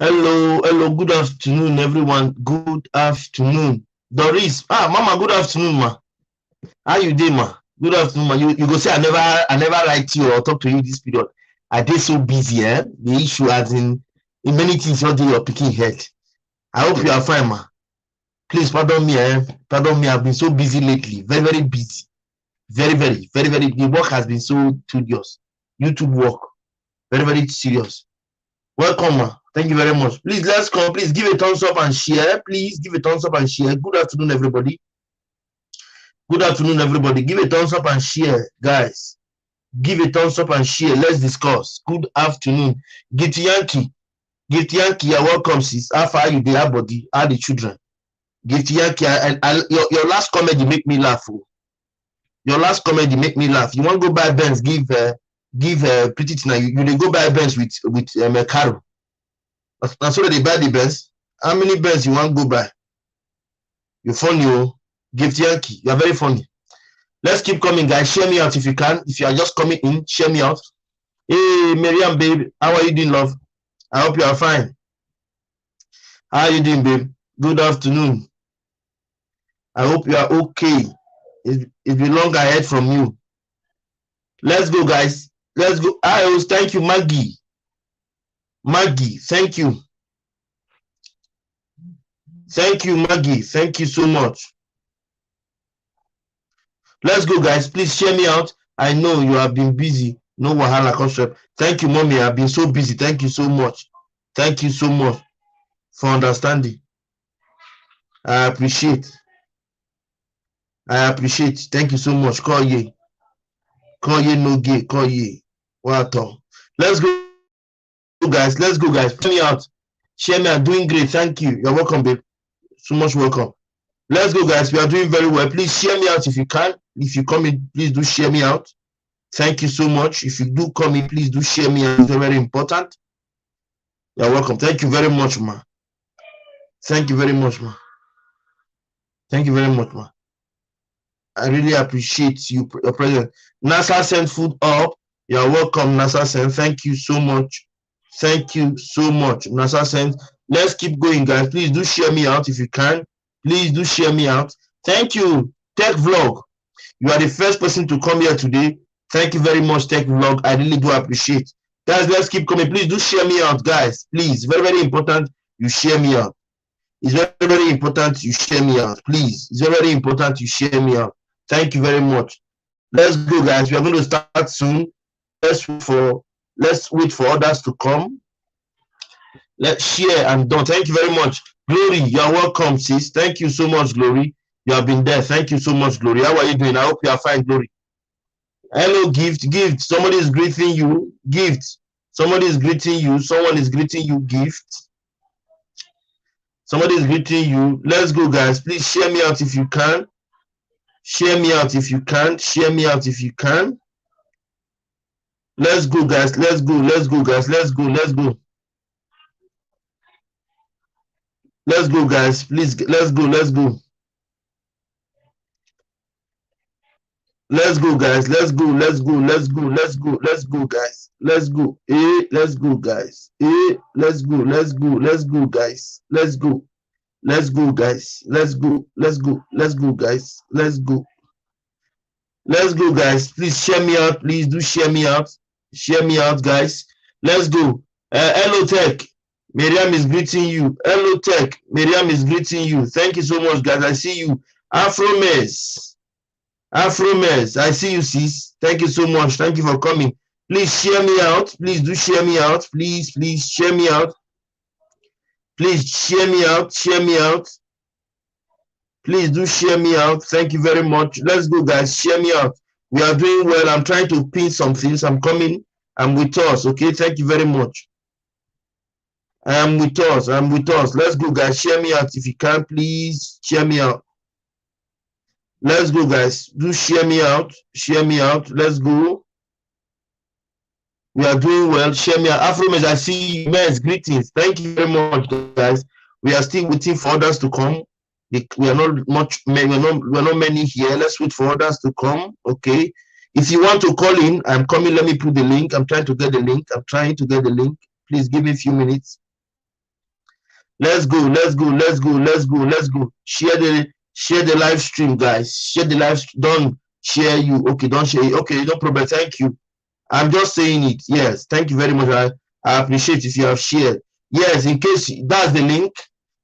Hello, good afternoon, everyone. Good afternoon. Doris, Mama, good afternoon, ma. How you doing, ma? Good afternoon, ma. You go say I never write you or talk to you this period. I did so busy, eh? The issue as in many things not your picking head. I hope you are fine, ma. Please pardon me, eh? Pardon me, I've been so busy lately. Very, very busy. Very, very, very, very. The work has been so tedious. YouTube work. Very, very serious. Welcome, ma. Thank you very much. Please, let's come. Please give a thumbs up and share. Please give a thumbs up and share. Good afternoon, everybody. Good afternoon, everybody. Give a thumbs up and share, guys. Give a thumbs up and share. Let's discuss. Good afternoon. Gift Yankee. Gift Yankee, you're welcome, sis. How far are you there, body? How are the children? Gift Yankee, your last comment, you make me laugh. Oh. Your last comment, you make me laugh. You want to go buy Benz, give Pretty Tina. You go buy Benz with a car. That's why they buy the Benz. How many Benz you want to go buy? You're funny, oh. Gift Yankee, you're very funny. Let's keep coming, guys. Share me out if you can. If you are just coming in, share me out. Hey, Miriam, babe. How are you doing, love? I hope you are fine. How are you doing, babe? Good afternoon. I hope you are okay. It's been long I heard from you. Let's go, guys. Let's go. Thank you, Maggie. Maggie, thank you. Thank you, Maggie. Thank you so much. Let's go, guys. Please share me out. I know you have been busy. No wahala concept. Thank you, mommy. I've been so busy. Thank you so much. Thank you so much for understanding. I appreciate. Thank you so much. Call ye no gay. Call ye. What? Let's go, guys. Let's go, guys. Share me out. Share me out. Doing great. Thank you. You're welcome, babe. So much welcome. Let's go, guys. We are doing very well. Please share me out if you can. If you come in, please do share me out. Thank you so much. If you do come in, please do share me out. It's very important. You're welcome. Thank you very much, ma. Thank you very much, ma. Thank you very much, ma. I really appreciate your presence. NASA sent food up. You're welcome, NASA sent. Thank you so much. Thank you so much. NASA sent. Let's keep going, guys. Please do share me out if you can. Please do share me out. Thank you, Tech Vlog. You are the first person to come here today. Thank you very much, Tech Vlog. I really do appreciate. Guys, let's keep coming. Please do share me out, guys. Please, very, very important you share me out. It's very, very important you share me out. Please, it's very, very important you share me out. Thank you very much. Let's go, guys. We are going to start soon. Let's wait for others to come. Let's share and done. Thank you very much. Glory, you're welcome, sis. Thank you so much, Glory. You have been there. Thank you so much, Glory. How are you doing? I hope you are fine, Glory. Hello, Gift. Somebody is greeting you. Gift. Somebody is greeting you. Someone is greeting you. Gift. Somebody is greeting you. Let's go, guys. Please share me out if you can. Share me out if you can. Share me out if you can. Let's go, guys. Let's go, guys. Let's go. Let's go, guys. Please, let's go. Let's go, guys. Let's go. Let's go, guys. Let's go. Let's go, guys. Let's go, guys. Let's go. Let's go, guys. Let's go, guys. Let's go. Let's go, guys. Please share me out. Please do share me out. Share me out, guys. Let's go. Hello, Tech. Miriam is greeting you. Hello, Tech. Miriam is greeting you. Thank you so much, guys. I see you. Afromes, I see you, sis. Thank you so much. Thank you for coming. Please share me out. Please do share me out. Please share me out. Please share me out. Share me out. Please do share me out. Thank you very much. Let's go, guys. Share me out. We are doing well. I'm trying to pin some things. I'm coming. I'm with us. Okay. Thank you very much. I am with us. Let's go, guys. Share me out if you can. Please share me out. Let's go, guys. Do share me out. Share me out. Let's go. We are doing well. Share me out. Afromes, I see you. Men's greetings. Thank you very much, guys. We are still waiting for others to come. We are not many here. Let's wait for others to come. Okay. If you want to call in, I'm coming. Let me put the link. I'm trying to get the link. Please give me a few minutes. Let's go. Share the live stream, guys. Share the live stream. Don't share you. Okay, don't share it. Okay, no problem. Thank you. I'm just saying it. Yes, thank you very much. I appreciate if you have shared. Yes, in case that's the link.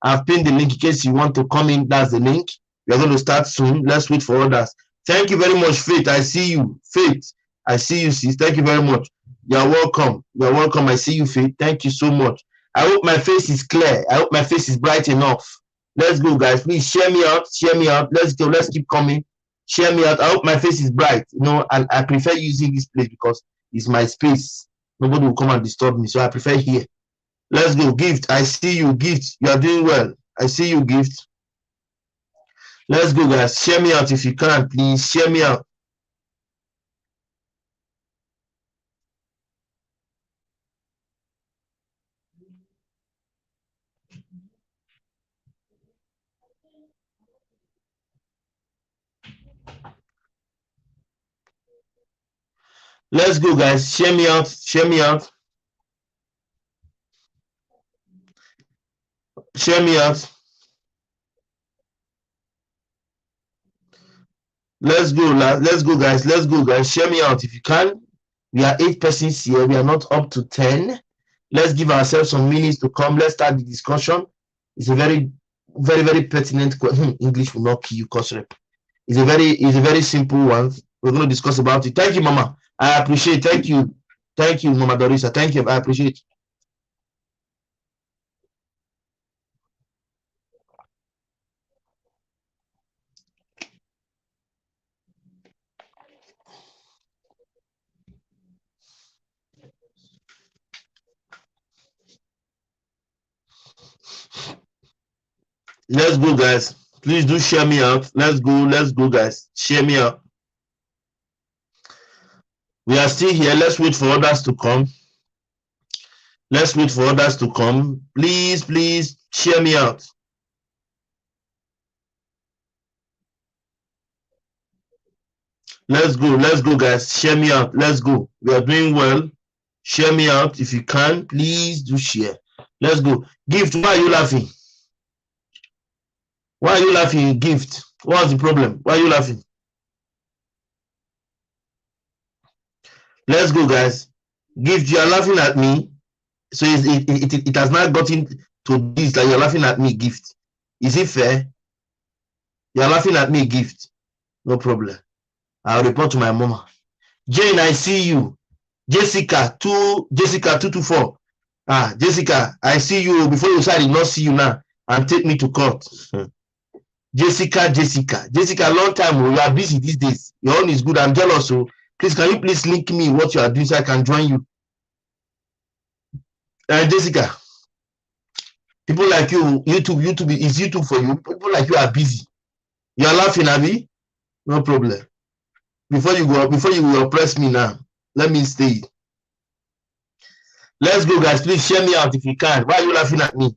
I've pinned the link in case you want to come in. That's the link. We're going to start soon. Let's wait for others. Thank you very much, Faith. I see you. Faith, I see you, sis. Thank you very much. You're welcome. You're welcome. I see you, Faith. Thank you so much. I hope my face is clear. I hope my face is bright enough. Let's go, guys. Please share me out. Share me out. Let's go. Let's keep coming. Share me out. I hope my face is bright. You know, and I prefer using this place because it's my space. Nobody will come and disturb me. So I prefer here. Let's go. Gift. I see you. Gift. You are doing well. I see you, Gift. Let's go, guys. Share me out if you can. Please share me out. Let's go, guys. Share me out. Share me out. Share me out. Let's go, guys. Let's go, guys. Share me out if you can. We are 8 persons here. We are not up to 10. Let's give ourselves some minutes to come. Let's start the discussion. It's a very, very, very pertinent question. English will not kill you, cause rep. It's a very simple one. We're going to discuss about it. Thank you, Mama. I appreciate. Thank you, Mama Dorisa. Thank you. I appreciate. Let's go, guys. Please do share me out. Let's go, guys. Share me out. We are still here. Let's wait for others to come. Let's wait for others to come. Please share me out. Let's go, guys. Share me out. Let's go. We are doing well. Share me out if you can. Please do share. Let's go. Gift, why are you laughing? Why are you laughing, Gift? What's the problem? Why are you laughing? Let's go, guys. Gift, you are laughing at me. So it has not gotten to this that you're laughing at me, Gift. Is it fair? You're laughing at me, Gift. No problem. I'll report to my mama. Jane, I see you. Jessica 224. Jessica, I see you. Before you say I did not see you now and take me to court. Jessica, long time. You are busy these days. Your own is good. I'm jealous. So please, can you please link me what you are doing so I can join you? Jessica, people like you, YouTube is YouTube for you. People like you are busy. You are laughing, Abby? No problem. Before you will oppress me now, let me stay. Let's go, guys. Please share me out if you can. Why are you laughing at me?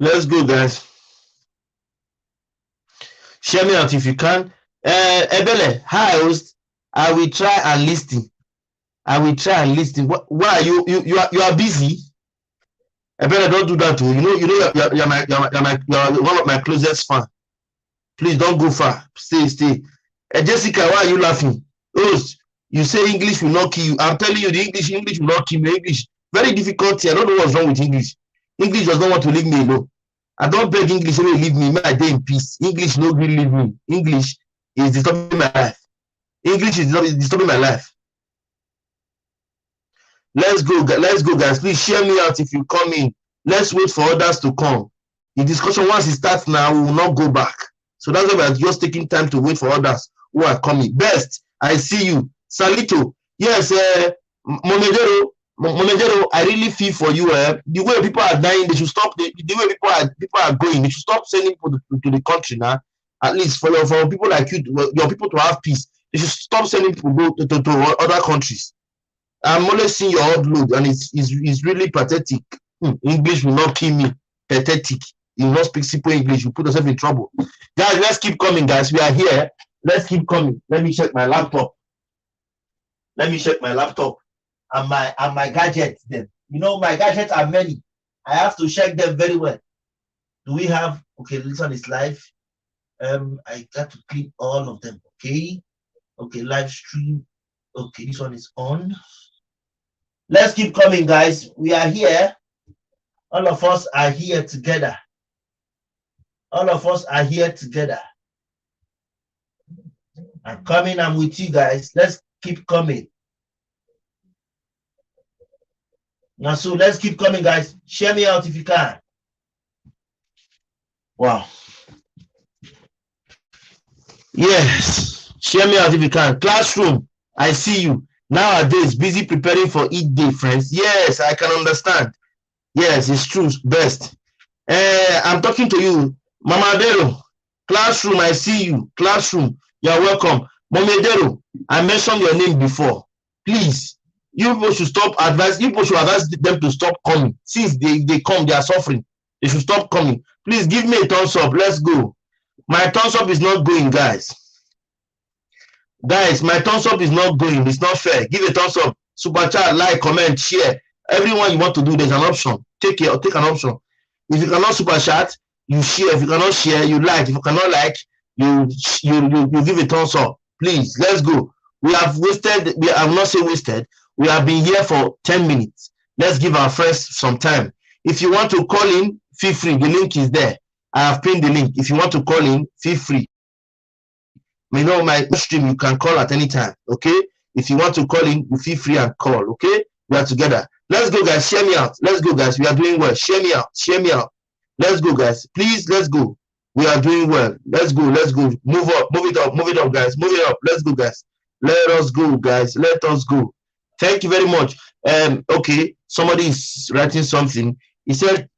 Let's go, guys. Share me out if you can. Ebele, hi host. I will try and listen. Why are you are busy? Ebele, don't do that too. You're one of my closest fans. Please don't go far. Stay. Jessica, why are you laughing? Host, you say English will not kill you. I'm telling you, the English will not kill me. English, very difficult here. I don't know what's wrong with English. English does not want to leave me alone. I don't beg English to leave me. May I day in peace. English no really leave me. English is disturbing my life. English is disturbing my life. Let's go, guys. Please share me out if you come in. Let's wait for others to come. The discussion, once it starts now, we will not go back. So that's why we're just taking time to wait for others who are coming. Best, I see you. Salito, yes, Monedero, I really feel for you. The way people are dying, they should stop. The way people are going, they should stop sending people to the country now. At least for people like you, your people to have peace. They should stop sending people go to other countries. I'm only seeing your upload, and it's really pathetic. English will not kill me. Pathetic. You will not speak simple English. You put yourself in trouble. Guys, let's keep coming, guys. We are here. Let's keep coming. Let me check my laptop. Let me check my laptop and my gadgets. Then you know my gadgets are many. I have to check them very well. Do we have? Okay, this one is live. I got to click all of them. Okay, live stream. Okay, this one is on. Let's keep coming, guys. We are here. All of us are here together. All of us are here together. I'm coming. I'm with you guys. Let's keep coming. Now, so let's keep coming, guys. Share me out if you can. Wow. Yes. Share me out if you can. Classroom, I see you. Nowadays, busy preparing for Eid Day, friends. Yes, I can understand. Yes, it's true. Best. I'm talking to you. Mama Adero. Classroom, I see you. Classroom, you're welcome. Mama Adero, I mentioned your name before. Please, you people should stop advise. You people should advise them to stop coming. Since they come, they are suffering. They should stop coming. Please give me a thumbs up. Let's go. My thumbs up is not going, guys. Guys, my thumbs up is not going. It's not fair. Give a thumbs up. Super chat, like, comment, share. Everyone you want to do, there's an option. Take an option. If you cannot super chat, you share. If you cannot share, you like. If you cannot like, you give a thumbs up. Please, let's go. We have wasted. I will not say wasted. We have been here for 10 minutes. Let's give our friends some time. If you want to call in, feel free. The link is there. I have pinned the link. If you want to call in, feel free. You know my stream, you can call at any time. Okay? If you want to call in, you feel free and call. Okay? We are together. Let's go, guys. Share me out. Let's go, guys. We are doing well. Share me out. Share me out. Let's go, guys. Please, let's go. We are doing well. Let's go. Let's go. Move up. Move it up. Move it up, guys. Move it up. Let's go, guys. Let us go, guys. Let us go. Thank you very much. Okay. Somebody is writing something. He said,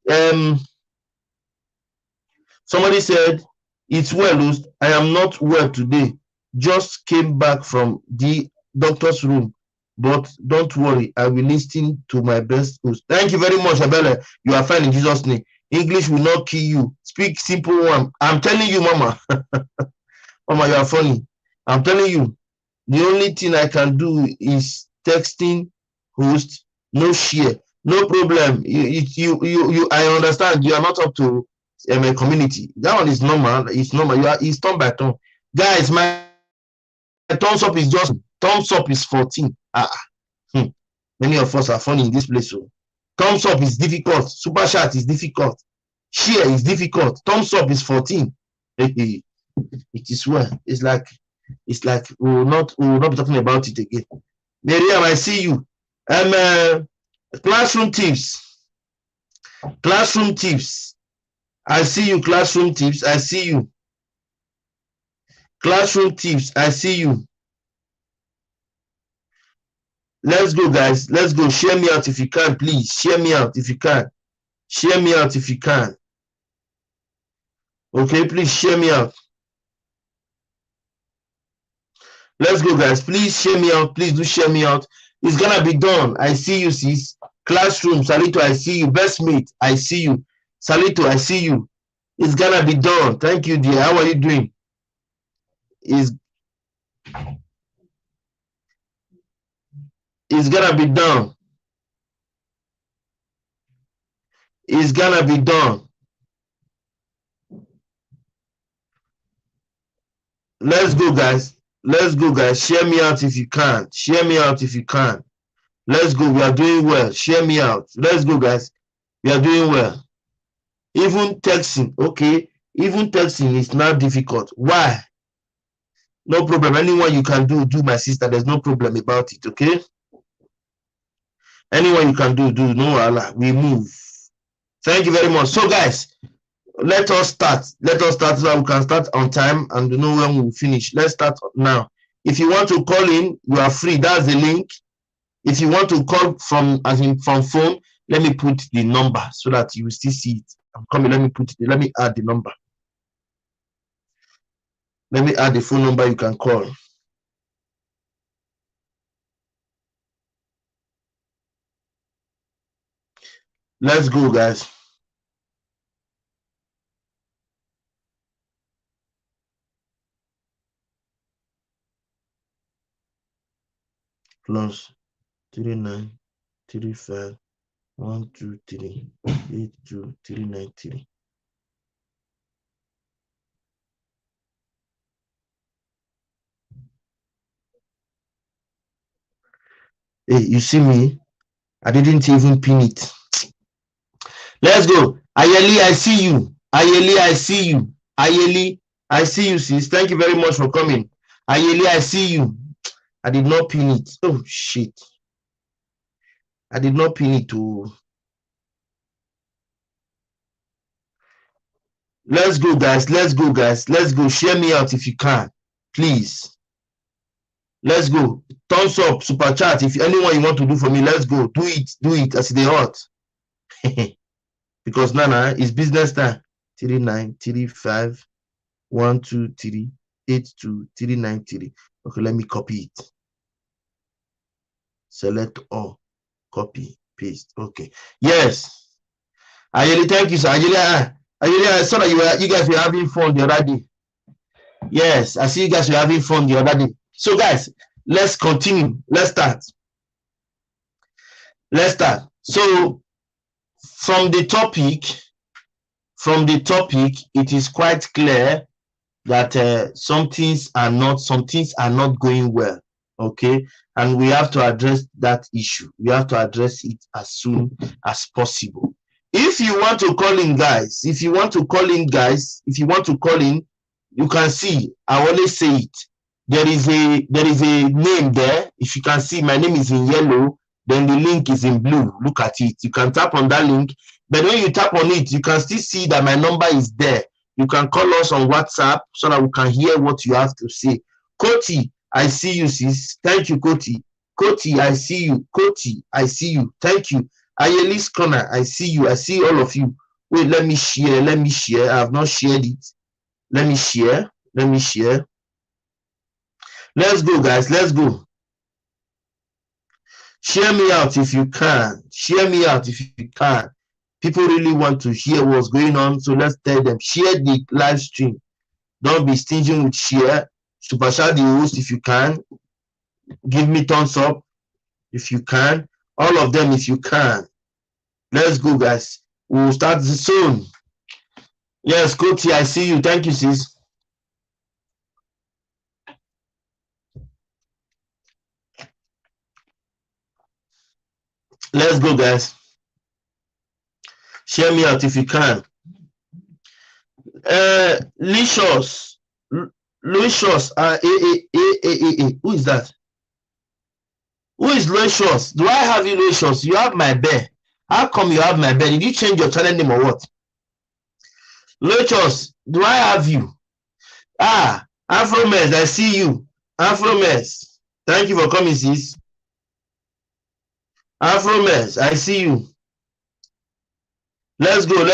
somebody said, it's well. I am not well today. Just came back from the doctor's room. But don't worry, I will listen to my best host. Thank you very much, Abella. You are fine in Jesus' name. English will not kill you. Speak simple one. I'm telling you, Mama. Mama, you are funny. I'm telling you. The only thing I can do is texting host, no share. No problem. I understand you are not up to a community. That one is normal. It's normal. It's turn by turn. Guys, my thumbs up is just thumbs up is 14. Many of us are funny in this place. So thumbs up is difficult. Super chat is difficult. Share is difficult. Thumbs up is 14. It is well. It's like we will not be talking about it again. Miriam, I see you. Classroom tips. Classroom tips. I see you. Classroom tips. I see you. Classroom tips. I see you. Let's go, guys. Let's go. Share me out if you can, please. Share me out if you can. Share me out if you can. Okay, please share me out. Let's go, guys. Please share me out. Please do share me out. It's gonna be done. I see you, sis. Classroom, Salito, I see you. Best mate, I see you. Salito, I see you. It's gonna be done. Thank you, dear. How are you doing? It's gonna be done. It's gonna be done. Let's go, guys. Let's go, guys. Share me out if you can. Share me out if you can. Let's go. We are doing well. Share me out. Let's go, guys. We are doing well. Even texting, okay? Even texting is not difficult. Why? No problem. Anyone you can do, my sister. There's no problem about it, okay? Anyone you can do. No, Allah. We move. Thank you very much. So, guys, let us start. Let us start so that we can start on time and know when we'll finish. Let's start now. If you want to call in, you are free. That's the link. If you want to call from phone, let me put the number so that you will still see it. I'm coming. Let me add the number. Let me add the phone number you can call. Let's go, guys. Plus 3935 123 82393. Hey, you see me? I didn't even pin it. Let's go. Ayeli, I see you. Ayeli, I see you. Ayeli, I see you, sis. Thank you very much for coming. Ayeli, I see you. I did not pin it. Oh, shit. I did not pin it to. Let's go, guys. Let's go, guys. Let's go. Share me out if you can. Please. Let's go. Thumbs up, super chat. If anyone you want to do for me, let's go. Do it. Do it as they hot. Because Nana, it's business time. 3935 123 82393. Okay, let me copy it. Select all. Copy. Paste. Okay. Yes. Ayeli, thank you, sir. Ayeli, I saw that you guys were having fun the other day. Yes, I see you guys were having fun the other day. So, guys, let's continue. Let's start. Let's start. So, from the topic, it is quite clear that some things are not going well. Okay, and we have to address that issue. We have to address it as soon as possible. If you want to call in, guys, if you want to call in, you can see. I always say it. There is a name there. If you can see, my name is in yellow. Then the link is in blue. Look at it. You can tap on that link. But when you tap on it, you can still see that my number is there. You can call us on WhatsApp so that we can hear what you have to say. Koti, I see you, sis. Thank you, Koti. Koti, I see you. Koti, I see you. Thank you. Ayeli's Corner, I see you. I see all of you. Wait, let me share. I have not shared it. Let me share. Let's go, guys. Let's go. Share me out if you can. People really want to hear what's going on, so let's tell them. Share the live stream. Don't be stingy with share. Superchat the host if you can. Give me thumbs up if you can. All of them if you can. Let's go, guys. We'll start soon. Yes, Koti, I see you. Thank you, sis. Let's go, guys. Share me out if you can. Licious. Who is that? Who is Licious? Do I have you, Licious? You have my bear. How come you have my bear? Did you change your channel name or what? Licious, do I have you? Afromes, I see you. Afromes, thank you for coming, sis. Afromes, I see you. Let's go.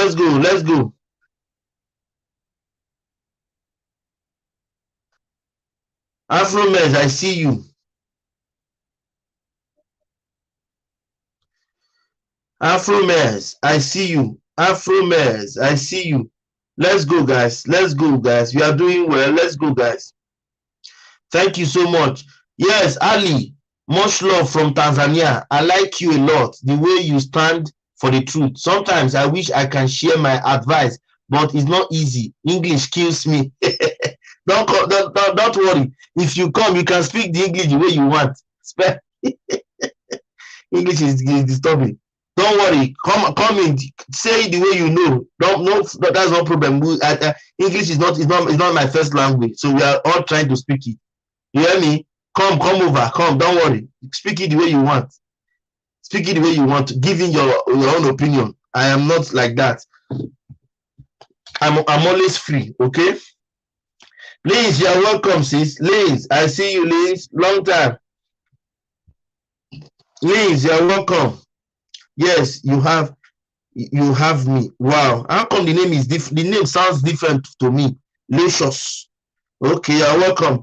Afromes, I see you. Afromes, I see you. Afromes, I see you. Let's go, guys. We are doing well. Let's go, guys. Thank you so much. Yes, Ali, much love from Tanzania. I like you a lot, the way you stand for the truth. Sometimes I wish I can share my advice, but it's not easy. English kills me. Don't worry. If you come, you can speak the English the way you want. English is disturbing. Don't worry. Come in. Say it the way you know. That's no problem. English is not my first language, so we are all trying to speak it. You hear me? Come over. Come. Don't worry. Speak it the way you want. Give in your own opinion. I am not like that. I'm always free. Okay. Liz, you're welcome, sis. Liz, I see you, Liz. Long time. Liz, you're welcome. Yes, you have me. Wow. How come the name is different? The name sounds different to me. Licious. Okay, you're welcome.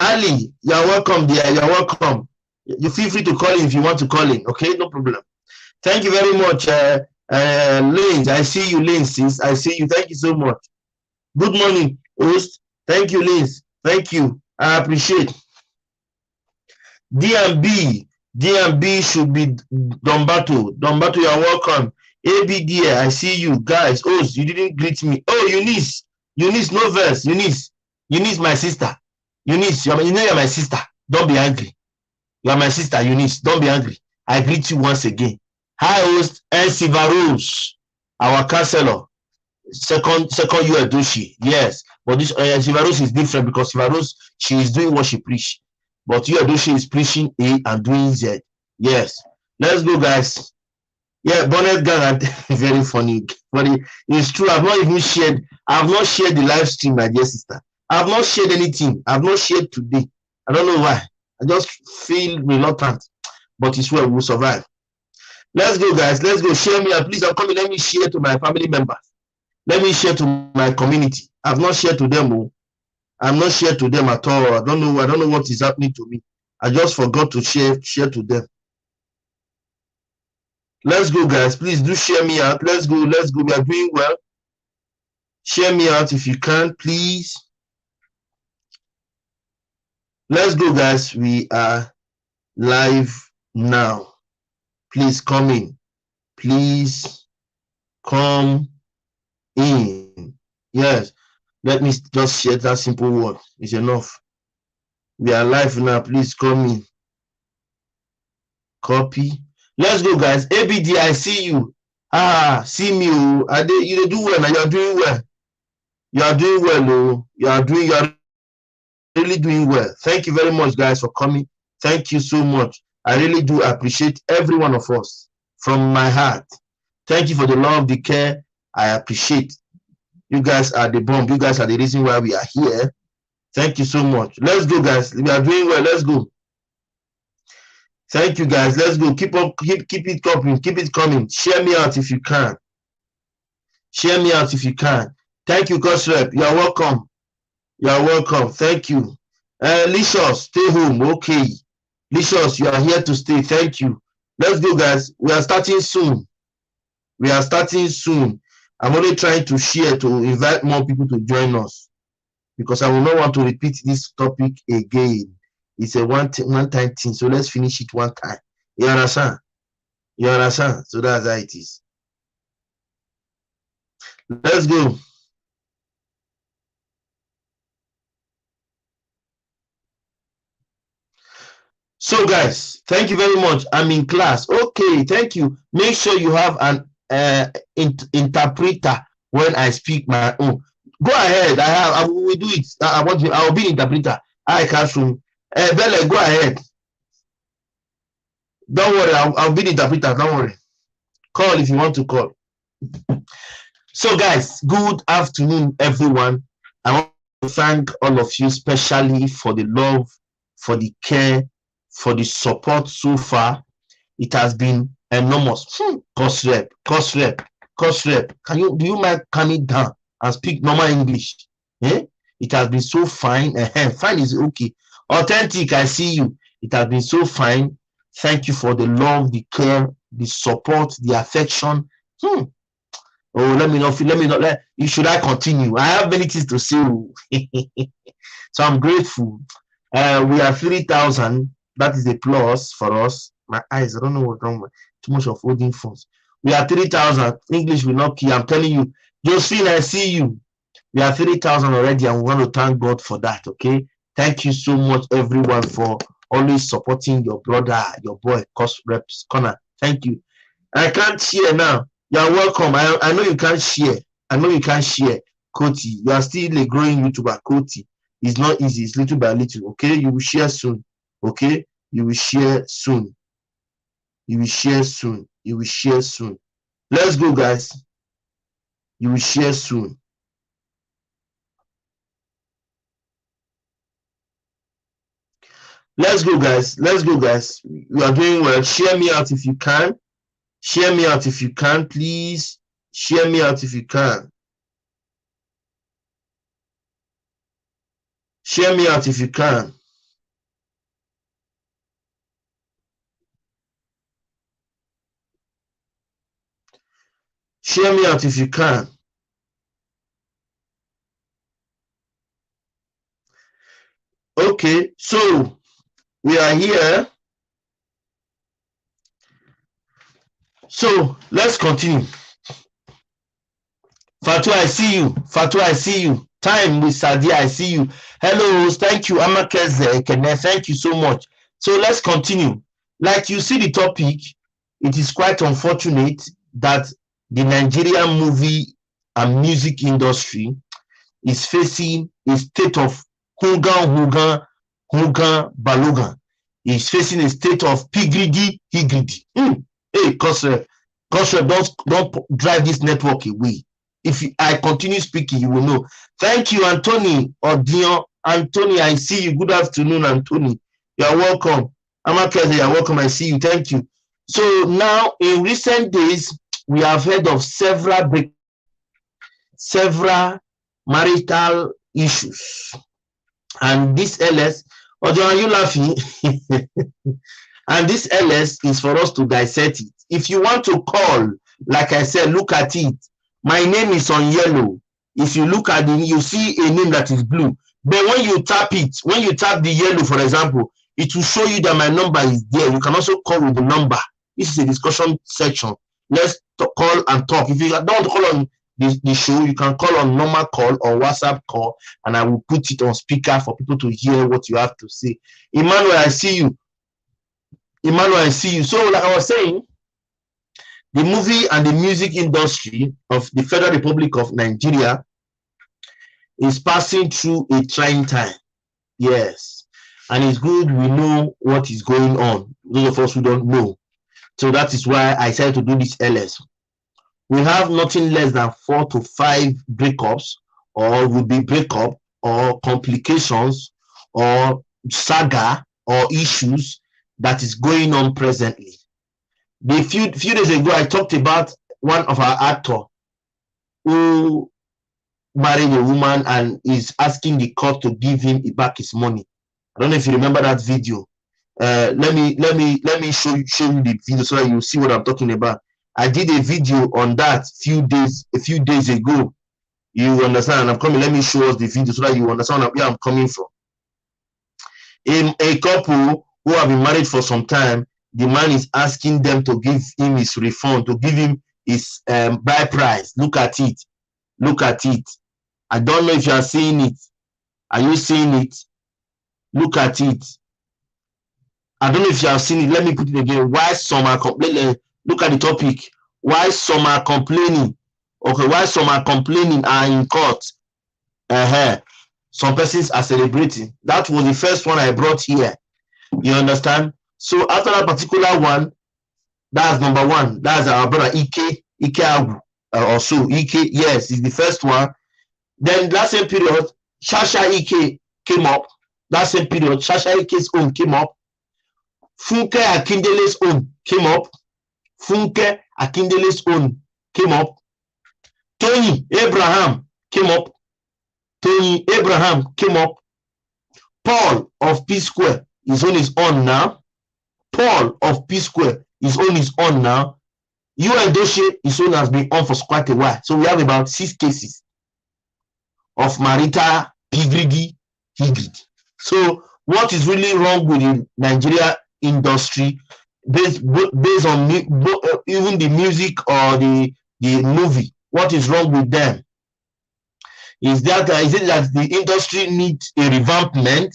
Ali, you're welcome, dear. You're welcome. You feel free to call in if you want to call in. Okay, no problem. Thank you very much. Lanes, I see you, Lanes, sis. I see you. Thank you so much. Good morning, host. Thank you, Lanes. Thank you. I appreciate. D&B. D&B should be Dombato. Dombato, you're welcome. ABD, I see you. Guys, host, you didn't greet me. Oh, Eunice. Eunice, no verse. Eunice. Eunice, my sister. Eunice, you know you're my sister. Don't be angry. You are my sister, Eunice. Don't be angry. I greet you once again. Hi, host, and Sivarose, our counselor. Second year Doshi. Yes, but this Sivarose is different because Sivarose, she is doing what she preach. But you Doshi is preaching A and doing Z. Yes. Let's go, guys. Yeah, Bonnet Gang, very funny. But it's true. I've not shared the live stream, my dear sister. I've not shared anything. I've not shared today. I don't know why. I just feel reluctant. But it's well, we'll survive. Let's go, guys. Let's go. Share me. Please, I'm coming. Let me share to my family members. Let me share to my community. I've not shared to them. Oh. I'm not shared to them at all. I don't know what is happening to me. I just forgot to share to them. Let's go, guys. Please do share me out. Let's go. Let's go. We are doing well. Share me out if you can, please. Let's go, guys. We are live now. Please come in. Please come in. Yes. Let me just share that simple word. It's enough. We are live now. Please come in. Copy. Let's go, guys. ABD, I see you. See me. You do well now. You are doing well. You are doing well. Oh. You are really doing well. Thank you very much, guys, for coming. Thank you so much. I really do appreciate every one of us from my heart. Thank you for the love, the care. I appreciate. You guys are the bomb. You guys are the reason why we are here. Thank you so much. Let's go, guys. We are doing well. Let's go. Thank you, guys. Let's go. Keep it coming. Keep it coming. Share me out if you can. Share me out if you can. Thank you, Coach Rep. You are welcome. You are welcome. Thank you. Licious, stay home. Okay. Licious, you are here to stay. Thank you. Let's go, guys. We are starting soon. We are starting soon. I'm only trying to share to invite more people to join us because I will not want to repeat this topic again. It's a one-time thing. So let's finish it one time. You understand? You understand? So that's how it is. Let's go. So guys, thank you very much. I'm in class. Okay, thank you. Make sure you have an interpreter when I speak my own. Go ahead. I will do it. I will be interpreter. I classroom. Bella, go ahead. Don't worry. I'll be the interpreter. Don't worry. Call if you want to call. So guys, good afternoon, everyone. I want to thank all of you, especially for the love, for the care, for the support so far. It has been enormous. Cost rep. Do you mind coming down and speak normal English? It has been so fine. Fine is okay. Authentic, I see you. It has been so fine. Thank you for the love, the care, the support, the affection. Oh, let me not. Should I continue? I have many things to say. So I'm grateful. We are 3,000. That is a plus for us. My eyes, I don't know what's wrong with too much of holding phones. We are 3,000. English will not key. I'm telling you. Josephine, I see you. We are 3,000 already, and we want to thank God for that. Okay. Thank you so much, everyone, for always supporting your brother, your boy, Cost Reps Corner. Thank you. I can't share now. You are welcome. I know you can't share. Koti, you are still a growing YouTuber. Koti, it's not easy. It's little by little. Okay, you will share soon. Okay, you will share soon. Let's go, guys. You will share soon. Let's go, guys. You are doing well. Share me out if you can. Please. Share me out if you can. Share me out if you can. Share me out if you can. Okay, so we are here. So let's continue. Fatu, I see you. Fatu, I see you. Time with Sadia, I see you. Hello, thank you. Amakeze, thank you so much. So let's continue. Like you see the topic, it is quite unfortunate that the Nigerian movie and music industry is facing a state of Hugan Balogan. Is facing a state of pigridi. Hey, Kosre, don't drive this network away. If I continue speaking, you will know. Thank you, Anthony Odion. Anthony, I see you. Good afternoon, Anthony. You are welcome. Amakeze, you are welcome. I see you. Thank you. So now, in recent days, we have heard of several marital issues. And this LS, Ojo, are you laughing? And this LS is for us to dissect it. If you want to call, like I said, look at it. My name is on yellow. If you look at it, you see a name that is blue. But when you tap it, when you tap the yellow, for example, it will show you that my number is there. You can also call with the number. This is a discussion section. Let's call and talk. If you don't want to call on the show, you can call on normal call or WhatsApp call, and I will put it on speaker for people to hear what you have to say. Emmanuel, I see you. Emmanuel, I see you. So, like I was saying, the movie and the music industry of the Federal Republic of Nigeria is passing through a trying time. Yes. And it's good we know what is going on. Those of us who don't know. So that is why I decided to do this LS. We have nothing less than 4 to 5 breakups, or will be breakup, or complications, or saga, or issues that is going on presently. A few days ago, I talked about one of our actors who married a woman and is asking the court to give him back his money. I don't know if you remember that video. Let me show you the video so that you see what I'm talking about. I did a video on that a few days ago. You understand? I'm coming. Let me show us the video so that you understand where I'm coming from. A couple who have been married for some time, the man is asking them to give him his refund, to give him his buy price. Look at it. Look at it. I don't know if you are seeing it. Are you seeing it? Look at it. I don't know if you have seen it. Let me put it again. Why some are complaining? Look at the topic. Why some are complaining? Okay, why some are complaining are in court. Some persons are celebrating. That was the first one I brought here. You understand? So after that particular one, that's number one. That's our brother Ike Agu, or so. Ike, yes, is the first one. Then that same period, Shasha Ike came up. That same period, Shasha Ike's own came up. Funke Akindele's own came up. Funke Akindele's own came up. Tony Abraham came up. Tony Abraham came up. Paul of P Square is on his own now. Paul of P Square is on his own now. Doshe, his own has been on for quite a while. So we have about 6 cases of marital hybrid. So what is really wrong with the Nigeria industry based on even the music or the movie? What is wrong with them? Is it that the industry needs a revampment?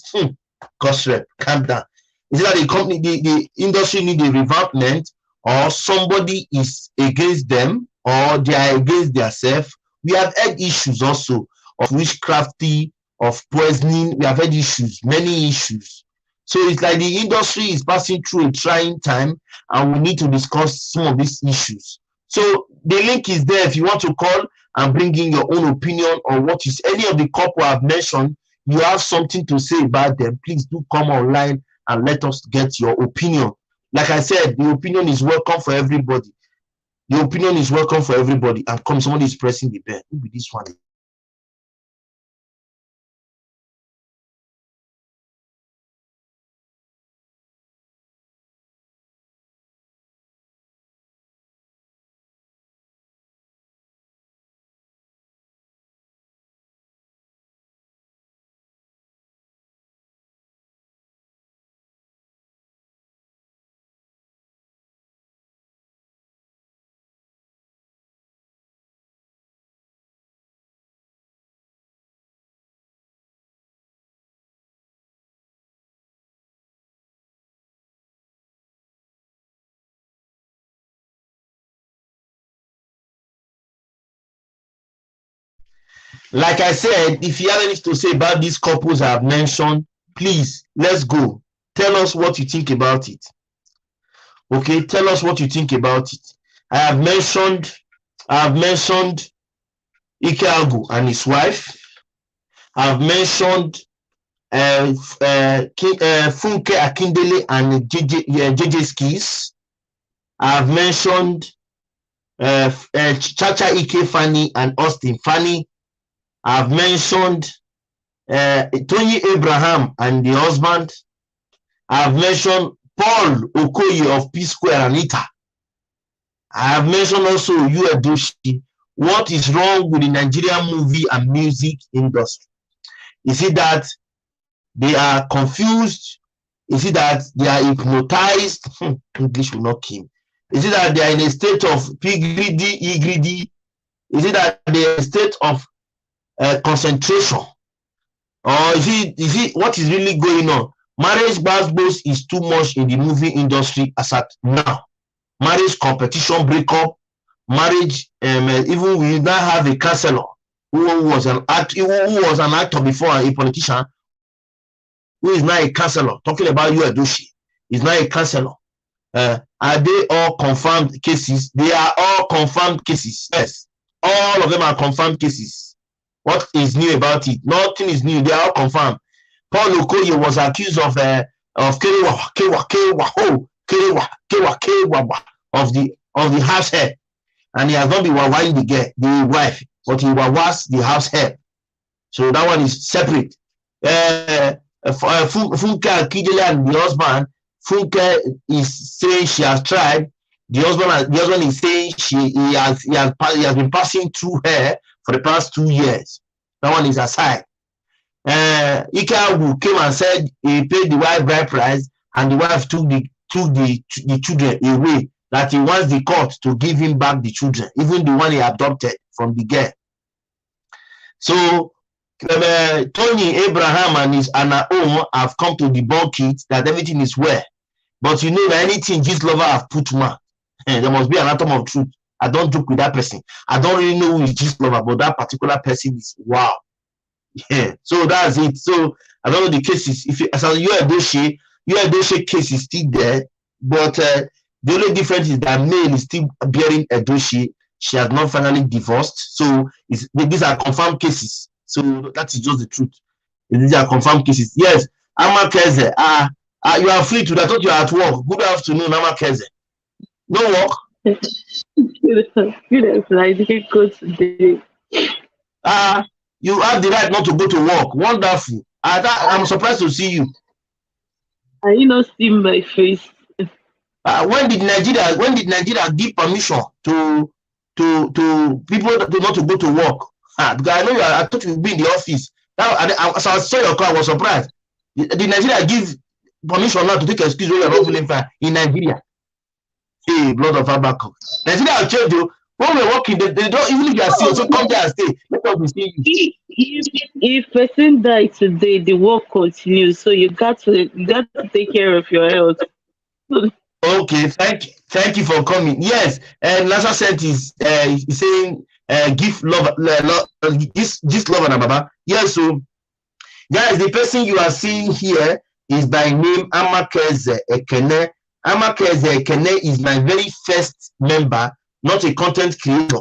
Calm down. Is it that the industry needs a revampment, or somebody is against them, or they are against themselves? We have had issues also of witchcrafty, of poisoning. We have had issues, many issues. So it's like the industry is passing through a trying time, and we need to discuss some of these issues. So the link is there if you want to call and bring in your own opinion on what is any of the couple I've mentioned. You have something to say about them, please do come online and let us get your opinion. Like I said, the opinion is welcome for everybody. The opinion is welcome for everybody. And come, somebody is pressing the bell. Who be this one? Like I said, if you have anything to say about these couples I have mentioned, please, let's go. Tell us what you think about it. Okay, tell us what you think about it. I have mentioned Ikeagu and his wife. I've mentioned Funke Akindele and JJ Skis. I've mentioned Chacha Ike Fanny and Austin Fanny. I've mentioned Tony Abraham and the husband. I've mentioned Paul Okoye of P Square and Ita. I have mentioned also Uedoshi. What is wrong with the Nigerian movie and music industry? Is it that they are confused? Is it that they are hypnotized? English will not kill. Is it that they are in a state of P-greedy, E-greedy? Is it that they are in a state of concentration? Or is it what is really going on? Marriage buzz is too much in the movie industry as at now. Marriage competition breakup, marriage, even we now have a counselor who was an actor before, a politician, who is now a counselor, talking about Uedoshi, is now a counselor. Are they all confirmed cases? They are all confirmed cases. Yes, all of them are confirmed cases. What is new about it? Nothing is new. They are all confirmed. Paul Okoye was accused of of the house help, and he has not been wawing the wife, but he wawas the house help. So that one is separate. Funke Akindele and the husband, Funke is saying she has tried. The husband is saying he has been passing through her for the past 2 years. That one is aside. Ikeagu came and said he paid the wife bride price, and the wife took the children away. That he wants the court to give him back the children, even the one he adopted from the girl. So Tony Abraham and his Anna Omo have come to debunk it, that everything is well. But you know that anything this lover have put man, there must be an atom of truth. I don't joke with that person. I don't really know who is this lover, but that particular person is wow. Yeah. So that's it. So I don't know the cases. If as Uedoshi case is still there, but the only difference is that male is still bearing Edoshi. She has not finally divorced. So these are confirmed cases. So that is just the truth. These are confirmed cases. Yes, Amakeze. You are free today. I thought you are at work. Good afternoon, Amakeze. No work? Good. I didn't go today. You have the right not to go to work. Wonderful. I'm surprised to see you. Are you not seeing my face? When did Nigeria give permission to people not to go to work? Because I know I thought you'd be in the office. Now, so I saw your car, I was surprised. Did Nigeria give permission now to take excuse when you're not feeling fine in Nigeria? Hey, blood of Abaco. Nigeria will change you. When we're working, they don't, even if you are still, so come there and stay. Let us be seeing you. If person die today, the work continues. So you got to take care of your health. Okay, thank you for coming. Yes, and Lasa sent is saying give love this love and Baba. Yes, so guys, the person you are seeing here is by name Amakeze Ekene. Amakeze Ekene is my very first member, not a content creator,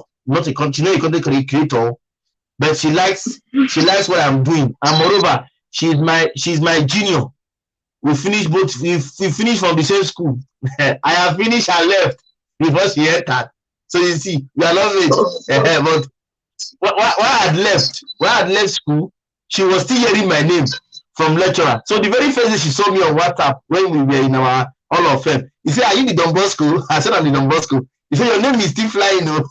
content creator, but she likes what I'm doing. And moreover, she's my junior. We finished from the same school. I have finished and left before she entered. So you see, we are not rich. But while I had left school, she was still hearing my name from lecturer. So the very first day she saw me on WhatsApp when we were in our Hall of Fame, he said, "Are you the Don Bosco?" I said, "I'm the Don Bosco." He said, "Your name is still flying." No?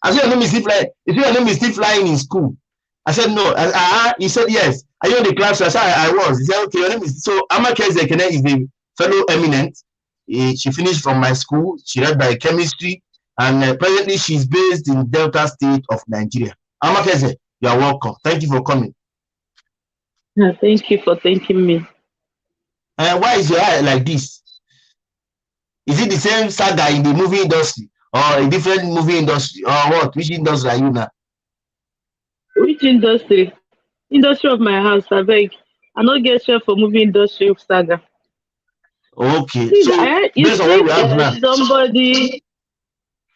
I said, "Your name is still flying." He said, "Your name is still flying in school." I said, "No." He said, "Yes." Are you in the class? I said, I was. He said, "Okay, your name is..." So Amakeze Ekene is the fellow eminent. She finished from my school. She read biochemistry, and presently she's based in Delta State of Nigeria. Amakeze, you are welcome. Thank you for coming. Thank you for thanking me. Why is your eye like this? Is it the same saga in the movie industry, or a different movie industry, or what? Which industry are you now? Which industry? Industry of my house, I beg. I not get share for movie industry of saga. Okay, See, so you based on what said we have now, somebody.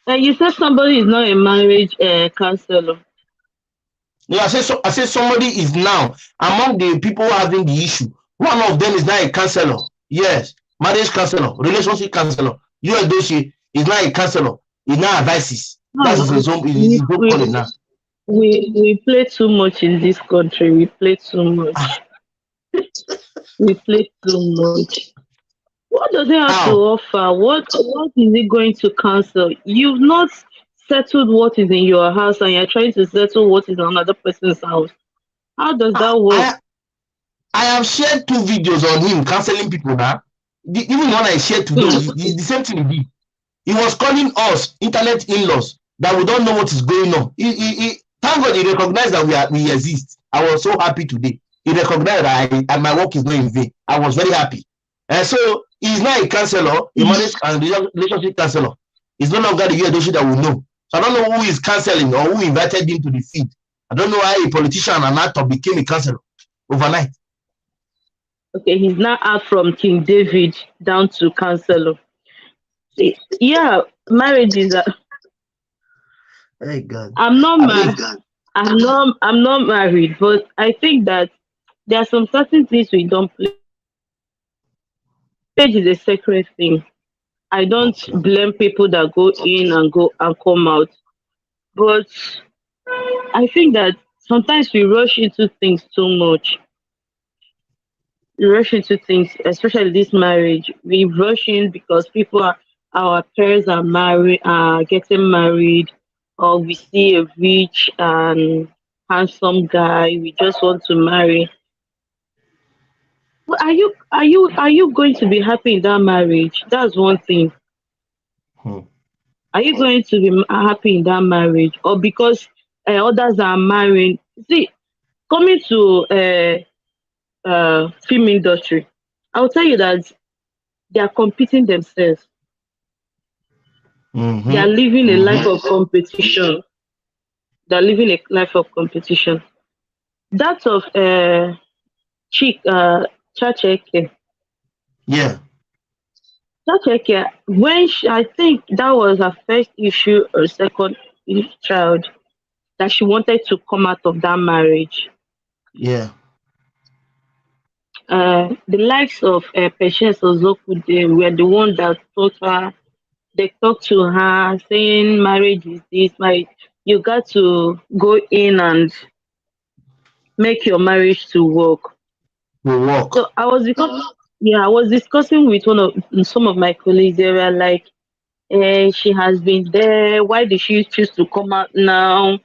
You said somebody is not a marriage counselor. no, I say somebody is now among the people having the issue. One of them is now a counselor. Yes, marriage counselor, relationship counselor. You and Doshi is now a counselor. He now advises. That is No, his own calling now. we play too much in this country. We play too much. We play too much. What does it have to How? offer? What is it going to counsel? You've not settled what is in your house and you're trying to settle what is in another person's house. How does I, that work? I have shared 2 videos on him counseling people now. Even when I shared today, Hmm. it's the same thing he did. He was calling us internet in-laws that we don't know what is going on. Thank God he recognized that we exist. I was so happy today. He recognized that my work is not in vain. I was very happy. And so he's now a counselor, a marriage and relationship counselor. He's no longer the Yodoshi that we know. So I don't know who is counseling or who invited him to the feed. I don't know how a politician and actor became a counselor overnight. Okay, he's now out from King David down to counselor. Yeah, marriage is. Hey God. I'm not I mean, married. I'm not married, but I think that there are some certain things we don't play. Marriage is a sacred thing. I don't okay. blame people that go in and go and come out, but I think that sometimes we rush into things too much. We rush into things, especially this marriage. We rush in because our parents are married, are getting married, or we see a rich and handsome guy. We just want to marry. But are you going to be happy in that marriage? That's one thing. Hmm. Are you going to be happy in that marriage, or because others are marrying? See, coming to film industry, I'll tell you that they are competing themselves. They are Mm-hmm. living a life Mm-hmm. of competition. They are living a life of competition. That of Chick Chacheke. Yeah. Chacheke, I think that was her first issue or second child, that she wanted to come out of that marriage. Yeah. The likes of Patience Ozoku, they were the one that taught her. They talked to her saying marriage is this, marriage. You got to go in and make your marriage to work. Will work. So I was discussing with one of some of my colleagues. They were like, she has been there. Why did she choose to come out now?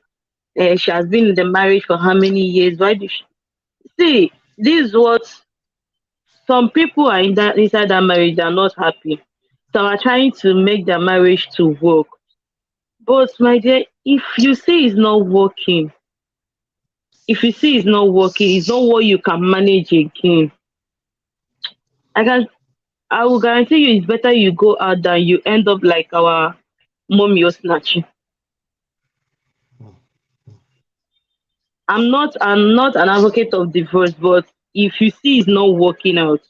She has been in the marriage for how many years? Why did she see? This is what some people are inside that marriage. They are not happy. Some are trying to make their marriage to work. But my dear, if you see it's not working, it's not what you can manage again. I can I will guarantee you it's better you go out than you end up like our mom you're snatching. I'm not an advocate of divorce, but if you see it's not working out,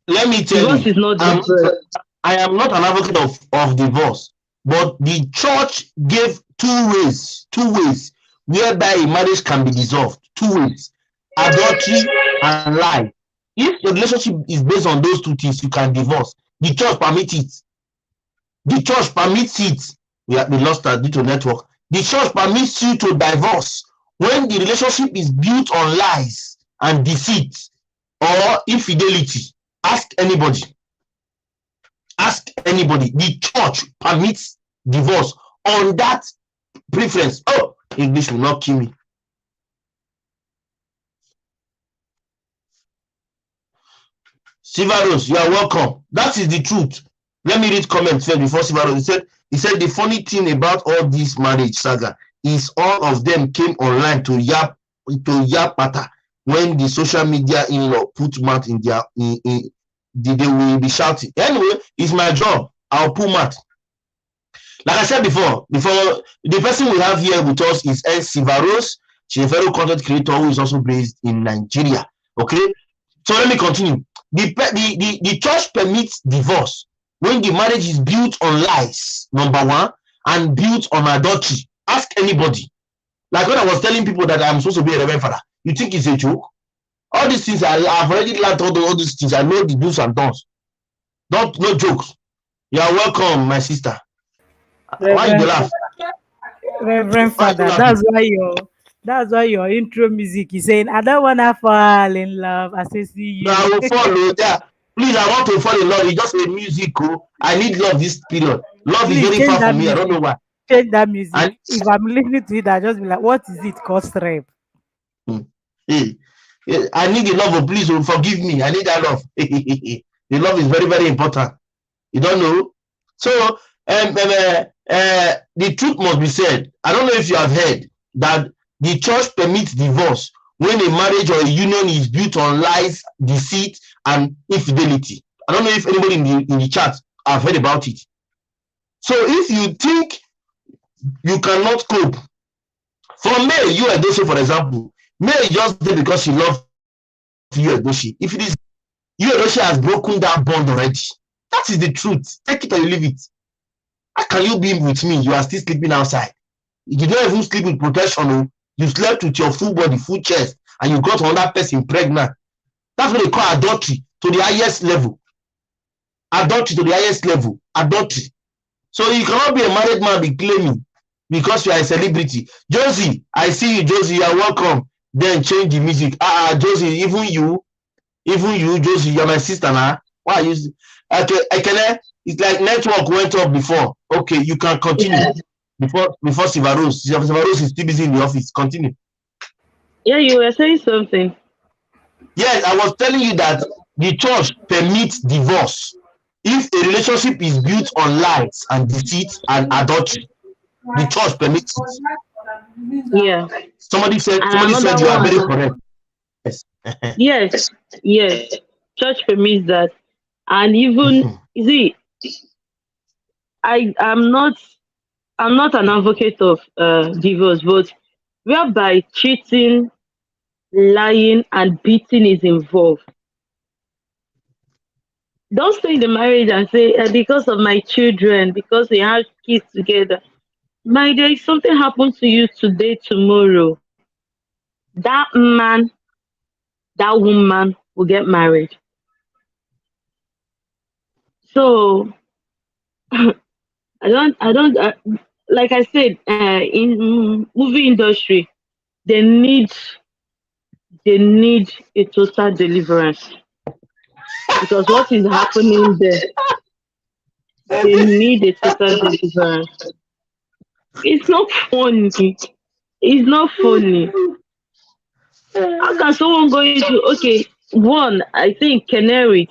Let me tell divorce you, is not the best. I am not an advocate of divorce, but the church gave two ways whereby a marriage can be dissolved. 2 ways: adultery and lie. If your relationship is based on those 2 things, you can divorce. The church permits it. The church permits it. We lost that due to network. The church permits you to divorce when the relationship is built on lies and deceit or infidelity. Ask anybody. Ask anybody. The church permits divorce on that preference. Oh, English will not kill me. Sivaros, you are welcome. That is the truth. Let me read comments first before Sivaros. He said the funny thing about all this marriage saga is all of them came online to yap pata when the social media in-law put mouth in their they will be shouting. Anyway, it's my job. I'll pull mouth. Like I said before the person we have here with us is N. Sivaros. She's a fellow content creator who is also based in Nigeria. Okay, so let me continue. The church permits divorce when the marriage is built on lies, number one, and built on adultery. Ask anybody. Like when I was telling people that I'm supposed to be a reverend father, you think it's a joke? All these things, I've already learned all these things. I know the do's and don'ts. No jokes. You are welcome, my sister. Why you Reverend, laugh? Reverend Why you Father, laughing? that's why your intro music is saying, I don't wanna fall in love. I say see No, I you. will follow. Yeah. Please, I want to fall in love. It's just a musical. I need love this period. Love is Please very change far that from me. I don't know music. why. Change that music. And If I'm listening to it, I just be like, what is it called rap? hey, I need the love. Please forgive me. I need that love. The love is very, very important. You don't know. So the truth must be said. I don't know if you have heard that the church permits divorce when a marriage or a union is built on lies, deceit, and infidelity. I don't know if anybody in the chat have heard about it. So if you think you cannot cope, for May, you Edoshi, for example, May is just there because she loves you Edoshi. If it is you Edoshi has broken that bond already. That is the truth. Take it or you leave it. How can you be with me? You are still sleeping outside. You don't even sleep with protection. You slept with your full body, full chest, and you got another person pregnant. That's what they call adultery to the highest level. Adultery to the highest level. Adultery. So you cannot be a married man be claiming because you are a celebrity. Josie, I see you, Josie. You are welcome. Then change the music. Josie, even you, Josie, you're my sister now. Why are you? Okay, it's like network went up before. Okay, you can continue. Yeah. Before Sivaros. Sivaros is still busy in the office. Continue. Yeah, you were saying something. Yes, I was telling you that the church permits divorce if a relationship is built on lies and deceit and adultery. The church permits it. Yeah. And Somebody said another you are very one. correct. Yes. Yes, yes. Church permits that. And even you see, I'm not an advocate of divorce, but whereby cheating, lying, and beating is involved. Don't stay in the marriage and say because of my children, because we have kids together. My dear, if something happens to you today, tomorrow, that man, that woman will get married. So I don't like I said, in movie industry, they need they need a total deliverance because what is happening there, they need a total deliverance. It's not funny. It's not funny. How can someone go into okay? One, I think Canaries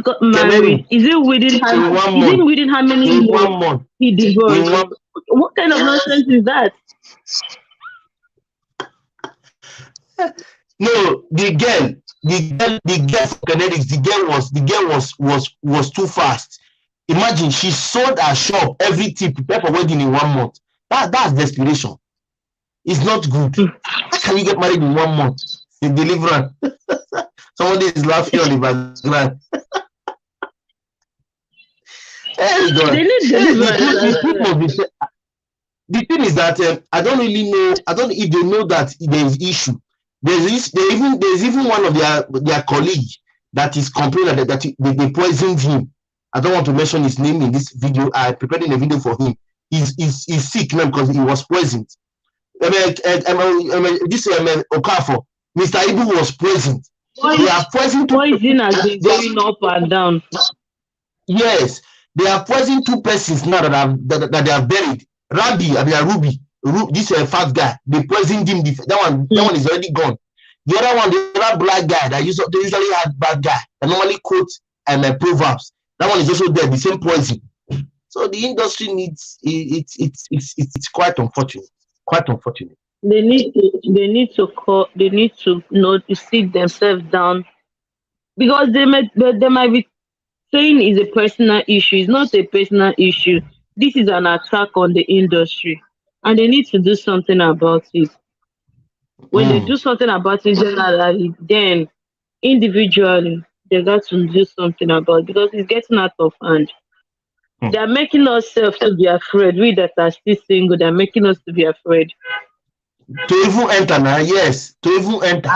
got married. Canary Is it within how? in one Is it month. within how many In years 1 month. he In divorced? one What kind of nonsense is that? no, the girl for Canary, the girl was too fast. Imagine she sold her shop, everything prepared for wedding in 1 month. That's desperation. It's not good. How can you get married in 1 month? The deliverance. Somebody is laughing on the background. Hey They God. need Hey, the deliverance truth, the as truth well. must be said. The thing is that I don't really know. I don't know if they know that there is issue. There's even one of their colleagues that is complaining that they poisoned him. I don't want to mention his name in this video. I prepared a video for him. He's sick now because he was poisoned. This Okafor, Mr. Ibu was poisoned. They Poison, have poisoned two poison persons. has been going up and down. Yes, they have poisoned two persons now that they have buried. This fat guy, they poisoned him. That one is already gone. The other one, the other black guy they usually had bad guy that normally quote proverbs. That one is also there, the same poison. So the industry needs it's quite unfortunate. Quite unfortunate. They need to know to sit themselves down because they might be saying it's a personal issue. It's not a personal issue. This is an attack on the industry, and they need to do something about it. When they do something about it generally, then individually they got to do something about it because it's getting out of hand. They're making us to be afraid. We that are still single, they're making us to be afraid. To even enter now, yes, to even enter.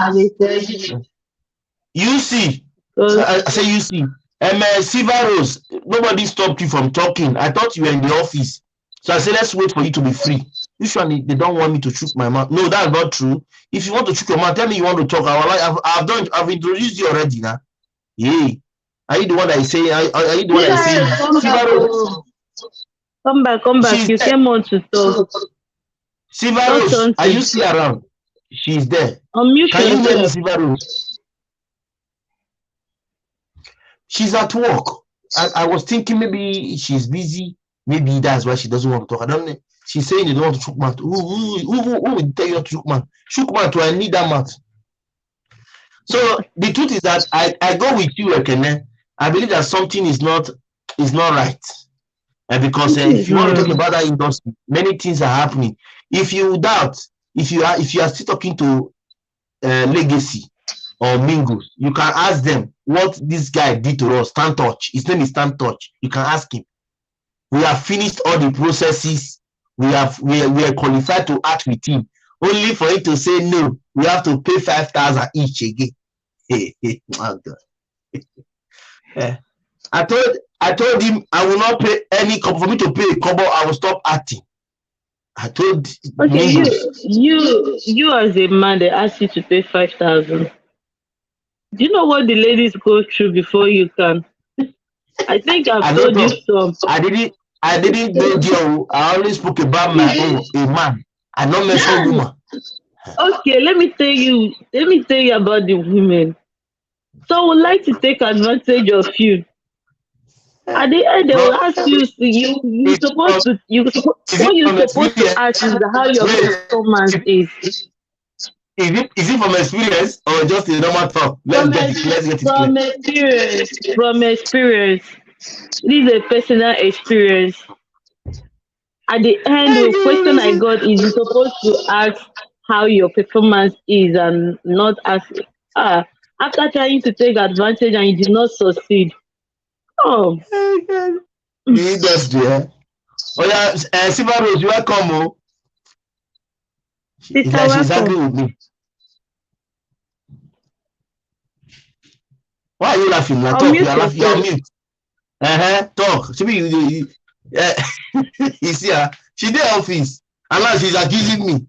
You see, I say you see, Silver Rose, nobody stopped you from talking. I thought you were in the office. So I said, let's wait for you to be free. Usually, they don't want me to shoot my mouth. No, that's not true. If you want to shoot your mouth, tell me you want to talk. I've introduced you already now. Yeah. Are you the one that is saying? Are you the one that is saying? Come back. You came on to talk. Silver Rose, are you still around? She's there. Unmute Can you hear me, yourself. Silver Rose? She's at work. I was thinking maybe she's busy. Maybe that's why she doesn't want to talk. I don't know. She's saying you don't want to shook mouth. Who will tell you not to shook mouth? Shook mouth, I need that mouth. So the truth is that I go with you, Ekene. I believe that something is not right. Because if you want to talk about that industry, many things are happening. If you doubt, if you are still talking to Legacy or Mingos, you can ask them what this guy did to us. Stan Touch. His name is Stan Touch. You can ask him. We have finished all the processes. We are qualified to act with him. Only for him to say no, we have to pay 5,000 each again. Oh God. I told him I will not pay any for me to pay a couple. I will stop acting. I told you as a man, they ask you to pay 5,000. Do you know what the ladies go through before you can? I think I've told you some. I didn't go there. I only spoke about my own a man. I don't mess with woman. Okay, let me tell you about the women. So would like to take advantage of you. At the end, they will ask you. You're supposed to ask is how your performance is. Is it from experience or just a normal talk? Let's get it clear. From experience. This is a personal experience. At the end, the question I got is you're supposed to ask how your performance is and not ask after trying to take advantage and you did not succeed. Oh. The industry, eh? Oh yeah, Silver Rose, you welcome. Oh. She's angry with me. Why are you laughing? Talk. You are laughing. You are mute. Talk. You see her. She did office, and now she's accusing me.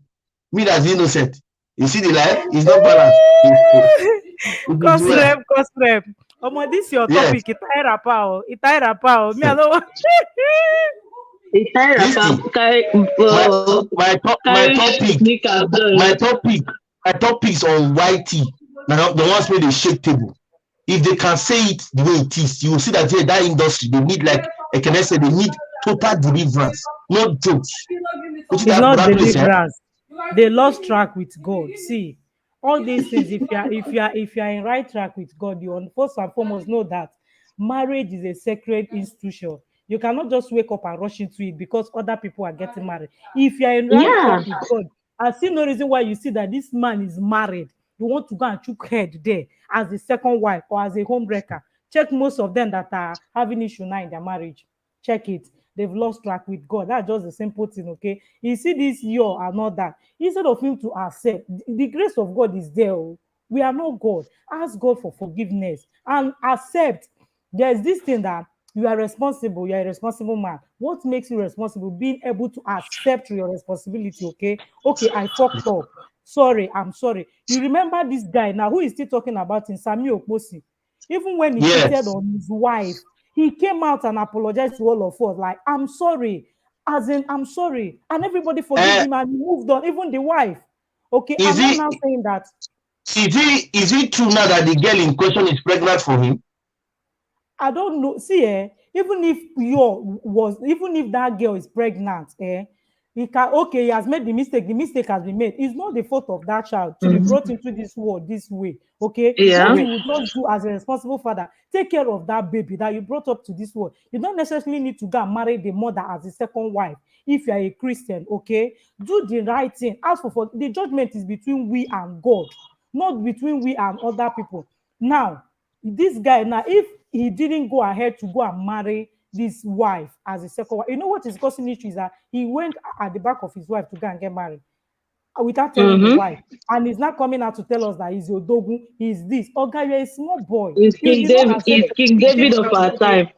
Me that's innocent. You see the life? It's not balanced. Cost rep. This your topic. Yes. Itai rapa. Me alone. My topic is on YT. Now the ones where they shake table. If they can say it the way it is, you will see that that industry they need, like I can say, they need total deliverance, not jokes. It's not deliverance. They lost track with God. See, all these things. If you are in right track with God, you first and foremost know that marriage is a sacred institution. You cannot just wake up and rush into it because other people are getting married. If you are in right track with God, I see no reason why you see that this man is married. You want to go and chook head there as the second wife or as a homebreaker. Check most of them that are having issue now in their marriage. Check it. They've lost track with God. That's just a simple thing, okay? You see this year and not that. Instead of him to accept, the grace of God is there. We are not God. Ask God for forgiveness and accept. There's this thing that you are responsible. You are a responsible man. What makes you responsible? Being able to accept your responsibility, okay? Okay, I fucked up. Sorry, I'm sorry. You remember this guy now who is still talking about in Sami Okposi? Even when he cheated on his wife, he came out and apologized to all of us. Like, I'm sorry. As in, I'm sorry. And everybody forgave him and moved on, even the wife. Okay, I'm not now saying that. Is it true now that the girl in question is pregnant for him? I don't know. See, even if that girl is pregnant, he has made the mistake has been made. It's not the fault of that child to be brought into this world this way. Okay, Yeah. what you would just do as a responsible father, take care of that baby that you brought up to this world. You don't necessarily need to go and marry the mother as a second wife if you are a Christian. Okay, do the right thing. Ask for the judgment is between we and God, not between we and other people. Now, this guy, now if he didn't go ahead to go and marry this wife as a second wife, you know what is causing issue is that he went at the back of his wife to go and get married without telling the wife, and he's not coming out to tell us that he's Odogu, he's this. Okay, you're a small boy. He's You King did not David. accept He's King David of our time.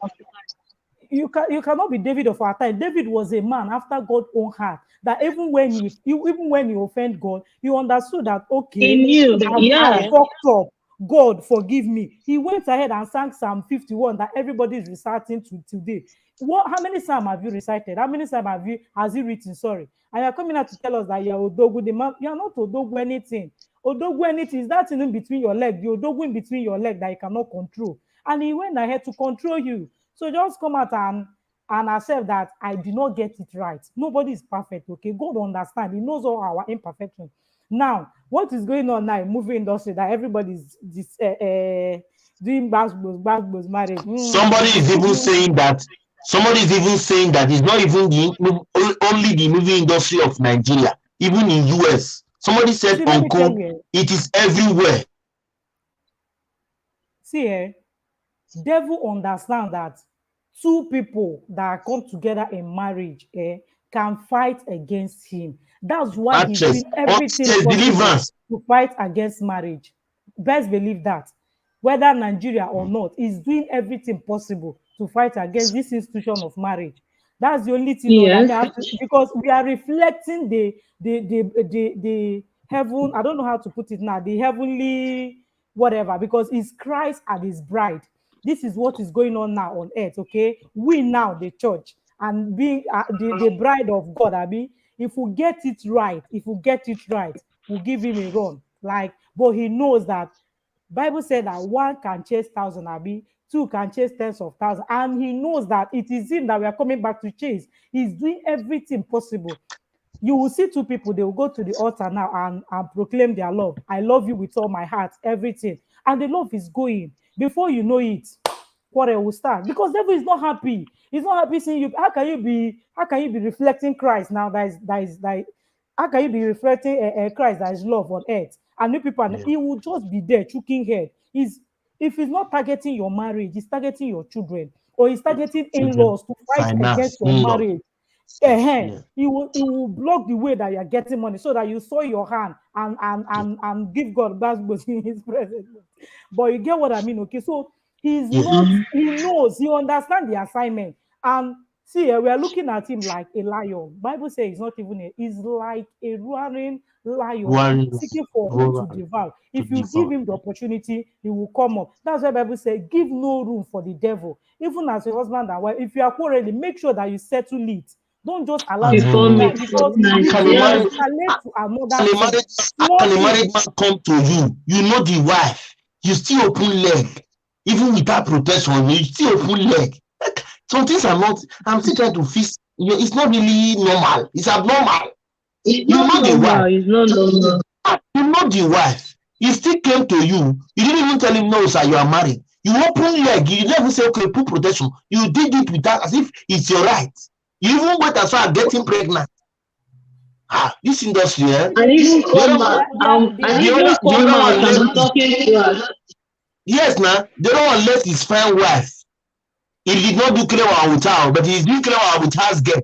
you cannot be David of our time. David was a man after God's own heart. That even when you offend God, you understood that He okay, knew. I Yeah. fucked up. God forgive me. He went ahead and sang Psalm 51 that everybody is reciting today. How many psalms have you recited? How many psalms has he written? Sorry. And you're coming out to tell us that you're Odogu, the man, you're not Odogu anything. Odogu anything is that thing in between your leg, the Odogu in between your leg that you cannot control. And he went ahead to control you. So just come out and accept that I did not get it right. Nobody is perfect, okay? God understands. He knows all our imperfections. Now, what is going on now in movie industry that everybody's doing basketballs marriage? Somebody is even saying that. Somebody is even saying that it's not even only the movie industry of Nigeria, even in US. Somebody said, See, let me tell you, it is everywhere. See, devil understand that two people that come together in marriage can fight against him. That's why he's doing everything possible to fight against marriage. Best believe that. Whether Nigeria or not, he's doing everything possible to fight against this institution of marriage. That's the only thing that because we are reflecting the heaven. I don't know how to put it now. The heavenly whatever, because it's Christ and his bride. This is what is going on now on earth. Okay, we now the church and being the bride of God. I mean, if we get it right, we'll give him a run. Like, but he knows that Bible said that one can chase 1,000, Abi, two can chase tens of thousands, and he knows that it is him that we are coming back to chase. He's doing everything possible. You will see two people, they will go to the altar now and proclaim their love. I love you with all my heart, everything. And the love is going. Before you know it, quarrel will start because devil is not happy. He's not happy seeing you. How can you be reflecting Christ now? How can you be reflecting Christ that is love on earth? And new people, he will just be there choking head. If he's not targeting your marriage, he's targeting your children, or he's targeting in-laws to fight against your marriage. He will block the way that you're getting money so that you soil your hand and give God basketballs in his presence. But you get what I mean, okay? So he knows, he understands the assignment. And see, we are looking at him like a lion. Bible says he's not even he's like a roaring lion seeking for whom to devour. If you give him the opportunity, he will come up. That's why Bible says, give no room for the devil. Even as a husband and wife, if you are quarreling, make sure that you settle it. Don't just allow it to die because it will escalate to another thing. Can a married man come to you? You know the wife. You still open leg. Even without protection, you still open leg. Some things are not, I'm still trying to fix. It's not really normal. It's abnormal. It's not normal. You know the wife. He still came to you. You didn't even tell him, no, sir, you are married. You open leg. You never say, okay, put protection. You did it without, as if it's your right. You even went as far as getting pregnant. This industry, and even yes, now they don't want let his fine wife. He did not do clear one with her, but he's doing clear one with her girl.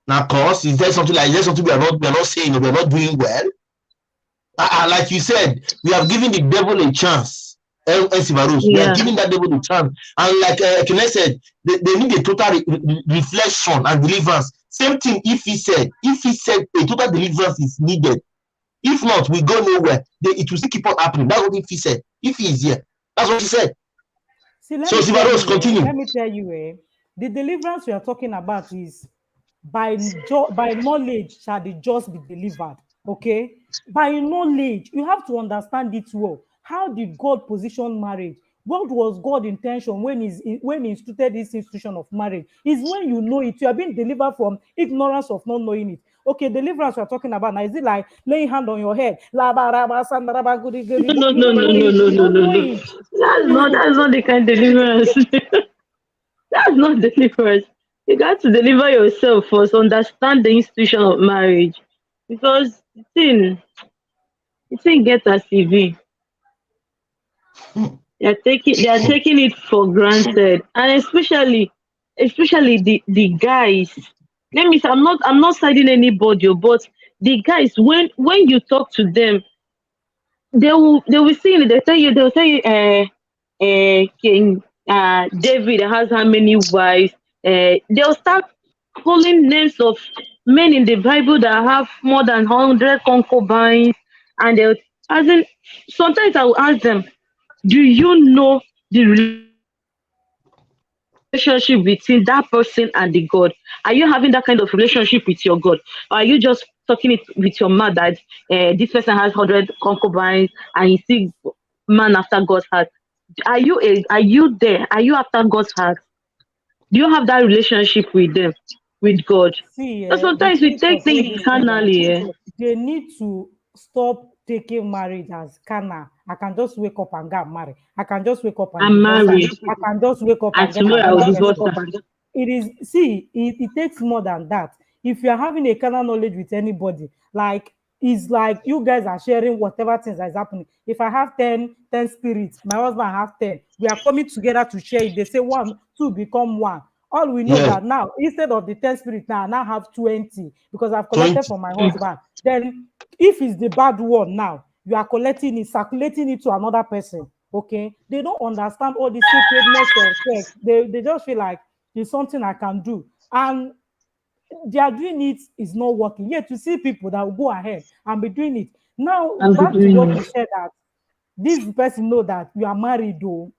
Now, of course, is there something we are not saying, we are not doing well? Like you said, we have given the devil a chance. We are giving that devil a chance. And like Kenneth said, they need a total reflection and deliverance. Same thing if he said a total deliverance is needed. If not, we go nowhere. It will still keep on happening. That's what if he said. If he is here, that's what he said. See, continue. Let me tell you, the deliverance we are talking about is by knowledge shall the just be delivered. Okay, by knowledge, you have to understand it well. How did God position marriage? What was God's intention when he instituted this institution of marriage? Is when you know it, you are being delivered from ignorance of not knowing it. Okay, deliverance we're talking about now, is it like laying hand on your head? No, no, You no, don't no, know no, it. no, You no, don't no, know no. it. That's not the kind of deliverance. That's not deliverance. You got to deliver yourself first, understand the institution of marriage. Because the thing gets a CV. They are taking it for granted. And especially the guys. Let me say I'm not siding anybody, but the guys, when you talk to them, they will see it, they'll tell you King David has how many wives. They'll start calling names of men in the Bible that have more than 100 concubines, and they'll as in sometimes I will ask them, do you know the relationship between that person and the God? Are you having that kind of relationship with your God? Or are you just talking it with your mouth that this person has 100 concubines and you see man after God's heart? Are you there? Are you after God's heart? Do you have that relationship with them, with God? See, So the sometimes we truth take of all things this thing, carnally. they need to stop taking marriage as carnal. I can just wake up and get married. I can just wake up and I'm divorce her. married, I can just wake up and and get tomorrow I will another divorce person. her. It is, see, it takes more than that. If you're having a carnal knowledge with anybody, like, it's like you guys are sharing whatever things that is happening. If I have 10 spirits, my husband have 10, we are coming together to share it. They say one, two become one. All we know Yeah, that now, instead of the 10 spirits, now I now have 20 because I've collected 20. from my husband. Then, if it's the bad one now, you are collecting it, circulating it to another person. Okay, they don't understand all the sacredness of sex. They just feel like it's something I can do, and they are doing it is not working. Yet you see people that will go ahead and be doing it. Now, And be back to doing what it. you said, that this person know that you are married though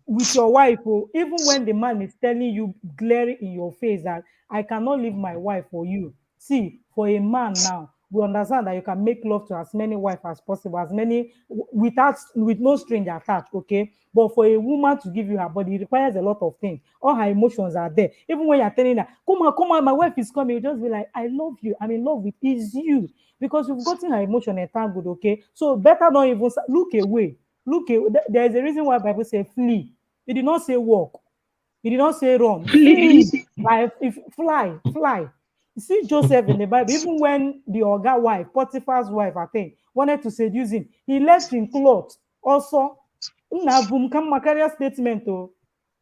with your wife, oh, even when the man is telling you, glaring in your face, that I cannot leave my wife for you. See, for a man now, we understand that you can make love to as many wives as possible, as many without with no string attached, okay? But for a woman to give you her body, it requires a lot of things. All her emotions are there. Even when you're telling her, come on, my wife is coming, you just be like, I love you, I'm in love with is you. Because you've gotten her emotion entangled, okay? So better not even look away. Look away. There is a reason why Bible say flee. It did not say walk. It did not say run. Flee. Please. Like if fly. You see Joseph in the Bible, even when the Oga wife, Potiphar's wife, I think, wanted to seduce him, he left in clothes. Also, na boom come my career statement. Oh,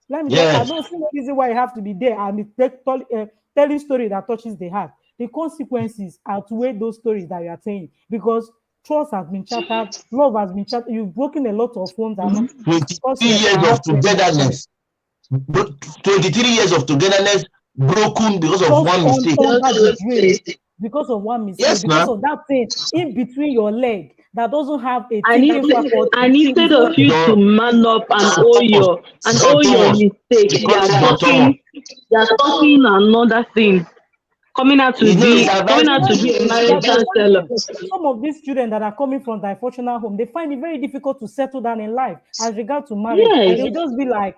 let me just, I Yes. don't see no reason why you have to be there and be telling story that touches the heart. The consequences outweigh those stories that you are saying, because trust has been shattered, love has been shattered. You've broken a lot of homes, and 23 cause years I of have plenty of them. togetherness. 23 years of togetherness broken because of Just one mistake. under the drain because of one mistake, Yes, because now. of that thing in between your leg that doesn't have a And thinking instead, faculty. and Is instead of only you to Don, man up and Don own Thomas. your mistake, They call him Don Thomas. you are talking another thing, coming out to You know, be it's coming advised. out to be a imagine that marital seller. some of these children that are coming from dysfunctional home, they find it very difficult to settle down in life as regard to marriage. Yes, They'll just be like,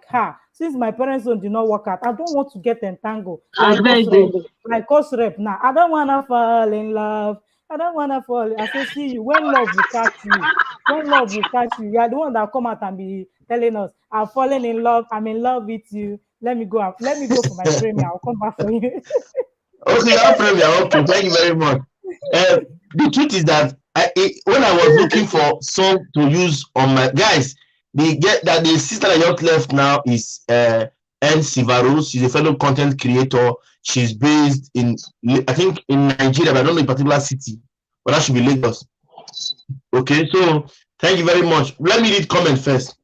since my parents don't did not work out, I don't want to get entangled I beg you. like us rep now. I don't wanna fall in love. I don't wanna fall. I say, see you when love will catch you. When love will catch you, you are the one that come out and be telling us, I've fallen in love, I'm in love with you. Let me go out. Let me go for my premiere. I'll come back for you. Okay, our premier. Okay, thank you very much. The truth is that when I was looking for song to use on my guys, the sister that just left now is N Sivaro. She's a fellow content creator. She's based in, I think, in Nigeria, but I don't know a particular city, but that should be Lagos. Okay, so thank you very much. Let me read comment first.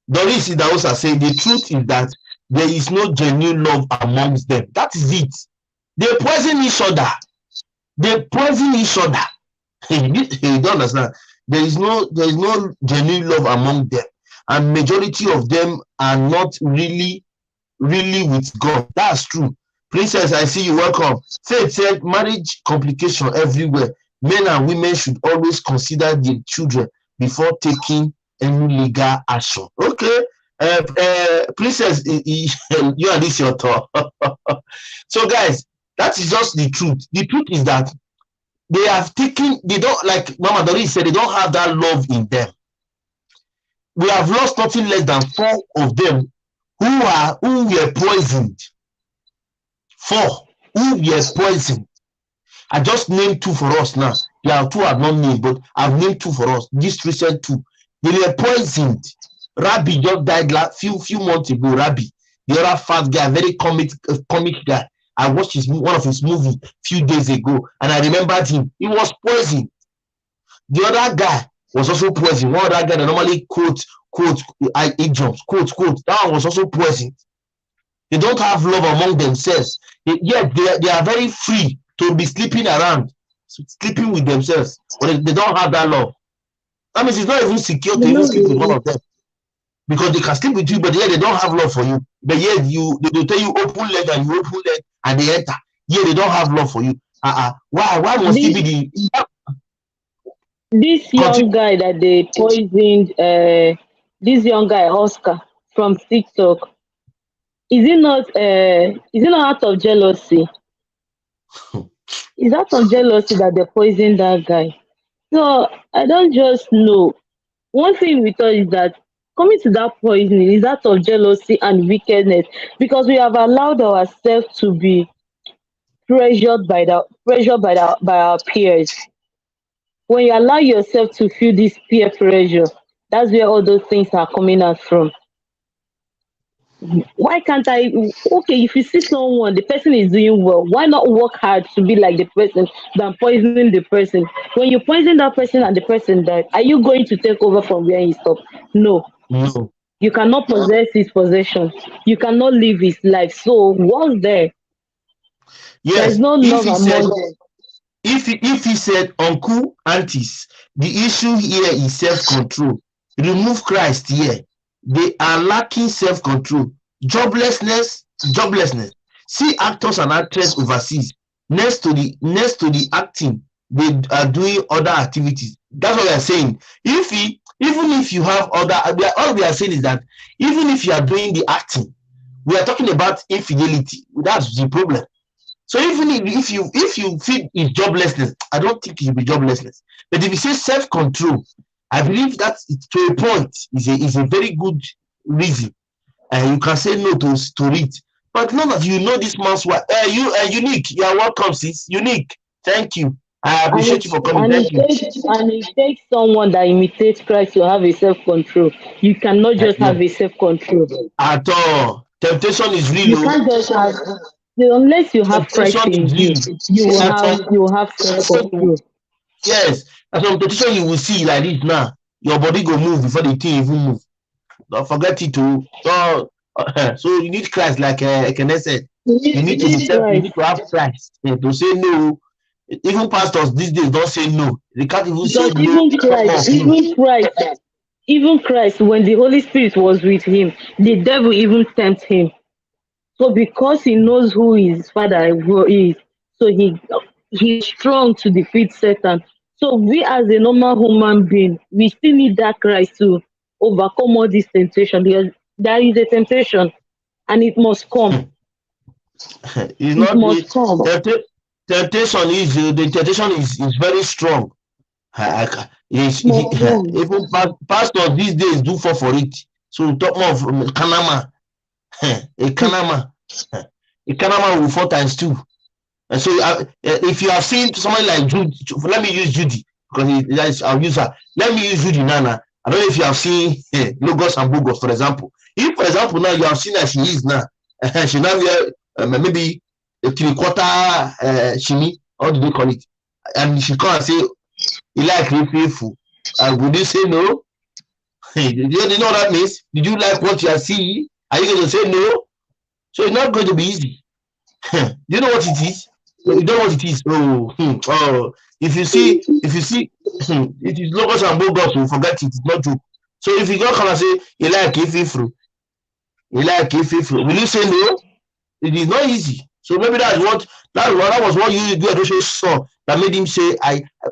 Doris Idaosa saying the truth is that there is no genuine love amongst them. That is it. They poison each other. They poison each other. You don't understand. There is no genuine love among them, and majority of them are not really with God. That's true. Princess, I see you. Welcome. Faith said marriage complication everywhere. Men and women should always consider their children before taking any legal action. Okay, Princess, you and this your talk. So guys, that is just the truth. The truth is that they have taken, they don't, like Mama Doris said, they don't have that love in them. We have lost nothing less than 4 of them who were poisoned. 4 who were poisoned. I just named 2 for us now. There are 2 I've not named, but I've named 2 for us. This recent 2. They were poisoned. Rabbi just died few months ago. Rabbi, the other fat guy, very comic guy. I watched one of his movies few days ago, and I remembered him. He was poisoned. The other guy was also poisoned. One other guy that normally quotes idioms, quotes. That one was also poisoned. They don't have love among themselves. Yet they are very free to be sleeping around, sleeping with themselves, but they don't have that love. That means it's not even secure to even sleep with one of them, because they can sleep with you, but yet they don't have love for you. But yet they tell you open leg, and you open leg and they enter. Yeah, they don't have love for you. Why must it be this young guy that they poisoned? This young guy Oscar from TikTok. Is it not out of jealousy? It's out of jealousy that they poisoned that guy. So I don't just know. One thing we thought is that coming to that poisoning is out of jealousy and wickedness, because we have allowed ourselves to be pressured by our peers. When you allow yourself to feel this peer pressure, that's where all those things are coming out from. Why can't I? Okay, if you see someone, the person is doing well, why not work hard to be like the person than poisoning the person? When you poison that person and the person died, are you going to take over from where he stopped? No. You cannot possess his possession. You cannot live his life. So what's there? Yes, there's no love among them. If he said, uncle, aunties, the issue here is self-control. Remove Christ here. They are lacking self-control. Joblessness. See actors and actresses overseas. Next to the acting, they are doing other activities. That's what we are saying. Even if you have all we are saying is that even if you are doing the acting, we are talking about infidelity. That's the problem. So even if you feel it's joblessness, I don't think it will be joblessness. But if you say self-control, I believe that to a point is a very good reason. You can say no to it. But none of you know this man's wife. Unique, you are welcome, sis. Unique. Thank you. I appreciate you for coming. Thank you. And it takes someone that imitates Christ to have a self-control. You cannot just have a self-control. At all. Temptation is real. You can't just have, unless you have Christ in you, you will have self-control. Yes. As some temptation you will see like this now. Your body go move before the thing even move. Don't forget it too. So you need Christ, like Kenneth said. You need to have Christ to say no. Even pastors these days don't say no. They can't even say no. Even Christ, when the Holy Spirit was with him, the devil even tempted him. So because he knows who his father is, so he's strong to defeat Satan. So we as a normal human being, we still need that Christ to overcome all this temptation, because there is a temptation and it must come. Come. Temptation is very strong. Even pastors these days do fall for it. So talk more of Kanama. A Kanama will 4 times 2. And so if you have seen somebody like Judy, let me use Judy because I'll use her. Let me use Judy Nana. I don't know if you have seen Logos and Bogos, for example. If, for example, now you have seen that she is now, she now wear maybe a 3/4 shimmy, how do they call it? And she come and say, you like me faithful. Would you say no? Do you know what that means? Did you like what you are seeing? Are you going to say no? So it's not going to be easy. Do you know what it is? You don't know what it is. If you see, it is Logos and Bogos, you forget it. It's not true. So if you go come and say, you like faithful, will you say no? It is not easy. So maybe that was what you saw that made him say,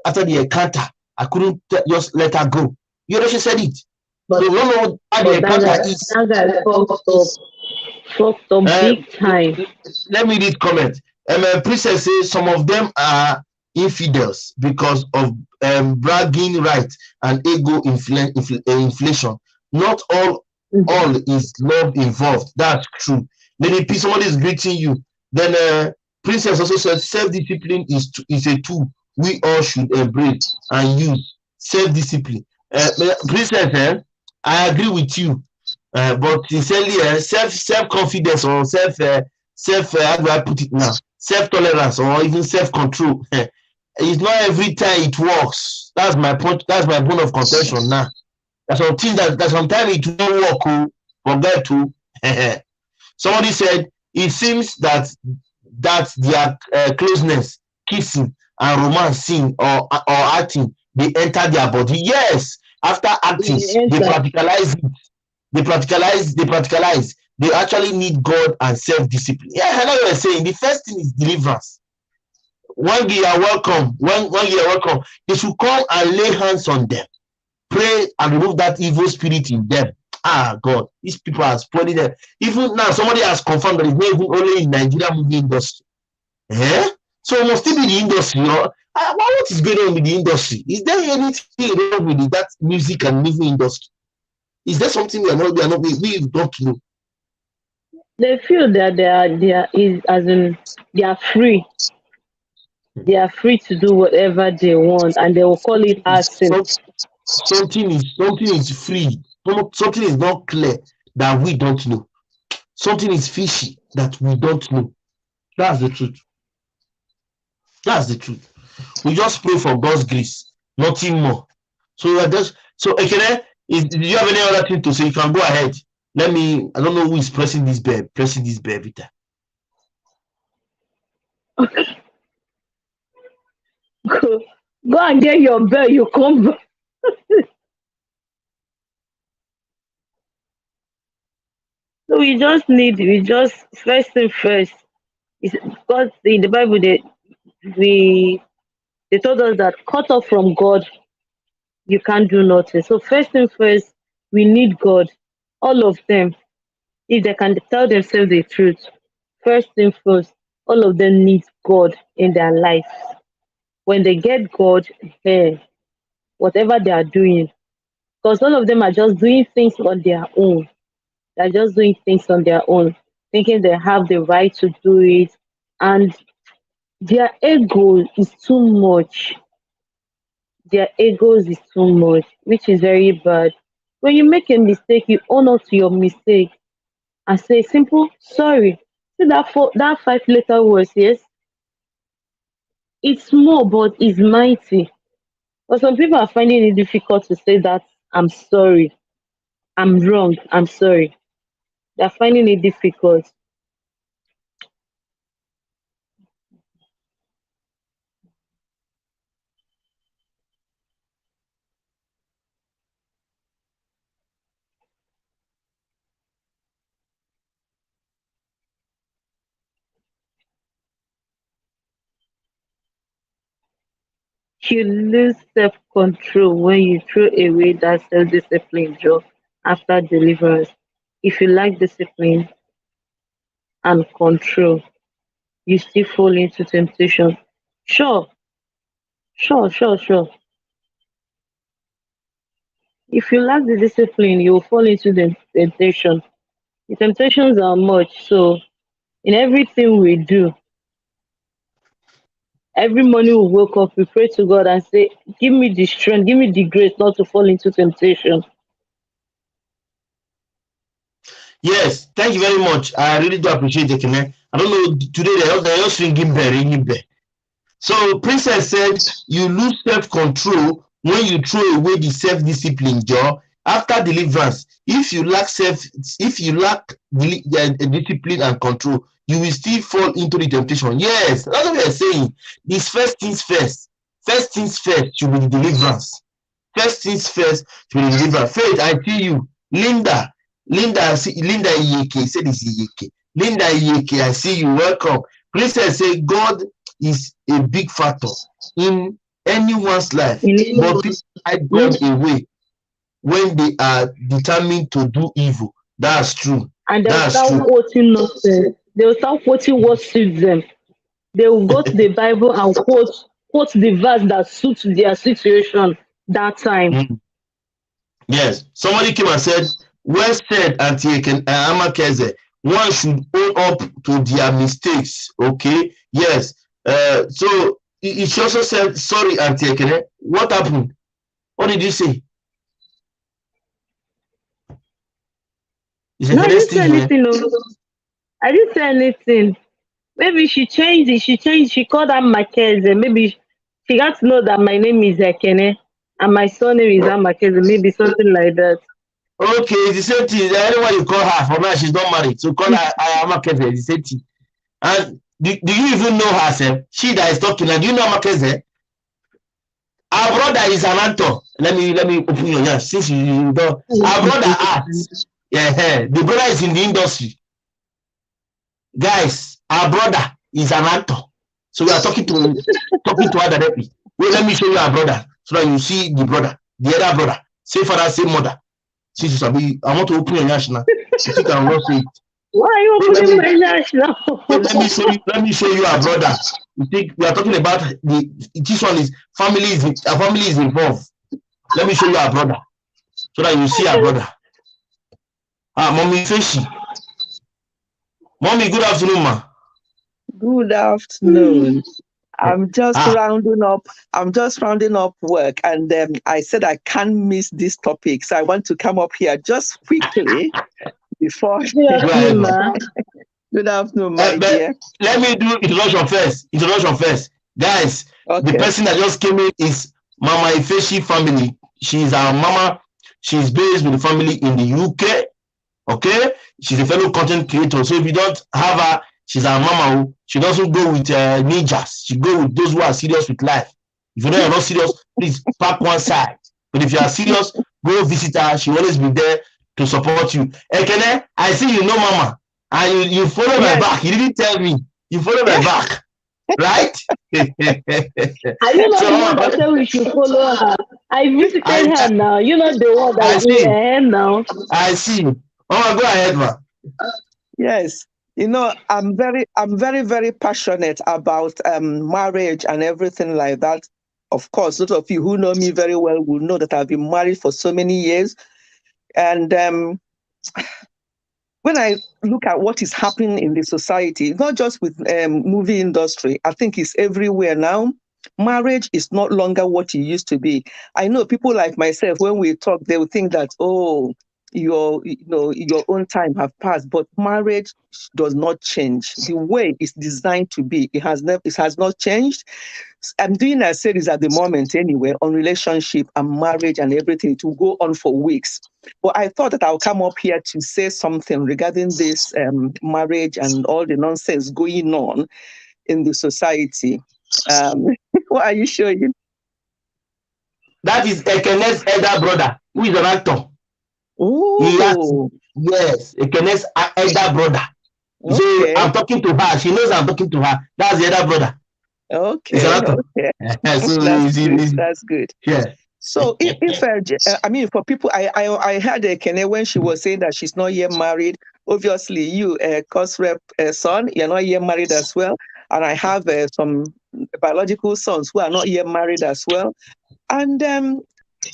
after the encounter, I couldn't just let her go. You already said it. But, They don't know how the encounter is. that guy fucked up big time. Let me read comment. Princess says some of them are infidels because of bragging rights and ego inflation. Not all is love involved. That's true. Lady P, somebody is greeting you. Then Princess also said self-discipline is a tool we all should embrace and use. Self-discipline. Princess, I agree with you. But sincerely, self-confidence or how do I put it now? Self-tolerance or even self-control. It's not every time it works. That's my point. That's my bone of contention now. There's something that sometimes it won't work. Forget to. Somebody said it seems that their closeness, kissing, and romancing or acting, they enter their body. Yes, after acting, they practicalize it. They practicalize. They actually need God and self-discipline. Yeah, I know what you're saying. The first thing is deliverance. When you are welcome, they should come and lay hands on them, pray and remove that evil spirit in them. Ah, God, these people are spoiling them. Even now, somebody has confirmed that it's not even only in Nigeria movie industry. So it must still be the industry. What is going on with the industry? Is there anything wrong with that music and movie industry? Is there something we don't know? They feel that they are free. They are free to do whatever they want, and they will call it acting. Something is free. Something is not clear that we don't know. Something is fishy that we don't know. That's the truth. We just pray for God's grace, nothing more. So Ekene, do you have any other thing to say? You can go ahead. I don't know who is pressing this bell every time. Okay. Go and get your bell, you come back. So we just first thing first. Because in the Bible they told us that cut off from God, you can't do nothing. So first thing first, we need God. All of them, if they can tell themselves the truth, first thing first, all of them need God in their life. When they get God, whatever they are doing, because all of them are just doing things on their own. They're just doing things on their own, thinking they have the right to do it, and their ego is too much. Their egos is too much, which is very bad. When you make a mistake, you own up to your mistake and say simple sorry. See that 5 letter words, yes? It's small, but it's mighty. But some people are finding it difficult to say that I'm sorry, I'm wrong, I'm sorry. They're finding it difficult. You lose self-control when you throw away that self-discipline job after deliverance. If you lack discipline and control, you still fall into temptation. Sure. If you lack the discipline, you will fall into the temptation. The temptations are much, so in everything we do, every morning we wake up, we pray to God and say, give me the strength, give me the grace not to fall into temptation. Yes, thank you very much. I really do appreciate it, man. I don't know, today they're just ringing bell. So Princess said you lose self-control when you throw away the self-discipline job after deliverance. If you lack discipline and control, you will still fall into the temptation. Yes, that's what we are saying. This first things first should be the deliverance. First things first should be the deliverance. Faith, I see you. Linda Iyeke, say this Iyeke. Linda Iyeke, I see you. Welcome. Princess say God is a big factor in anyone's life, but people hide God away. when they are determined to do evil. That's true. And they'll That's start true. quoting nonsense. They'll start quoting what suits them. They will go to the Bible and quote the verse that suits their situation that time. Mm. Yes. Somebody came and said, well said, Auntie Amakeze. One should own up to their mistakes. Okay. Yes. So she also said, sorry, Auntie Ekene. What happened? What did you say? Is No, I Ekene didn't still say here? anything. No. I didn't say anything. Maybe she changed it. She called her Makeze. Maybe she got to know that my name is Ekene and my surname is Amakeze. Maybe something like that. Okay, it's the same thing. Anyone you call her, for now she's not married. So call her Amakeze, it's the same thing. And do you even know herself? She that is talking, and do you know Amakeze? Our brother is an actor. Let me open your ears. Since you don't, our brother acts. Yeah, the brother is in the industry. Guys, our brother is an actor. So we are talking to her directly. Wait, let me show you our brother so that you see the brother, the other brother. Same father, same mother. Since you sabi, I want to open your ears now. You think I will not say it? Why are you opening my lash now? Let me show you our brother. You think we are talking about this one is family is involved. Let me show you our brother so that you see our brother. Mommy Fishy. Mommy, good afternoon, ma. Good afternoon. I'm just rounding up. I'm just rounding up work, and I said I can't miss this topic, so I want to come up here just quickly before. Good afternoon, ma. Good afternoon, my dear. Let me do introduction first. Guys, okay. The person that just came in is Mama Ifeshi family. She's our mama. She's based with the family in the UK. Okay? She's a fellow content creator. So if you don't have her, she's our mama. She doesn't go with ninjas. She go with those who are serious with life. If you know you're not serious, please park one side. But if you are serious, go visit her. She will always be there to support you. Ekene, I see you know mama. And you follow my back. You didn't tell me. You follow my back. Right? Are you not the one that said we should follow her? I visited her now. You're not the one that's in her hand now. I see. Oh, go ahead, ma. Yes. You know, I'm very, very passionate about marriage and everything like that. Of course, those of you who know me very well will know that I've been married for so many years. And when I look at what is happening in the society, not just with movie industry, I think it's everywhere now. Marriage is not longer what it used to be. I know people like myself, when we talk, they will think that, oh, your own time have passed, but marriage does not change. The way it's designed to be, it has not changed. I'm doing a series at the moment anyway on relationship and marriage and everything. It will go on for weeks. But I thought that I'll come up here to say something regarding this marriage and all the nonsense going on in the society. What are you showing? That is Ekene's elder brother, who is an actor. Oh, yes, Ekene's elder brother. Okay. So I'm talking to her. She knows I'm talking to her. That's the elder brother. Okay. So that's good. Yeah. So if for people, I heard Ekene when she was saying that she's not yet married. Obviously, you, cos rep son, you're not yet married as well. And I have some biological sons who are not yet married as well. And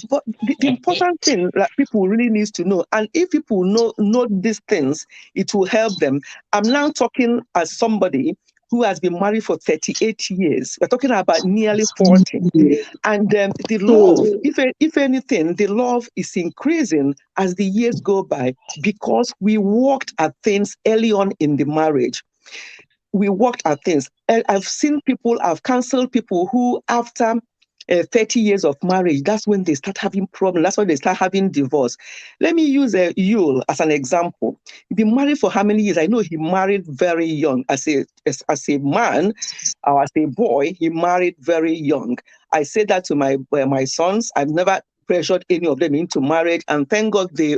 but the important thing that people really need to know, and if people know these things, it will help them. I'm now talking as somebody who has been married for 38 years. We're talking about nearly 40. And the love, if anything, the love is increasing as the years go by because we worked at things early on in the marriage. We worked at things. I've seen people, I've counseled people who after 30 years of marriage, that's when they start having problems. That's when they start having divorce. Let me use Yul as an example. He's been married for how many years? I know he married very young. As a man or as a boy, he married very young. I say that to my sons. I've never pressured any of them into marriage, and thank God they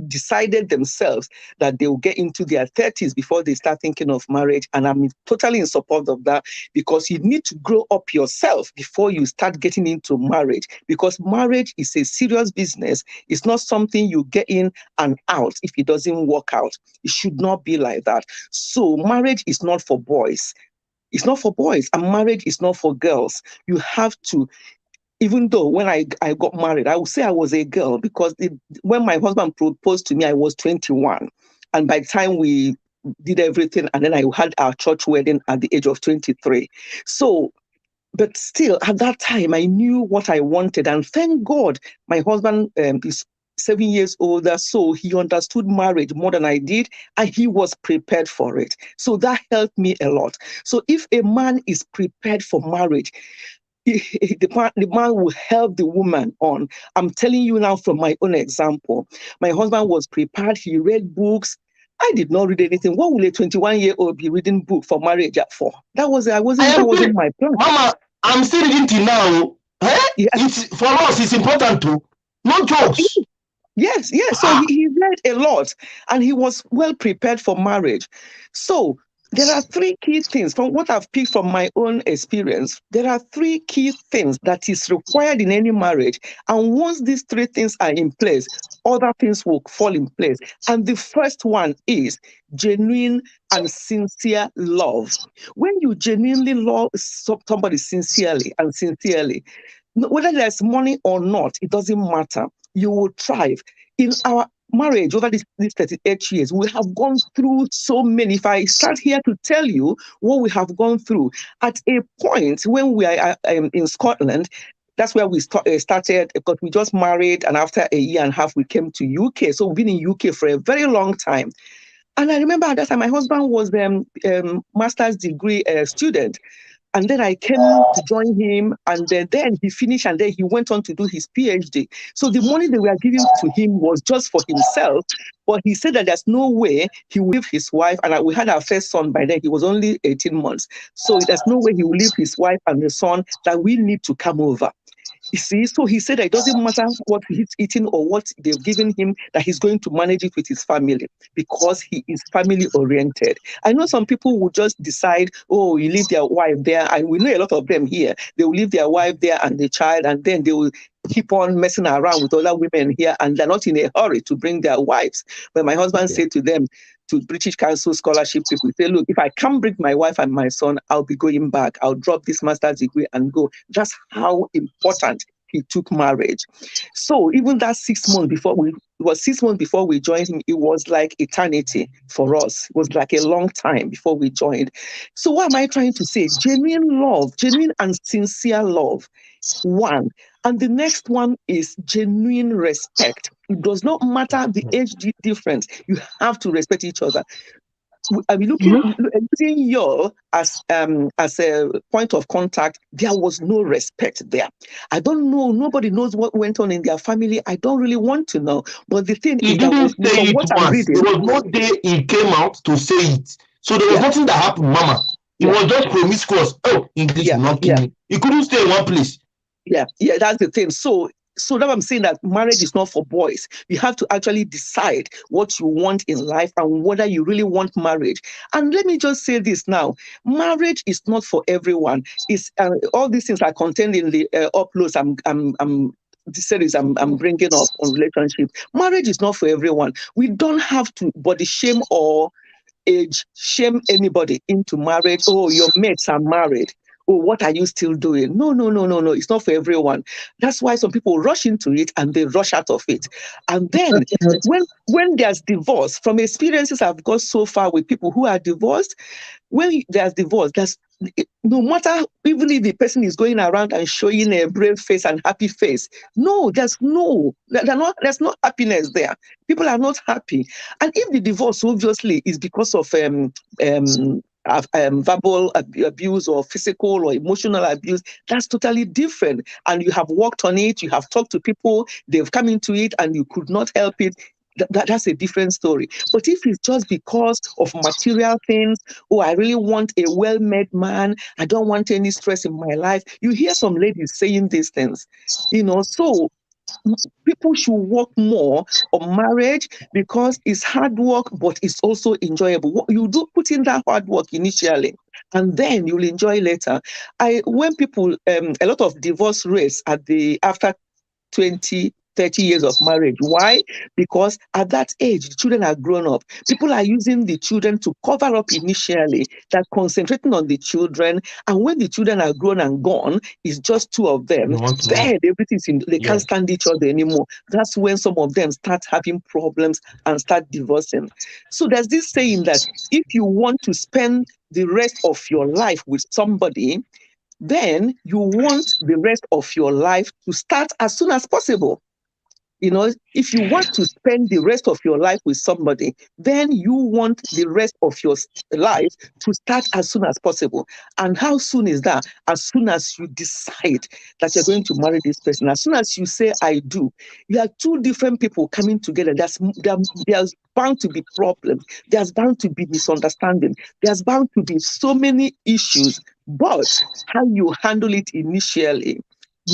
decided themselves that they will get into their 30s before they start thinking of marriage. And I'm totally in support of that, because you need to grow up yourself before you start getting into marriage, because marriage is a serious business. It's not something you get in and out if it doesn't work out. It should not be like that. So marriage is not for boys. It's not for boys, and marriage is not for girls. You have to, even though when I got married, I would say I was a girl, because when my husband proposed to me, I was 21. And by the time we did everything, and then I had our church wedding at the age of 23. So, but still, at that time, I knew what I wanted. And thank God, my husband is 7 years older, so he understood marriage more than I did, and he was prepared for it. So that helped me a lot. So if a man is prepared for marriage, the man will help the woman on. I'm telling you now from my own example. My husband was prepared. He read books. I did not read anything. What will a 21-year-old be reading book for marriage for? That wasn't my plan. Mama, I'm still reading till now. Yeah. It's for us, it's important too. No jokes. Yes. So he read a lot, and he was well prepared for marriage. So there are three key things from what I've picked from my own experience. There are three key things that is required in any marriage. And once these three things are in place, other things will fall in place. And the first one is genuine and sincere love. When you genuinely love somebody sincerely, whether there's money or not, it doesn't matter. You will thrive. In our marriage over these 38 years, we have gone through so many. If I start here to tell you what we have gone through, at a point when we are in Scotland, that's where we started, because we just married, and after a year and a half, we came to UK. So we've been in UK for a very long time. And I remember at that time, my husband was a master's degree student. And then I came to join him, and then he finished, and then he went on to do his PhD. So the money they were giving to him was just for himself, but he said that there's no way he will leave his wife, and we had our first son by then. He was only 18 months. So there's no way he will leave his wife and the son, that we need to come over. You see, so he said that it doesn't matter what he's eating or what they've given him, that he's going to manage it with his family, because he is family oriented. I know some people will just decide, oh, you leave their wife there, and we know a lot of them here. They will leave their wife there and the child, and then they will keep on messing around with other women here, and they're not in a hurry to bring their wives. But my husband said to them, to British Council scholarship people, say, look, if I can't bring my wife and my son, I'll be going back. I'll drop this master's degree and go. That's how important he took marriage. So even that 6 months before we joined him, it was like eternity for us. It was like a long time before we joined. So what am I trying to say? Genuine love, genuine and sincere love. One. And the next one is genuine respect. It does not matter the age difference. You have to respect each other. I mean, using you as a point of contact, there was no respect there. I don't know. Nobody knows what went on in their family. I don't really want to know. But the thing is, There was no day he came out to say it. So there was nothing that happened, Mama. He was just promiscuous. Oh, English will not kill me. He couldn't stay in one place. Yeah, that's the thing. So now I'm saying that marriage is not for boys. You have to actually decide what you want in life and whether you really want marriage. And let me just say this now: marriage is not for everyone. It's all these things are contained in the uploads. The series I'm bringing up on relationship. Marriage is not for everyone. We don't have to body shame or age shame anybody into marriage. Oh, your mates are married. Oh, what are you still doing? No. It's not for everyone. That's why some people rush into it and they rush out of it. And then when there's divorce, from experiences I've got so far with people who are divorced, when there's divorce, no matter, even if the person is going around and showing a brave face and happy face, there's no happiness there. People are not happy. And if the divorce obviously is because of verbal abuse or physical or emotional abuse, that's totally different. And you have worked on it, you have talked to people, they've come into it, and you could not help it. That's a different story. But if it's just because of material things, oh, I really want a well-made man, I don't want any stress in my life. You hear some ladies saying these things, so people should work more on marriage because it's hard work, but it's also enjoyable. You do put in that hard work initially, and then you'll enjoy later. When people, a lot of divorce rates at the after 20, 30 years of marriage. Why? Because at that age, the children are grown up. People are using the children to cover up initially. They're concentrating on the children. And when the children are grown and gone, it's just two of them. Then they can't stand each other anymore. That's when some of them start having problems and start divorcing. So there's this saying that if you want to spend the rest of your life with somebody, then you want the rest of your life to start as soon as possible. If you want to spend the rest of your life with somebody, then you want the rest of your life to start as soon as possible. And how soon is that? As soon as you decide that you're going to marry this person, as soon as you say, I do. You are two different people coming together. There's bound to be problems. There's bound to be misunderstanding. There's bound to be so many issues. But how you handle it initially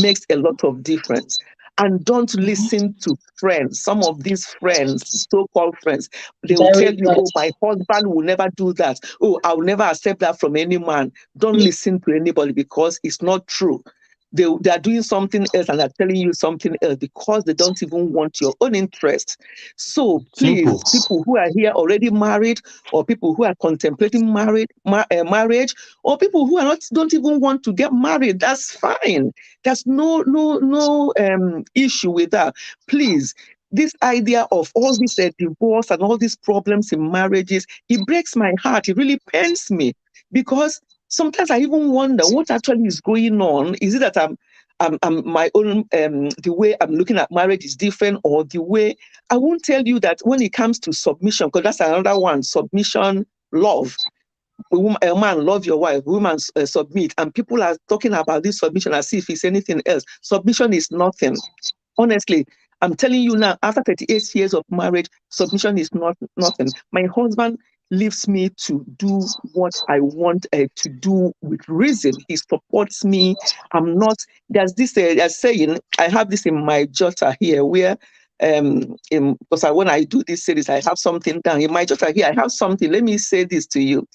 makes a lot of difference. And don't listen to friends. Some of these friends, so-called friends, they will tell you, oh, my husband will never do that. Oh, I will never accept that from any man. Don't listen to anybody because it's not true. They are doing something else and they're telling you something else because they don't even want your own interest. So please, people who are here already married, or people who are contemplating marriage, or people who don't even want to get married, that's fine. There's no issue with that. Please, this idea of all this divorce and all these problems in marriages, it breaks my heart. It really pains me because sometimes I even wonder what actually is going on. Is it that I'm my own the way I'm looking at marriage is different, or the way I won't tell you that when it comes to submission, because that's another one, submission, love. A man love your wife, woman submit, and people are talking about this submission as if it's anything else. Submission is nothing. Honestly, I'm telling you now, after 38 years of marriage, submission is nothing. My husband leaves me to do what I want to do with reason. He supports me. I'm not, there's this saying, I have this in my jotter here where, because when I do this series, I have something down. In my jotter here, I have something. Let me say this to you.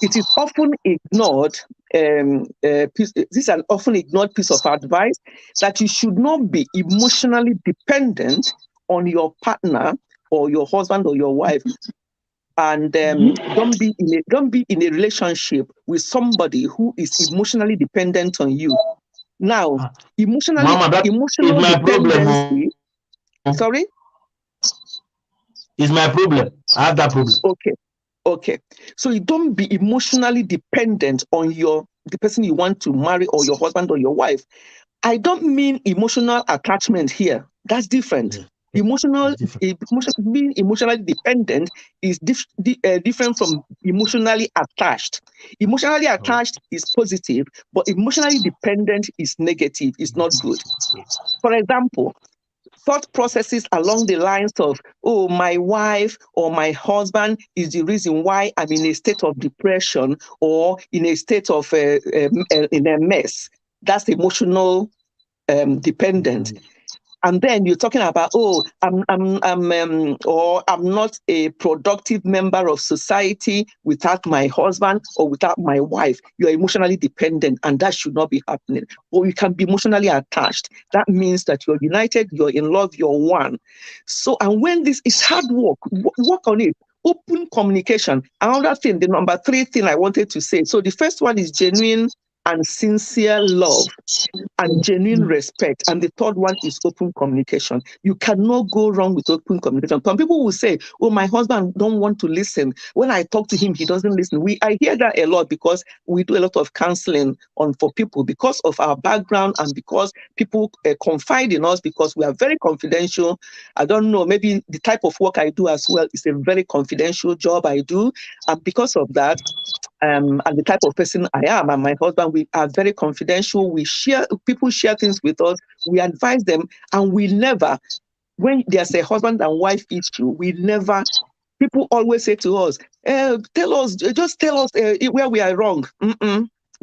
It is often ignored. This is an often ignored piece of advice that you should not be emotionally dependent on your partner or your husband or your wife. And don't be in a relationship with somebody who is emotionally dependent on you. Now, emotional dependency. Sorry? Is my problem. I have that problem. Okay. So you don't be emotionally dependent on the person you want to marry or your husband or your wife. I don't mean emotional attachment here. That's different. Being emotionally dependent is different from emotionally attached. Emotionally attached is positive, but emotionally dependent is negative. It's not good. For example, thought processes along the lines of, oh, my wife or my husband is the reason why I'm in a state of depression or in a state of in a mess. That's emotional dependent. And then you're talking about, oh, I'm not a productive member of society without my husband or without my wife. You're emotionally dependent, and that should not be happening. Or you can be emotionally attached. That means that you're united, you're in love, you're one. So, and when this is hard work, work on it. Open communication. Another thing, the number 3 thing I wanted to say. So the first one is genuine and sincere love and genuine respect. And the third one is open communication. You cannot go wrong with open communication. Some people will say, oh, my husband don't want to listen. When I talk to him, he doesn't listen. I hear that a lot because we do a lot of counseling for people because of our background and because people confide in us because we are very confidential. I don't know, maybe the type of work I do as well is a very confidential job I do. And because of that, and the type of person I am and my husband, we are very confidential. People share things with us. We advise them, and we never, when there's a husband and wife issue, people always say to us, just tell us where we are wrong.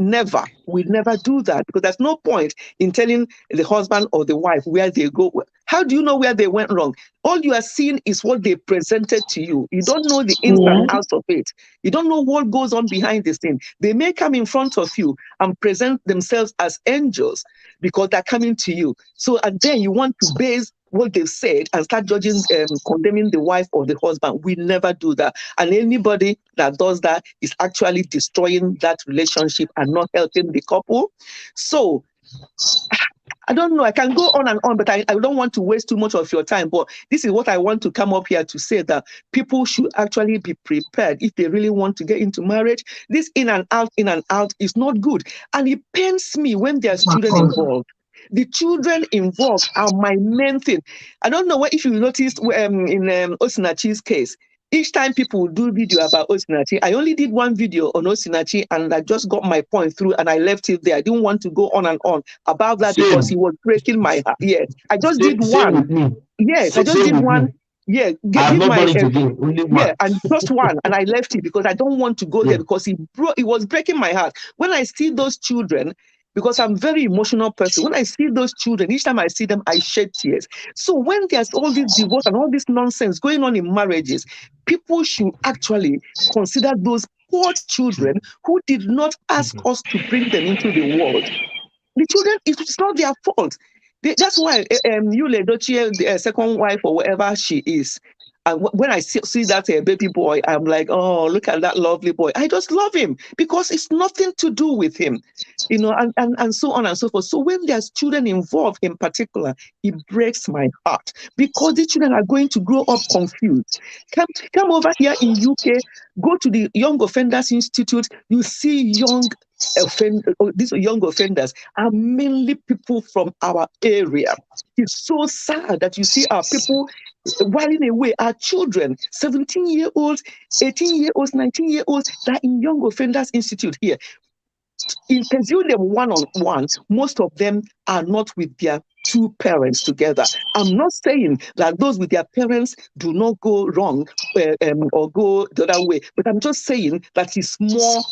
Never. We never do that, because there's no point in telling the husband or the wife where they go. How do you know where they went wrong? All you are seeing is what they presented to you. You don't know the ins and outs of it. You don't know what goes on behind the scene. They may come in front of you and present themselves as angels because they're coming to you. So, and then you want to base what they've said and start judging, condemning the wife or the husband. We never do that. And anybody that does that is actually destroying that relationship and not helping the couple. So, I don't know, I can go on and on, but I don't want to waste too much of your time. But this is what I want to come up here to say, that people should actually be prepared if they really want to get into marriage. This in and out is not good. And it pains me when there's children involved. The children involved are my main thing. I don't know if you noticed in Osinachi's case. Each time people do video about Osinachi, I only did one video on Osinachi and I just got my point through and I left it there. I didn't want to go on and on about that because he was breaking my heart. Yes, I just did one. With me. Yes, I just did one. Me. Yeah, give my only one. Yeah, and just one, and I left it because I don't want to go there because it was breaking my heart. When I see those children, because I'm a very emotional person, when I see those children, each time I see them, I shed tears. So when there's all this divorce and all this nonsense going on in marriages, people should actually consider those poor children who did not ask us to bring them into the world. The children, it's not their fault. That's why Yule Dochie, the second wife or whatever she is, and when I see that baby boy, I'm like, oh, look at that lovely boy. I just love him because it's nothing to do with him, and so on and so forth. So when there's children involved in particular, it breaks my heart because the children are going to grow up confused. Come over here in UK, go to the Young Offenders Institute, you see these young offenders are mainly people from our area. It's so sad that you see our people whiling away our children, 17-year-olds, 18-year-olds, 19-year-olds, that are in Young Offenders Institute here. Interview them one-on-one, most of them are not with their two parents together. I'm not saying that those with their parents do not go wrong or go the other way, but I'm just saying that it's more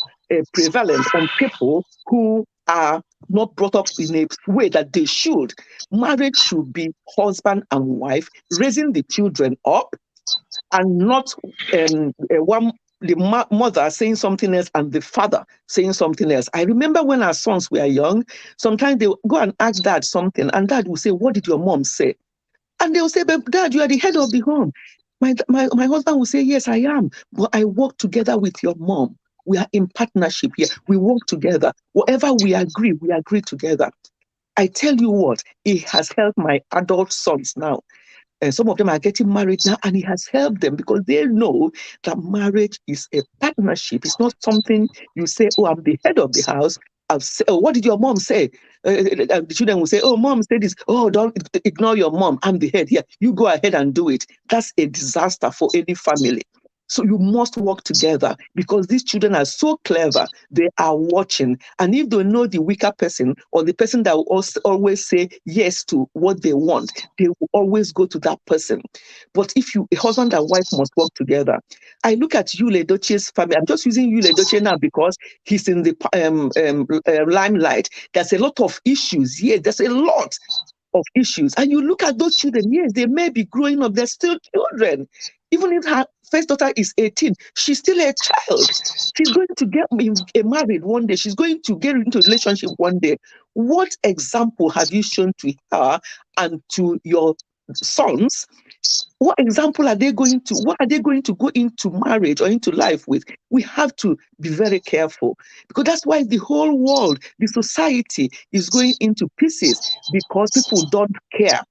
prevalent on people who are not brought up in a way that they should. Marriage should be husband and wife, raising the children up, and not the mother saying something else and the father saying something else. I remember when our sons were young, sometimes they would go and ask dad something, and dad would say, "What did your mom say?" And they will say, "But dad, you are the head of the home." My husband will say, "Yes, I am, but I work together with your mom. We are in partnership here. We work together. Whatever we agree together." I tell you what, it has helped my adult sons now. And some of them are getting married now, and it has helped them because they know that marriage is a partnership. It's not something you say, "Oh, I'm the head of the house. Oh, what did your mom say?" The children will say, "Oh, mom said this." "Oh, don't ignore your mom. I'm the head here. You go ahead and do it." That's a disaster for any family. So you must work together because these children are so clever. They are watching. And if they know the weaker person or the person that will also always say yes to what they want, they will always go to that person. But if a husband and wife must work together. I look at Yule Dochie's family. I'm just using Yule Dochie now because he's in the limelight. There's a lot of issues. Yes, there's a lot of issues. And you look at those children, yes, they may be growing up. They're still children. Even if her first daughter is 18, she's still a child. She's going to get married one day. She's going to get into a relationship one day. What example have you shown to her and to your sons? What example are they going to, what are they going to go into marriage or into life with? We have to be very careful because that's why the whole world, the society is going into pieces because people don't care.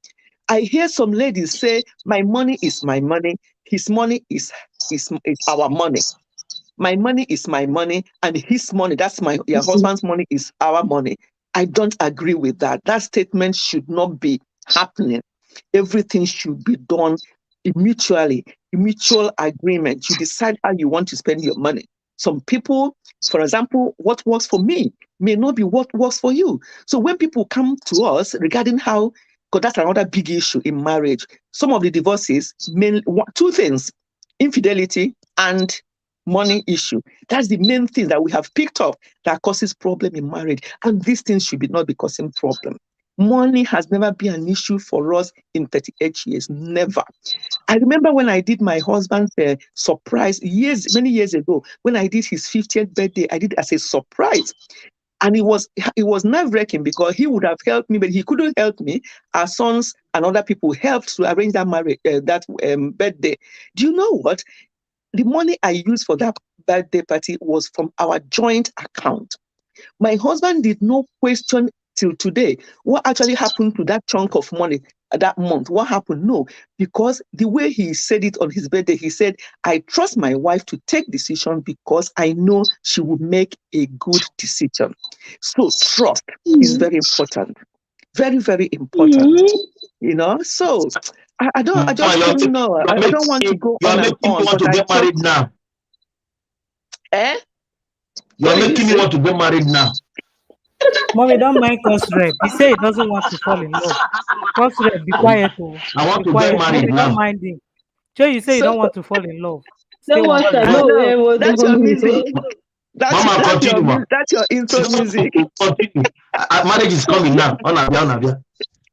I hear some ladies say, "My money is my money. His money is our money. My money is my money, and his money, your husband's money is our money." I don't agree with that. That statement should not be happening. Everything should be done mutually, mutual agreement. You decide how you want to spend your money. Some people, for example, what works for me may not be what works for you. So when people come to us regarding how, because that's another big issue in marriage. Some of the divorces, mainly two things: infidelity and Money issue. That's the main thing that we have picked up that causes problem in marriage. And these things should not be causing problem. Money has never been an issue for us in 38 years. Never. I remember when I did my husband's surprise many years ago, when I did his 50th birthday, I did as a surprise. And it was nerve-wracking because he would have helped me, but he couldn't help me. Our sons and other people helped to arrange that birthday. Do you know what? The money I used for that birthday party was from our joint account. My husband did not question till today what actually happened to that chunk of money that month. What happened? No, because the way he said it on his birthday, he said, I trust my wife to take decision because I know she will make a good decision. So trust is very important. Very, very important. You know, so I just don't know. I don't want to go on and on. Want to get married now. You're making me want to get married now. Mommy, don't mind Cos Rep. He said he doesn't want to fall in love. Cos Rep, be quiet. I want to get married now. Don't mind him. Joe, you say you don't want to fall in love. That's your music. That's your intro music. Marriage is coming now.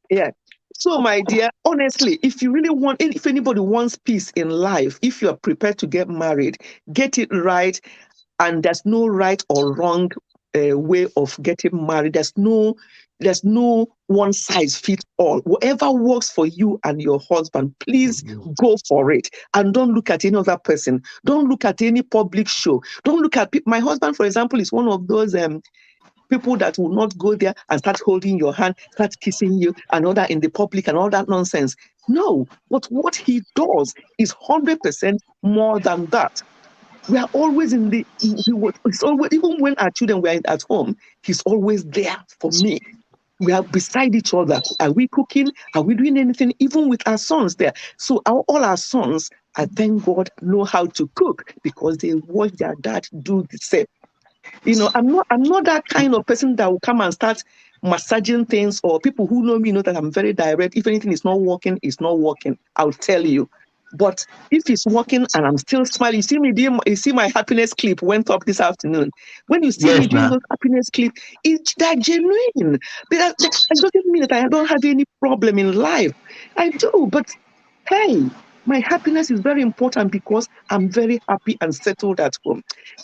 Yeah. So, my dear, honestly, if anybody wants peace in life, if you are prepared to get married, get it right. And there's no right or wrong way of getting married. There's no one size fits all. Whatever works for you and your husband, please go for it. And don't look at any other person. Don't look at any public show. Don't look at my husband, for example, is one of those people that will not go there and start holding your hand, start kissing you and all that in the public and all that nonsense. No, but what he does is 100% more than that. We are always it's always, even when our children were at home, he's always there for me. We are beside each other. Are we cooking? Are we doing anything? Even with our sons there. So all our sons, I thank God, know how to cook because they watch their dad do the same. You know, I'm not that kind of person that will come and start massaging things, or people who know me know that I'm very direct. If anything is not working, it's not working. I'll tell you. But if it's working and I'm still smiling, you see my happiness clip went up this afternoon. When you see me doing those happiness clips, they're genuine. That doesn't mean that I don't have any problem in life. I do, but hey, my happiness is very important because I'm very happy and settled at home.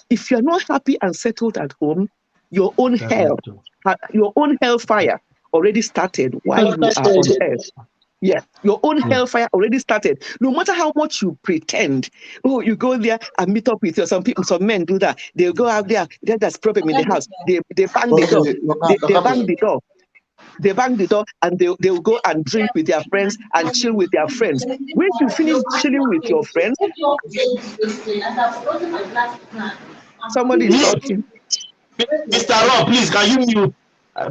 If you're not happy and settled at home, your own hellfire already started while you are on earth. Yeah, your own hellfire already started. No matter how much you pretend, you go there and meet up with some people. Some men do that. They'll go out there. There's problem in the house. They bang the door. They bang the door. They bang the door and they'll go and drink with their friends and chill with their friends. When you finish chilling with your friends, somebody is talking. Mr. Rob, please, can you mute?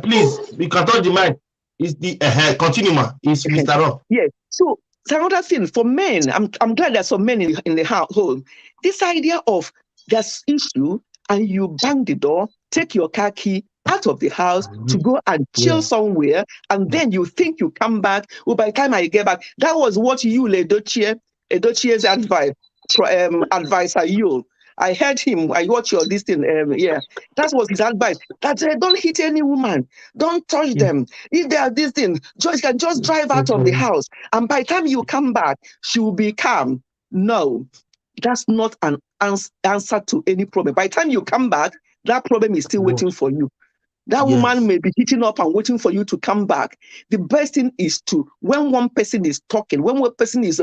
Please, we can touch the mic. Is the continue, ma? Is Mr. Rob? Yes. So it's another thing for men. I'm glad there's some men in the household. This idea of there's issue and you bang the door, take your car key out of the house to go and chill somewhere, and then you think you come back. Well, by the time I get back, that was what you, Edochie's advisor, you. I heard him. I watched your listing. That was his advice. That don't hit any woman. Don't touch them. If they are this thing, just drive out of the house. And by the time you come back, she will be calm. No, that's not an answer to any problem. By the time you come back, that problem is still waiting for you. That woman may be hitting up and waiting for you to come back. The best thing is when one person is talking, when one person is,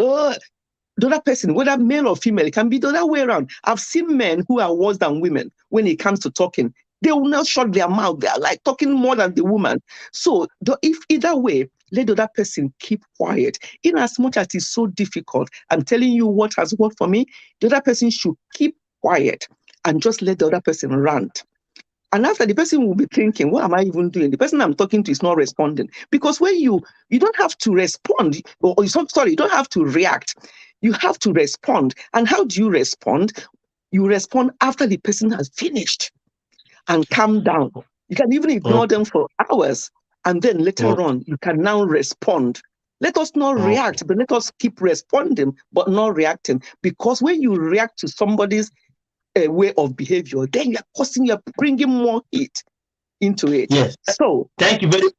the other person, whether male or female, it can be the other way around. I've seen men who are worse than women when it comes to talking. They will not shut their mouth. They are like talking more than the woman. So if either way, let the other person keep quiet. In as much as it's so difficult, I'm telling you what has worked for me, the other person should keep quiet and just let the other person rant. And after, the person will be thinking, what am I even doing? The person I'm talking to is not responding. Because when you don't have to respond, you don't have to react. You have to respond. And how do you respond? You respond after the person has finished and calm down. You can even ignore them for hours. And then later on, you can now respond. Let us not react, but let us keep responding, but not reacting. Because when you react to somebody's way of behavior, then you're bringing more heat into it. Yes. So thank you very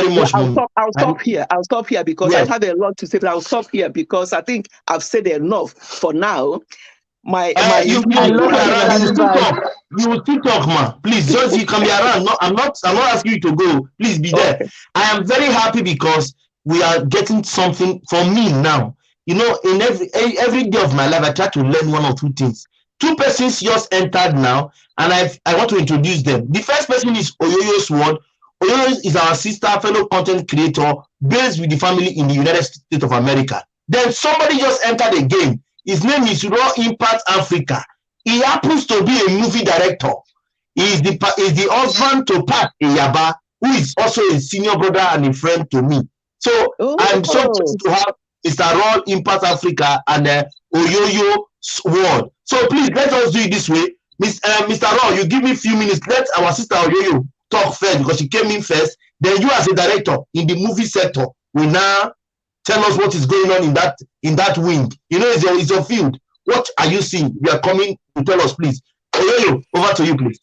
much, Mom. I'll stop here. I'll stop here because Yes. I have a lot to say. But I'll stop here because I think I've said enough for now. You will still talk, ma. Please, just you can be around. No, I'm not asking you to go. Please be there. Okay. I am very happy because we are getting something for me now. You know, in every day of my life, I try to learn one or two things. Two persons just entered now, and I want to introduce them. The first person is Oyoyo Sword. Oyoyo is our sister, fellow content creator, based with the family in the United States of America. Then somebody just entered again. His name is Raw Impact Africa. He happens to be a movie director. He is the husband to Pat Eyaba, who is also a senior brother and a friend to me. So I'm so pleased to have Mr. Raw Impact Africa and Oyoyo World. So please let us do it this way. Mr. Raw, you give me a few minutes. Let our sister Oyoyo talk first because she came in first. Then you as a director in the movie sector will now tell us what is going on in that wing. You know, it's your field. What are you seeing? You are coming to tell us, please. Oyoyo, over to you, please.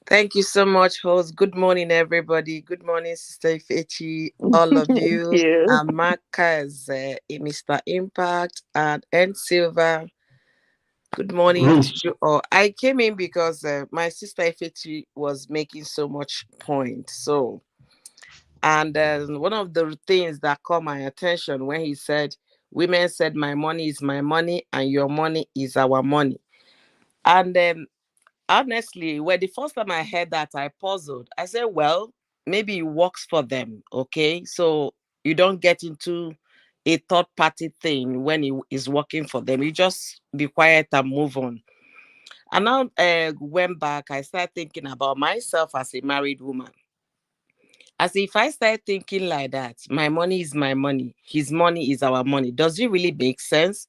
Thank you so much, host. Good morning, everybody. Good morning, Sister Ifechi, all of you. Amaka, Mr. Impact, and N Silver. Good morning to you all. I came in because my sister Ifechi was making so much point. And one of the things that caught my attention when he said, women said, my money is my money and your money is our money. And honestly, when the first time I heard that, I puzzled. I said, well, maybe it works for them, okay? So you don't get into a third party thing when it is working for them. You just be quiet and move on. And now went back, I started thinking about myself as a married woman. As if I start thinking like that, my money is my money, his money is our money. Does it really make sense?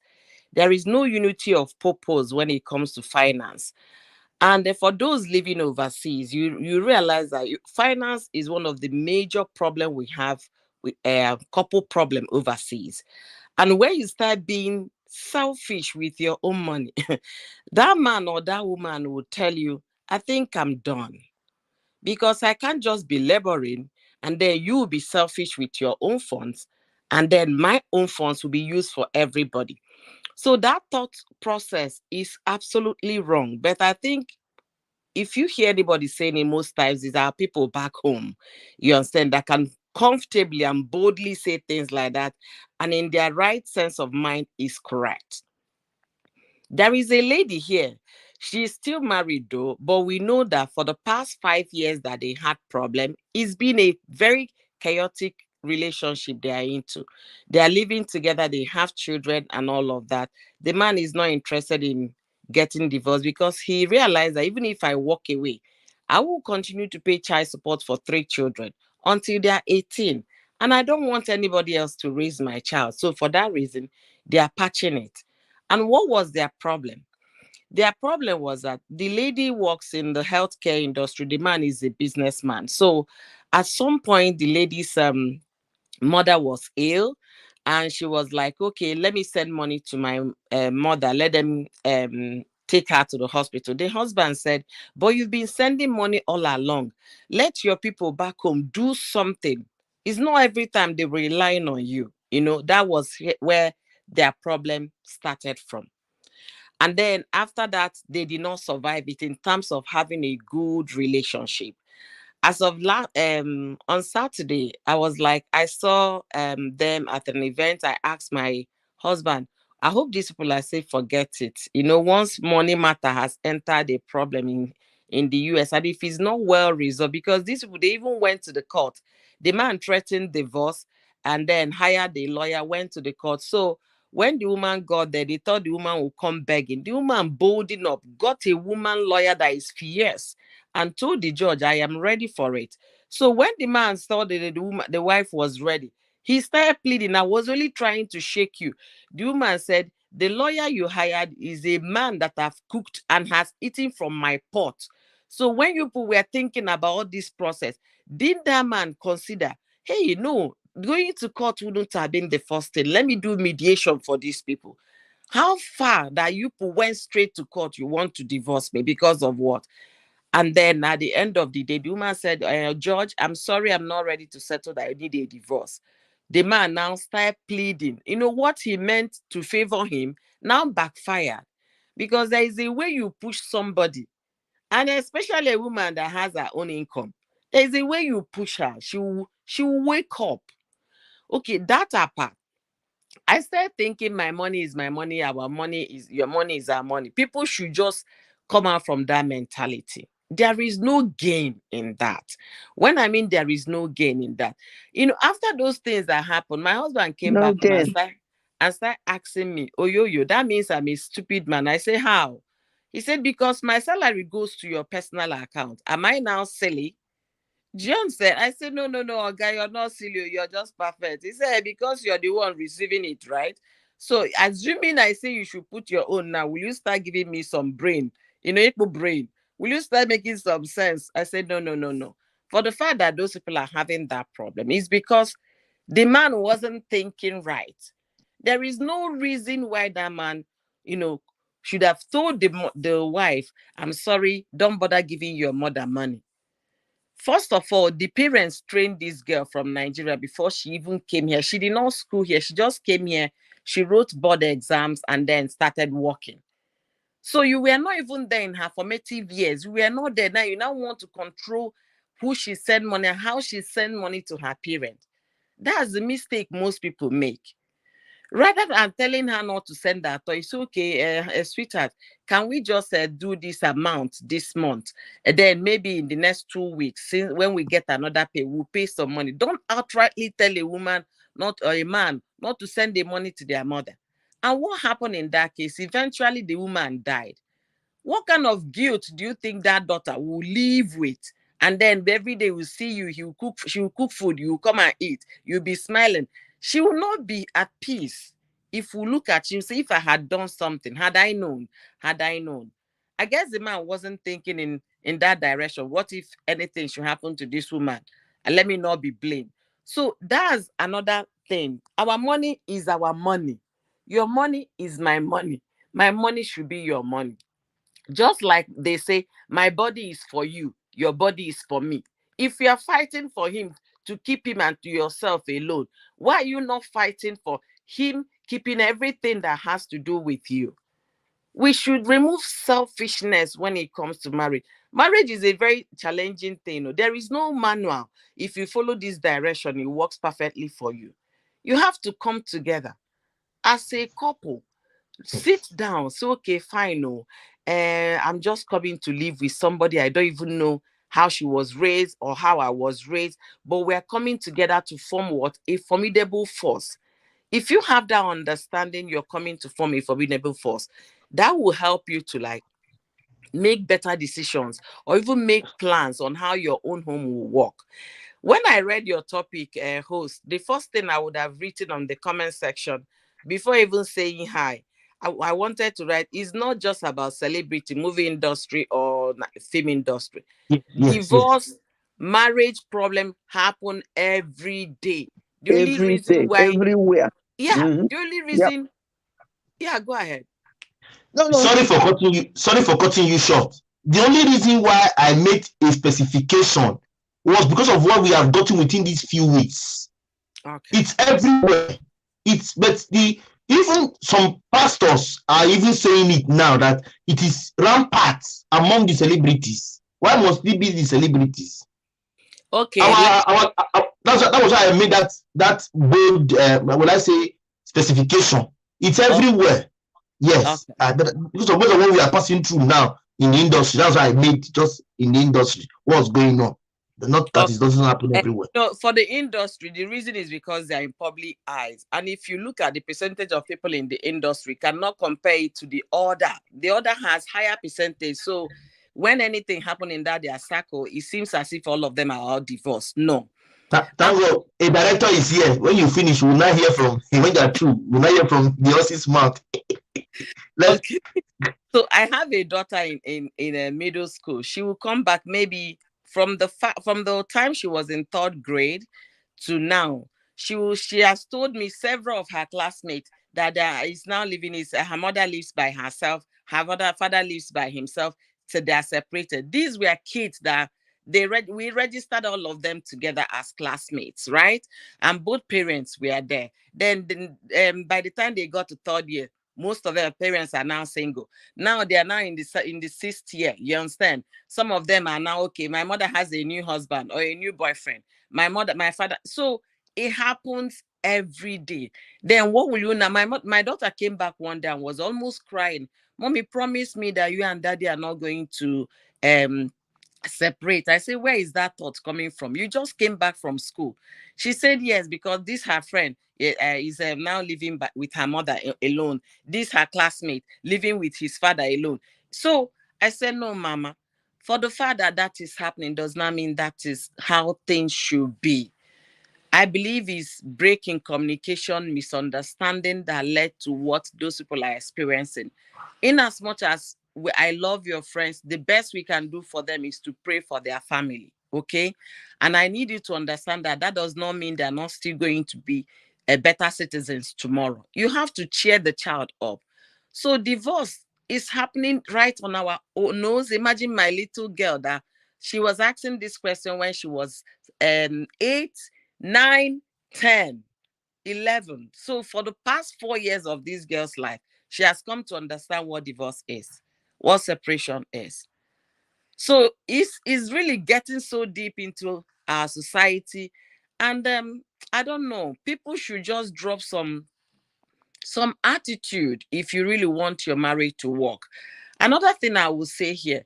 There is no unity of purpose when it comes to finance. And for those living overseas, you realize that finance is one of the major problems we have with couple problem overseas. And when you start being selfish with your own money, that man or that woman will tell you, I think I'm done. Because I can't just be laboring and then you will be selfish with your own funds. And then my own funds will be used for everybody. So that thought process is absolutely wrong. But I think if you hear anybody saying it most times, is our people back home, you understand, that can comfortably and boldly say things like that, and in their right sense of mind is correct. There is a lady here. She's still married though, but we know that for the past 5 years that they had problem, it's been a very chaotic relationship they are into. They are living together, they have children and all of that. The man is not interested in getting divorced because he realized that even if I walk away, I will continue to pay child support for 3 children until they are 18. And I don't want anybody else to raise my child. So for that reason, they are patching it. And what was their problem? Their problem was that the lady works in the healthcare industry. The man is a businessman. So at some point, the lady's mother was ill and she was like, okay, let me send money to my mother. Let them take her to the hospital. The husband said, but you've been sending money all along. Let your people back home do something. It's not every time they're relying on you. You know, that was where their problem started from. And then after that, they did not survive it in terms of having a good relationship. As of on Saturday, I was like, I saw them at an event. I asked my husband, I hope these people are saying forget it. You know, once money matter has entered a problem in the US, and if it's not well resolved, because these people, they even went to the court. The man threatened divorce and then hired a lawyer, went to the court. So when the woman got there, they thought the woman would come begging. The woman bolding up, got a woman lawyer that is fierce and told the judge, I am ready for it. So when the man saw that the wife was ready, he started pleading, I was only trying to shake you. The woman said, the lawyer you hired is a man that I've cooked and has eaten from my pot. So when you people were thinking about this process, did that man consider, hey, no, going to court wouldn't have been the first thing. Let me do mediation for these people. How far that you went straight to court, you want to divorce me because of what? And then at the end of the day, the woman said, George, I'm sorry, I'm not ready to settle that. I need a divorce. The man now started pleading. You know what he meant to favor him now backfired. Because there is a way you push somebody, and especially a woman that has her own income. There is a way you push her. She will wake up. Okay, that apart. I started thinking my money is my money, our money is your money is our money. People should just come out from that mentality. There is no gain in that. When I mean there is no gain in that, after those things that happened, my husband came No back home gain. and started asking me, oh, yo, that means I'm a stupid man. I say, how? He said, because my salary goes to your personal account. Am I now silly? John said, I said, no, guy, you're not silly. You're just perfect. He said, because you're the one receiving it, right? So, assuming I say you should put your own now, will you start giving me some brain? Equal brain. Will you start making some sense? I said, no. For the fact that those people are having that problem is because the man wasn't thinking right. There is no reason why that man, should have told the wife, I'm sorry, don't bother giving your mother money. First of all, the parents trained this girl from Nigeria before she even came here. She did not school here. She just came here. She wrote board exams and then started working. So you were not even there in her formative years. You were not there. Now you now want to control who she send money and how she send money to her parents. That's the mistake most people make. Rather than telling her not to send that toy, it's okay, sweetheart, can we just do this amount this month? And then maybe in the next 2 weeks, since when we get another pay, we'll pay some money. Don't outrightly tell a woman or a man not to send the money to their mother. And what happened in that case? Eventually, the woman died. What kind of guilt do you think that daughter will live with? And then every day we'll see you, she will cook food, you will come and eat, you'll be smiling. She will not be at peace. If we look at you, say, if I had done something, had I known. I guess the man wasn't thinking in that direction. What if anything should happen to this woman? And let me not be blamed. So that's another thing. Our money is our money. Your money is my money. My money should be your money. Just like they say, my body is for you, your body is for me. If you are fighting for him to keep him and to yourself alone, why are you not fighting for him keeping everything that has to do with you? We should remove selfishness when it comes to marriage. Marriage is a very challenging thing. There is no manual. If you follow this direction, it works perfectly for you. You have to come together as a couple. Sit down, say, okay, fine, I'm just coming to live with somebody I don't even know how she was raised or how I was raised, but we're coming together to form what? A formidable force. If you have that understanding, you're coming to form a formidable force. That will help you to make better decisions or even make plans on how your own home will work. When I read your topic, host, the first thing I would have written on the comment section before even saying hi, I wanted to write, it's not just about celebrity, movie industry or film industry. Yes. Divorce, marriage problem happen every day. The only Every reason day, why, everywhere. yeah, Mm-hmm. the only Yep. reason, yeah, go ahead. No. Sorry for cutting you short. The only reason why I made a specification was because of what we have gotten within these few weeks. Okay. It's everywhere. Even some pastors are even saying it now that it is rampant among the celebrities. Why must it be the celebrities? Okay. That was why I made that bold, will I say, specification. It's everywhere. Yes, Okay. because of what we are passing through now in the industry. That's why I made just in the industry what's going on. Not that it doesn't happen everywhere. For the industry, the reason is because they're in public eyes. And if you look at the percentage of people in the industry, cannot compare it to the other. The other has higher percentage. So when anything happens in that their circle, it seems as if all of them are all divorced. No. Thank God a director is here. When you finish, we'll not hear from him. When you're true, we'll not hear from the horse's mouth. Okay. So I have a daughter in a middle school. She will come back maybe from the time she was in third grade to now. She has told me several of her classmates that is now living her mother lives by herself, her father lives by himself, so they are separated. These were kids that we registered all of them together as classmates, right? And both parents were there. Then by the time they got to third year, most of their parents are now single. Now they are now in the sixth year. You understand? Some of them are now okay. My mother has a new husband or a new boyfriend. My father. So it happens every day. Then what will you now? My daughter came back one day and was almost crying. Mommy, promise me that you and daddy are not going to separate. I say, where is that thought coming from? You just came back from school. She said yes, because this her friend is now living with her mother alone. This her classmate living with his father alone. So I said, no, mama, for the fact that that is happening does not mean that is how things should be. I believe it's breaking communication, misunderstanding that led to what those people are experiencing. In as much as I love your friends, the best we can do for them is to pray for their family, okay? And I need you to understand that that does not mean they're not still going to be better citizens tomorrow. You have to cheer the child up. So divorce is happening right on our nose. Imagine my little girl that she was asking this question when she was 8, 9, 10, 11. So for the past 4 years of this girl's life, she has come to understand what divorce is, what separation is. So it's really getting so deep into our society. And I don't know, people should just drop some attitude if you really want your marriage to work. Another thing I will say here,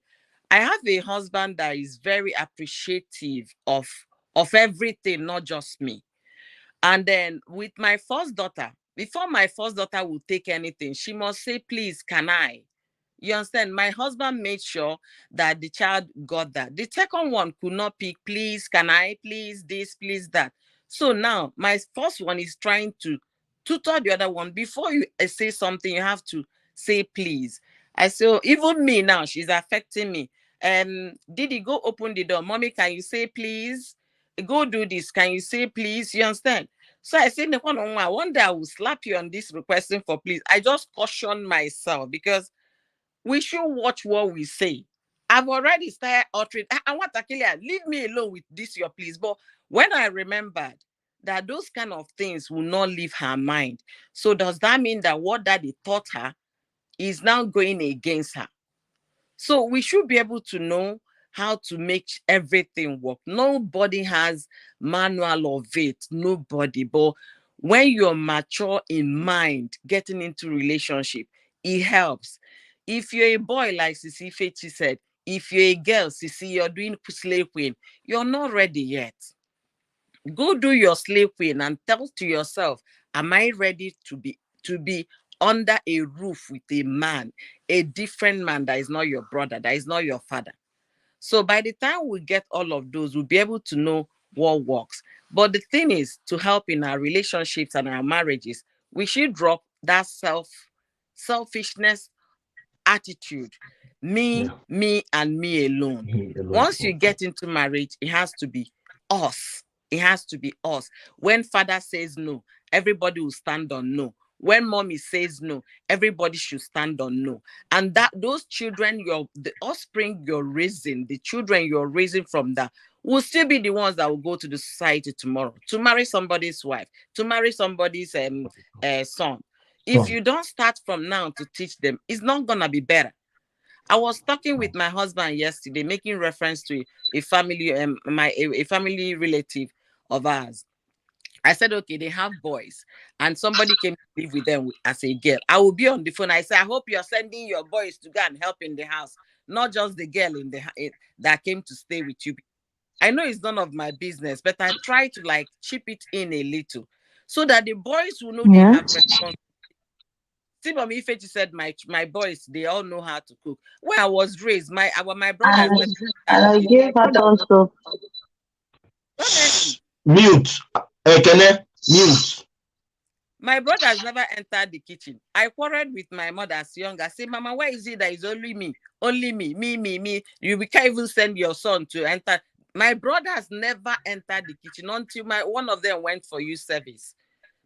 I have a husband that is very appreciative of everything, not just me. And then with my first daughter, before my first daughter will take anything, she must say, please, can I? You understand? My husband made sure that the child got that. The second one could not pick, please, can I, please, this, please, that. So now my first one is trying to tutor the other one. Before you say something, you have to say, please. I say, oh, even me now, she's affecting me. Didi, go open the door. Mommy, can you say, please? Go do this. Can you say, please? You understand? So I said, one day I will slap you on this requesting for please. I just caution myself because we should watch what we say. I've already started uttering, I want to kill you. Leave me alone with this, your please. But when I remembered that those kind of things will not leave her mind, so does that mean that what daddy taught her is now going against her? So we should be able to know how to make everything work. Nobody has manual of it, nobody. But when you're mature in mind, getting into relationship, it helps. If you're a boy, like Sisi Fechi said, if you're a girl, Sisi, you're doing slave queen, you're not ready yet. Go do your slave queen and tell to yourself, am I ready to be under a roof with a man, a different man that is not your brother, that is not your father? So by the time we get all of those, we'll be able to know what works. But the thing is, to help in our relationships and our marriages, we should drop that selfishness attitude. Me, and me alone. Once you get into marriage, it has to be us. It has to be us. When father says no, everybody will stand on no. When mommy says no, everybody should stand on no. And that those children, the offspring you're raising, the children you're raising from that, will still be the ones that will go to the society tomorrow to marry somebody's wife, to marry somebody's son. If you don't start from now to teach them, it's not gonna be better. I was talking with my husband yesterday, making reference to a family, a family relative of ours. I said, okay, they have boys, and somebody came to live with them as a girl. I will be on the phone. I said, I hope you're sending your boys to go and help in the house, not just the girl that came to stay with you. I know it's none of my business, but I try to chip it in a little so that the boys will know they have responsibility. See, Mommy Ifechi said my boys, they all know how to cook. When I was raised, my brothers and I gave her thumbs up. Honestly. Mute. Mute. My brothers never entered the kitchen. I quarreled with my mother as young. I said, Mama, why is it that it's only me? Only me. You can't even send your son to enter. My brothers never entered the kitchen until one of them went for youth service.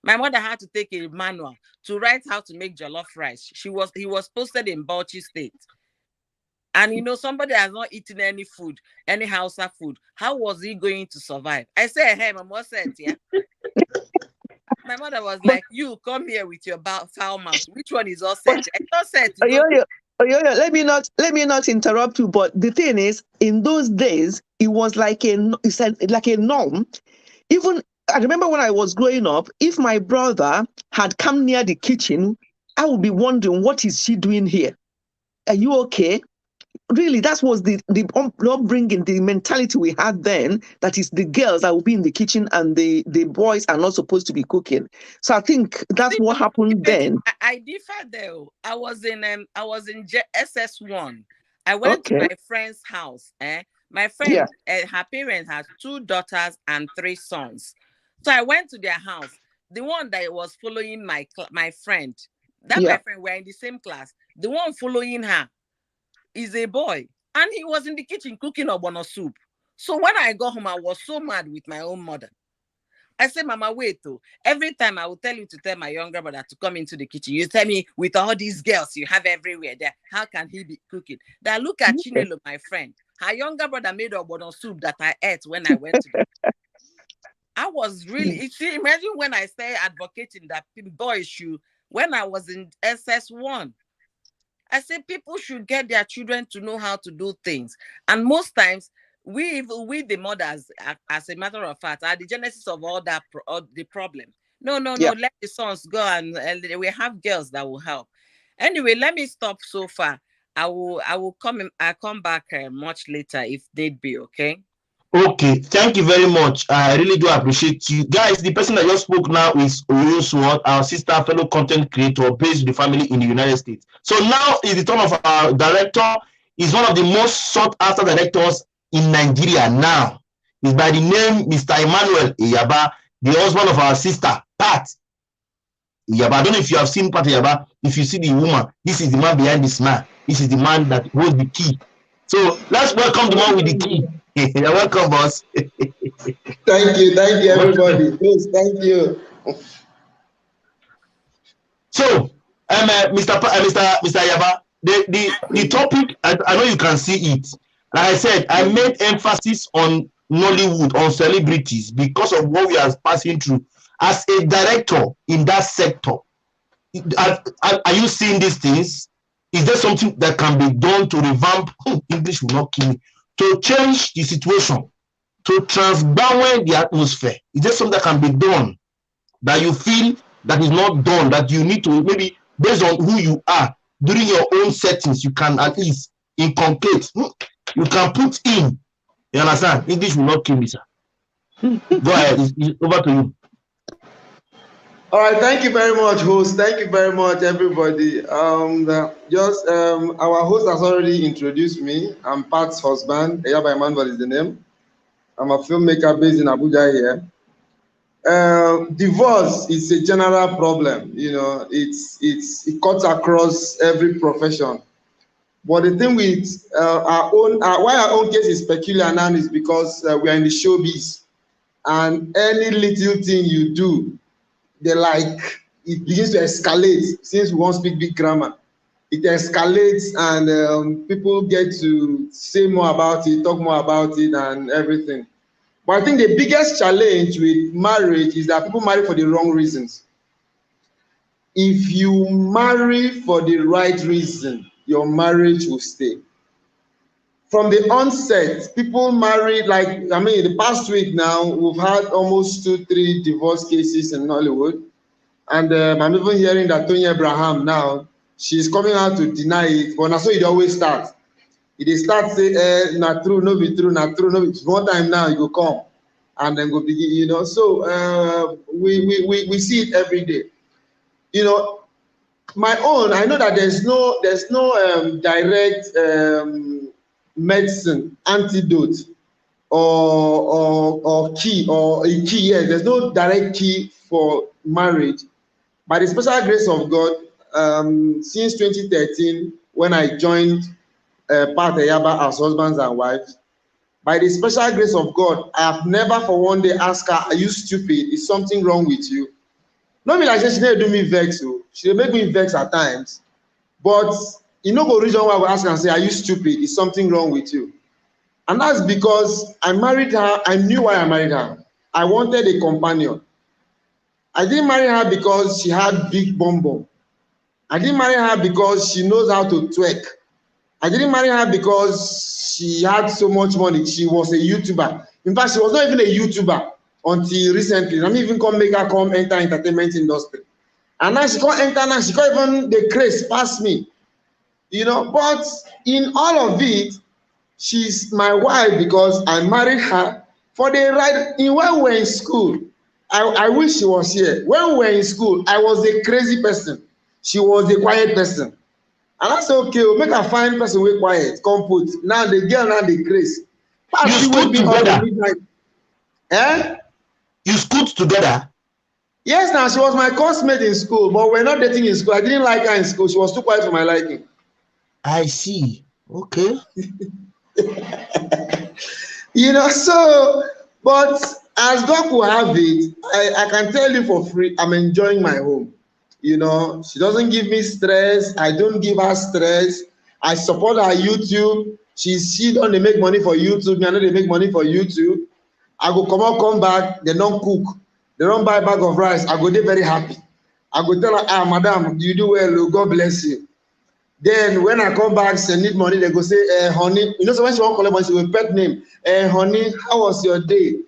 My mother had to take a manual to write how to make jollof rice. He was posted in Bauchi State. And you know, somebody has not eaten any food, any Hausa food. How was he going to survive? I said, hey, Mama said, yeah. My mother was like, you come here with your foul mouth. Which one is all set? I just said, let me not interrupt you, but the thing is, in those days, it was like a norm. Even I remember when I was growing up, if my brother had come near the kitchen, I would be wondering, what is she doing here? Are you okay? Really, that was the upbringing, the mentality we had then, that is the girls that will be in the kitchen and the boys are not supposed to be cooking. So I think that's what happened then. I differ though. I was in SS1. I went to my friend's house. My friend, her parents had 2 daughters and 3 sons. So I went to their house. The one that was following my friend, my friend, were in the same class. The one following her is a boy, and he was in the kitchen cooking ogbono soup. So when I got home, I was so mad with my own mother. I said, Mama, wait, though. Every time I will tell you to tell my younger brother to come into the kitchen. You tell me, with all these girls you have everywhere there, how can he be cooking? Then look at Chinelo, my friend. Her younger brother made ogbono soup that I ate when I went to the I was really, see, imagine when I started advocating that boys should, when I was in SS1, I said people should get their children to know how to do things. And most times, we the mothers, as a matter of fact, are the genesis of all that the problem. No, let the sons go, and we have girls that will help. Anyway, let me stop so far. I will come back much later if they'd be okay. Okay, thank you very much. I really do appreciate you guys. The person that just spoke now is Oyoswat, our sister, fellow content creator based with the family in the United States. So now is the turn of our director. He's one of the most sought after directors in Nigeria now. He's by the name Mr. Emmanuel Iyaba, the husband of our sister, Pat Iyaba. I don't know if you have seen Pat Iyaba. If you see the woman, this is the man behind this man. This is the man that holds the key. So let's welcome the man with the key. You're welcome, boss. Thank you, everybody. Please, thank you. So, Mr. Iyaba, the topic, I know you can see it. Like I said, I made emphasis on Nollywood, on celebrities, because of what we are passing through. As a director in that sector, are you seeing these things? Is there something that can be done to revamp? English will not kill me. To change the situation, to transbalance the atmosphere? Is there something that can be done that you feel that is not done, that you need to, maybe based on who you are, during your own settings, you can at least inculcate, you can put in? You understand? English will not kill me, sir. Go ahead, it's over to you. All right, thank you very much, host. Thank you very much, everybody. Our host has already introduced me. I'm Pat's husband. Iyaba Emmanuel is the name. I'm a filmmaker based in Abuja here. Divorce is a general problem. You know, it cuts across every profession. But the thing with why our own case is peculiar now is because we are in the showbiz, and any little thing you do, it begins to escalate. Since we won't speak big grammar, it escalates, and people get to say more about it, talk more about it, and everything. But I think the biggest challenge with marriage is that people marry for the wrong reasons. If you marry for the right reason, your marriage will stay. From the onset, people marry, the past week now, we've had almost 2-3 divorce cases in Hollywood. And I'm even hearing that Tony Abraham now, she's coming out to deny it, but that's how it always starts. It starts say, not true, no be true, not true, no be true. One time now, you go come, and then go begin, you know. So we see it every day. You know, my own, I know that there's no direct medicine, antidote, or key, or a key. Yes, there's no direct key for marriage. By the special grace of God, since 2013, when I joined Pat Iyaba as husbands and wives, By the special grace of God, I have never for one day asked her, are you stupid? Is something wrong with you? Not be like she never do me vex. She make me vex at times. But you know the reason why I will ask her and say, are you stupid? Is something wrong with you? And that's because I married her. I knew why I married her. I wanted a companion. I didn't marry her because she had big bum bum. I didn't marry her because she knows how to twerk. I didn't marry her because she had so much money. She was a YouTuber. In fact, she was not even a YouTuber until recently. Let me even come make her come enter entertainment industry. And now she can't enter now. She can't even the craze pass me. You know, but in all of it, she's my wife because I married her for the right. When we were in school, I wish she was here. When we were in school, I was a crazy person. She was a quiet person. And I said, okay, we'll make a fine person wey quiet, come put. Now the girl, now the grace. You school together? Eh? You schooled together? Yes, now she was my classmate in school, but we're not dating in school. I didn't like her in school. She was too quiet for my liking. I see. Okay. You know, so, but as God will have it, I can tell you for free, I'm enjoying my home. You know, she doesn't give me stress. I don't give her stress. I support her YouTube. She don't make money for YouTube. Me, I know they make money for YouTube. I go come back. They don't cook. They don't buy a bag of rice. I go there very happy. I go tell her, madam, you do well. God bless you. Then when I come back, she need money. They go say, honey. You know, so when she won't collect money, she will pet name. Honey, how was your day?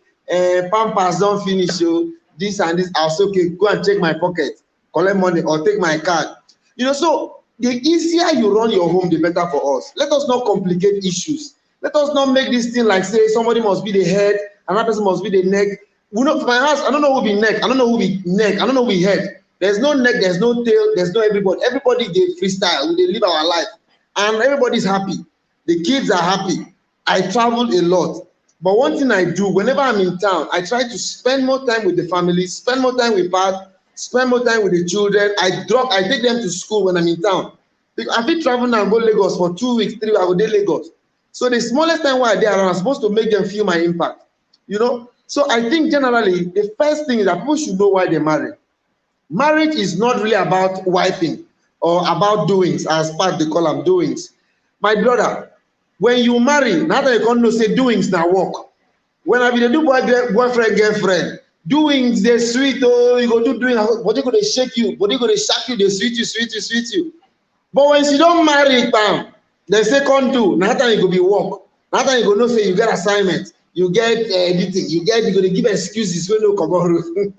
Pampers don't finish. You this and this. I was okay. Go and check my pocket. Collect money or take my card. You know, so the easier you run your home, the better for us. Let us not complicate issues. Let us not make this thing like say somebody must be the head, another person must be the neck. We know for my house, I don't know who be neck, I don't know who be neck, I don't know who be head. There's no neck, there's no tail, there's no everybody. Everybody they freestyle, they live our life, and everybody's happy. The kids are happy. I traveled a lot. But one thing I do, whenever I'm in town, I try to spend more time with the family, spend more time with Pat, spend more time with the children. I take them to school when I'm in town. I fit travel now and go Lagos for 2 weeks, 3 weeks, I go to Lagos. So the smallest time while they're around, I'm supposed to make them feel my impact. You know? So I think generally, the first thing is that people should know why they marry. Marriage is not really about wiping or about doings, as Pat they call them doings. My brother, when you marry, now that you can't know say doings now work. When I be the do boyfriend, girlfriend, doings they sweet, oh, you go do doing, body go they shake you, body go they shock you, they sweet you. But when you don't marry, bam, they say can't do. Now that you go be work. Now that you go know say you get assignment, you get editing, you go to give excuses when no come on.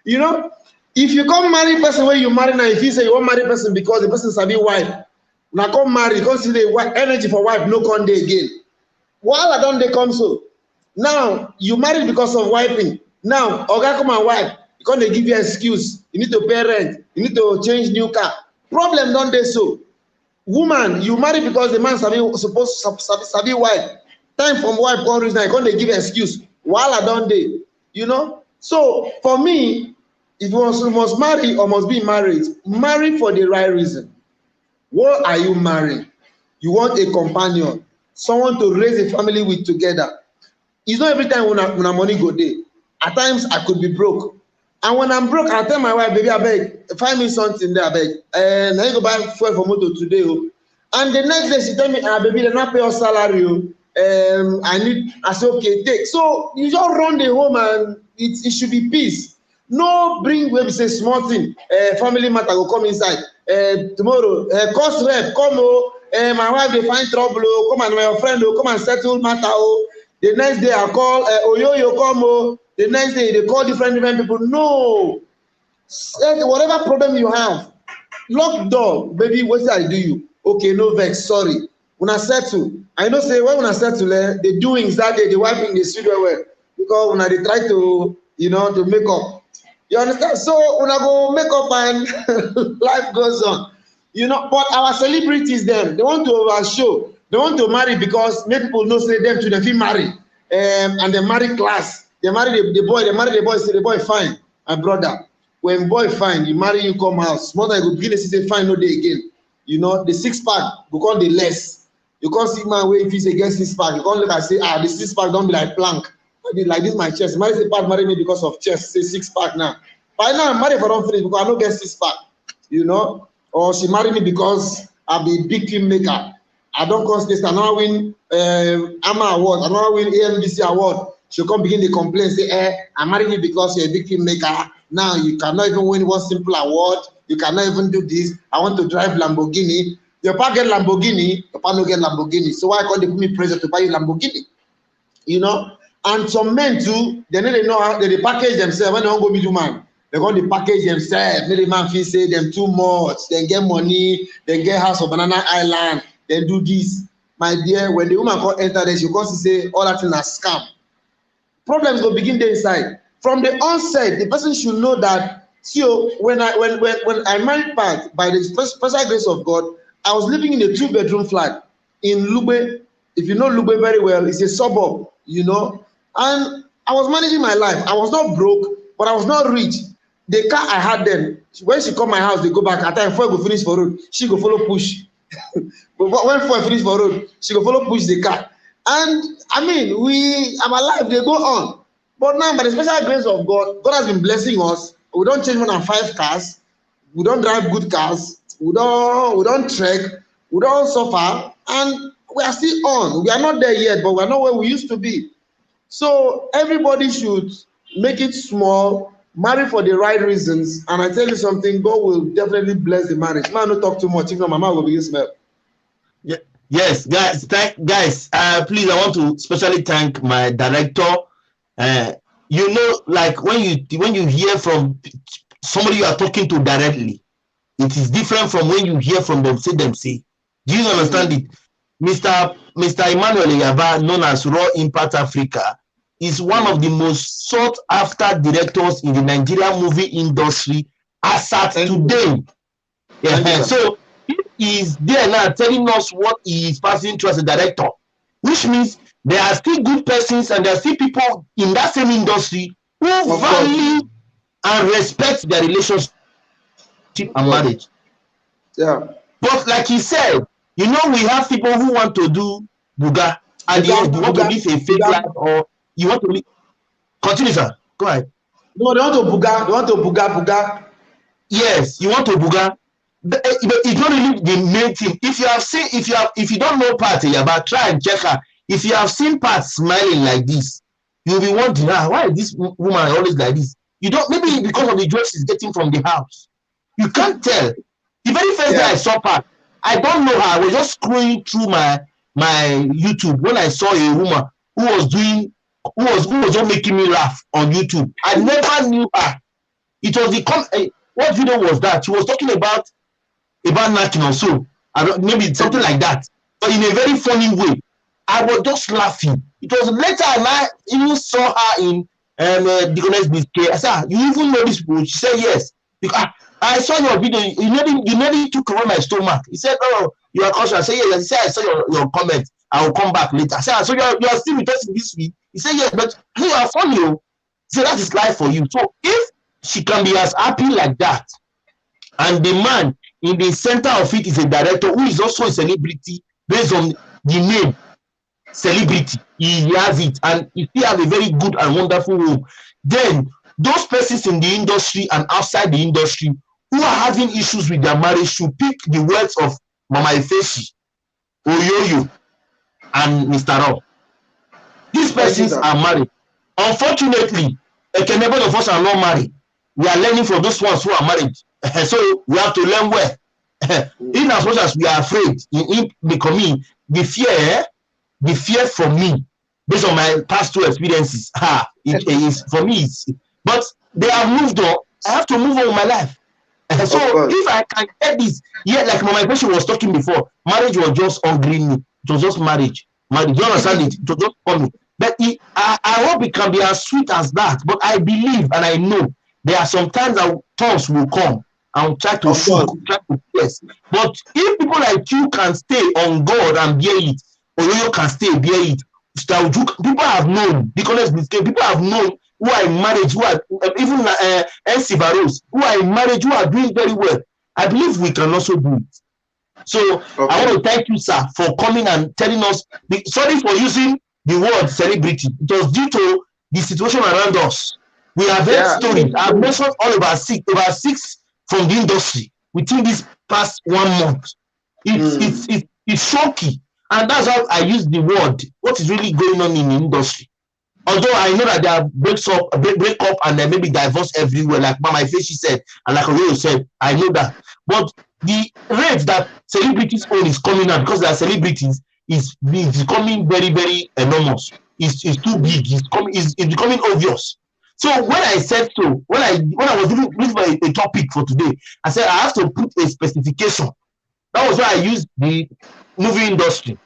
You know, if you come marry person when you marry now, if you say you want marry person because the person sabi wife, now come marry because the energy for wife no come day again. While I don't they come so. Now you marry because of wiping. Now oga come and wipe because they give you excuse. You need to pay rent. You need to change new car. Problem don't they so. Woman, you marry because the man supposed sabi wife. Time from wife come reach now. Because they give excuse. While I don't they, you know. So for me, it must marry or must be married. Marry for the right reason. What are you marrying? You want a companion, someone to raise a family with together. It's not every time when I money go there. At times I could be broke. And when I'm broke, I tell my wife, baby, I beg, find me something there, I beg. And I go buy fuel for motor today. Oh. And the next day she tell me, baby, they're not pay us salary. Oh. I say, okay, take. So you just run the home and it should be peace. No bring where we say small thing. Family matter will come inside. Tomorrow, cost rep, come, my wife, they find trouble. Oh. Come and my friend, oh, come and settle matter. Oh. The next day I call Oyoyo come. The next day they call different people. No, whatever problem you have, lock door, baby. What did I do you? Okay, no vex. Sorry. When I settle, I know say when I settle, the doings that day, the wiping the street well because when they try to to make up. You understand? So when I go make up and life goes on, But our celebrities, them they want to overshow. They want to marry because make people know say them to the feel marry, and they marry class. They marry the boy. They marry the boy. Say the boy fine. My brother, when boy fine, you marry, you come house. More than you go begin to say fine no day again. The 6 pack go come the less. You can't see man where if he's against 6-pack, you can't look and say, the 6-pack don't be like plank. I did like this my chest. Marry say part marry me because of chest, say 6-pack now. By now, I'm married for don't finish because I don't get 6-pack, you know. Or she married me because I be big film maker. I don't contest, I don't win AMA award, I don't win AMBC award. She'll come begin to complain, say, I married you because you're a big film maker. Now you cannot even win one simple award. You cannot even do this. I want to drive Lamborghini. Your pa get Lamborghini, your pa no get Lamborghini. So why can't they put me pressure to buy you Lamborghini? You know? And some men too, they know how they package themselves when they don't go meet man. They're going to package themselves. Maybe man feel say them too much. They get money, they get house of Banana Island, they do this. My dear, when the woman can't enter there, she can't say all that in a scam. Problems will begin there inside. From the onset, the person should know that. So when I married Pat, by the special grace of God, I was living in a 2-bedroom flat in Lube. If you know Lube very well, it's a suburb, you know. And I was managing my life. I was not broke, but I was not rich. The car I had then, when she come my house, they go back. At time before I go finish for road, she go follow push. But when before I finish for road, she go follow push the car. And I mean, our life they go on. But now, by the special grace of God, God has been blessing us. We don't change more than 5 cars. We don't drive good cars. We don't trek. We don't suffer, and we are still on. We are not there yet, but we are not where we used to be. So everybody should make it small, marry for the right reasons, and I tell you something, God will definitely bless the marriage. Man, don't talk too much. If not, mama will be smell. Yeah. Yes, guys. Please, I want to especially thank my director. You know, like when you hear from somebody you are talking to directly, it is different from when you hear from them say. Do you understand it? Mr. Emmanuel Yaba, known as Raw Impact Africa, is one of the most sought after directors in the Nigerian movie industry as at today. Yeah. So he is there now telling us what he is passing through as a director, which means there are still good persons and there are still people in that same industry who value and respect their relationship and marriage. Yeah. But like he said, you know, we have people who want to do buga and you want to live a fake life, or you want to live. Continue, sir. Go ahead. No, they want to buga. They want to buga. Yes, you want to buga. But it's not really the main thing. If you have seen, if you don't know Pat, but try and check her. If you have seen Pat smiling like this, you'll be wondering, why is this woman always like this? You don't, maybe because of the joy she's getting from the house. You can't tell. The very first day I saw Pat, I don't know her. I was just scrolling through my YouTube when I saw a woman who was just making me laugh on YouTube. I never knew her. It was what video was that? She was talking about knacking or so. Maybe something like that. But in a very funny way. I was just laughing. It was later and I even saw her in Deaconess Biscay. I said, you even know this people? She said, yes. Because I saw your video. You nearly took away my stomach. He said, oh, you are cautious. I said, yes. He said, I saw your comment. I will come back later. I said, so you are still with us in this week? He said, yes, but you are funny. He said, that is life for you. So if she can be as happy like that, and the man in the center of it is a director who is also a celebrity based on the name celebrity, he has it, and he still have a very good and wonderful home, then those persons in the industry and outside the industry who are having issues with their marriage should pick the words of Mama Ifeshi, Oyoyo, and Mr. Rob. These persons are married. Unfortunately, a number of us are not married. We are learning from those ones who are married. So we have to learn well. In as much as we are afraid, in becoming the fear from me, based on my past 2 experiences, it is for me. But they have moved on. I have to move on with my life. So if I can get this, like my person was talking before, marriage was just hungry me. It was just marriage. Do you understand it? It was just coming. But I hope it can be as sweet as that. But I believe and I know there are some times that thoughts will come and try to shoot, try to press. But if people like you can stay on God and bear it, or you can stay bear it, people have known, because people have known who are in marriage, who are even NC Barros, who are in marriage, who are doing very well. I believe we can also do it. So I want to thank you, sir, for coming and telling us. Sorry for using the word celebrity. It was due to the situation around us. We have heard stories. I've mentioned all about six from the industry within this past 1 month. It's shocking. And that's how I use the word. What is really going on in the industry? Although I know that there are break up and then maybe divorce everywhere, like Mama Ifeshi said, and like Oyo said, I know that. But the rate that celebrities own is coming out because they are celebrities is becoming very, very enormous. It's too big. It's becoming obvious. So when I said so, when I was looking for a topic for today, I said I have to put a specification. That was why I used the movie industry.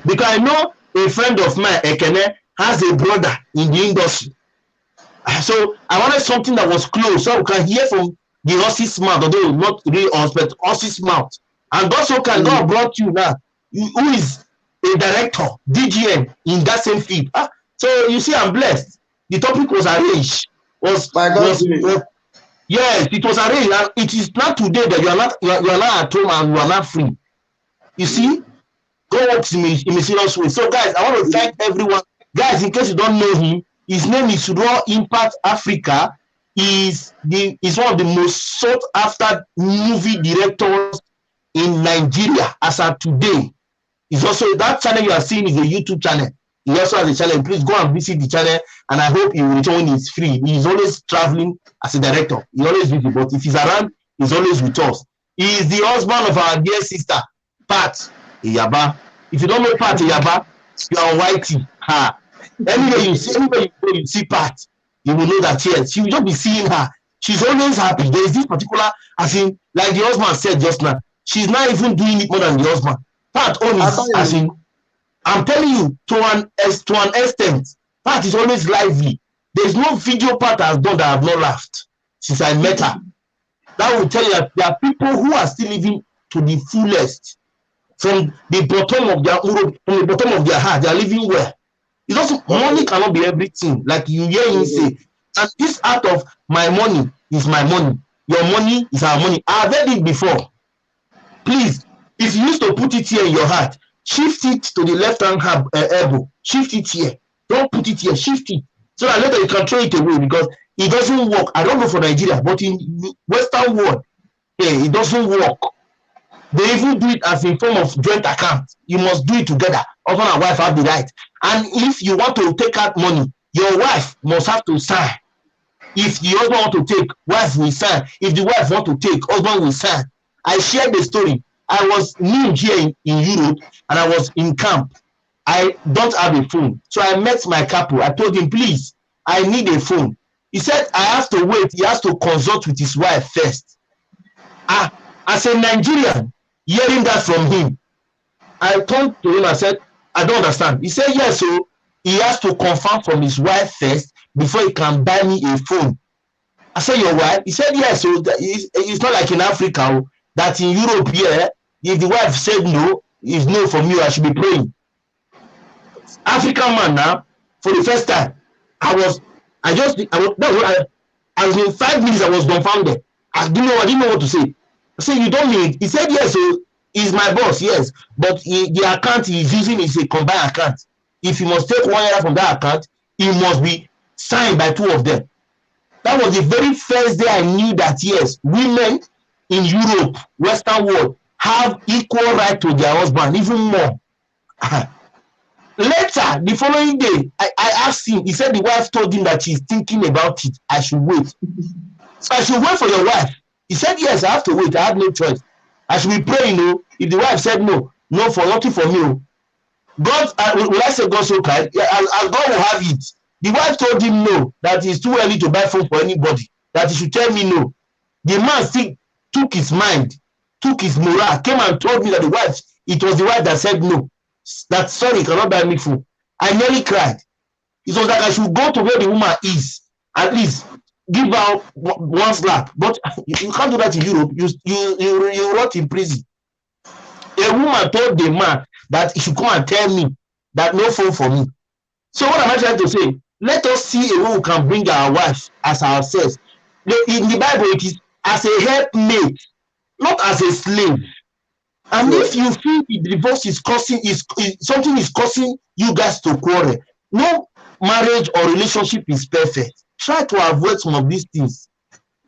Because I know a friend of mine, Ekene, has a brother in the industry. So I wanted something that was close so we can hear from the horse's mouth, although not really us, but horse's mouth. And also can God brought you now, who is a director, DGM in that same field. So you see, I'm blessed. The topic was arranged. Yes, it was arranged. And it is not today that you are not at home and you are not free. You see, God works in a serious way. So guys, I want to thank everyone. Guys, in case you don't know him, his name is Raw Impact Africa. He's one of the most sought after movie directors in Nigeria as of today. He's also, that channel you are seeing is a YouTube channel. He also has a channel. Please go and visit the channel, and I hope he will return when he's free. He's always traveling as a director. He's always busy, but if he's around, he's always with us. He is the husband of our dear sister, Pat Iyaba. If you don't know Pat Iyaba, you are whitey. Anywhere you see Pat, you will know that yes, you will just be seeing her. She's always happy. There is this particular, as in, like the husband said just now, she's not even doing it more than the husband. Pat always, as in, I'm telling you, to an extent, Pat is always lively. There's no video Pat has done that I have not laughed since I met her. That will tell you that there are people who are still living to the fullest. From the bottom of their heart, they are living well. It doesn't, money cannot be everything. Like you hear him say, and this art of my money is my money. Your money is our money. I've heard it before. Please, if you used to put it here in your heart, shift it to the left hand elbow. Shift it here. Don't put it here. Shift it. So that later you can throw it away because it doesn't work. I don't know for Nigeria, but in the Western world, it doesn't work. They even do it as a form of joint account. You must do it together. Husband and wife have the right. And if you want to take out money, your wife must have to sign. If the husband want to take, wife will sign. If the wife want to take, husband will sign. I shared the story. I was new here in Europe and I was in camp. I don't have a phone. So I met my couple. I told him, please, I need a phone. He said, I have to wait. He has to consult with his wife first. As a Nigerian, hearing that from him, I turned to him and said, I don't understand. He said, yes, so he has to confirm from his wife first before he can buy me a phone. I said, your wife? He said, yes, so it's not like in Africa, that in Europe here, if the wife said no, it's no from you, I should be praying. African man now, for the first time, I was in 5 minutes, I was dumbfounded. I didn't know what to say. I said, you don't mean it? He said, yes, so he's my boss, yes, but the account he's using is a combined account. If he must take 1 year from that account, he must be signed by 2 of them. That was the very first day I knew that, yes, women in Europe, Western world, have equal right to their husband, even more. Later, the following day, I asked him, he said the wife told him that she's thinking about it. I should wait. So I should wait for your wife. He said, yes, I have to wait. I have no choice. I should be praying, if the wife said no, for nothing for me. God, will I say God so kind? As God will have it. The wife told him no, that it's too early to buy phone for anybody, that he should tell me no. The man still took his mind, took his morale, came and told me that it was the wife that said no. That sorry, cannot buy me phone. I nearly cried. It was like I should go to where the woman is, at least give her one slap. But you can't do that in Europe. You rot in prison. A woman told the man that he should come and tell me that no phone for me. So what am I trying to say? Let us see a woman who can bring our wife as ourselves. In the Bible, it is as a helpmate, not as a slave. And if you feel the divorce is causing something is causing you guys to quarrel, no marriage or relationship is perfect. Try to avoid some of these things.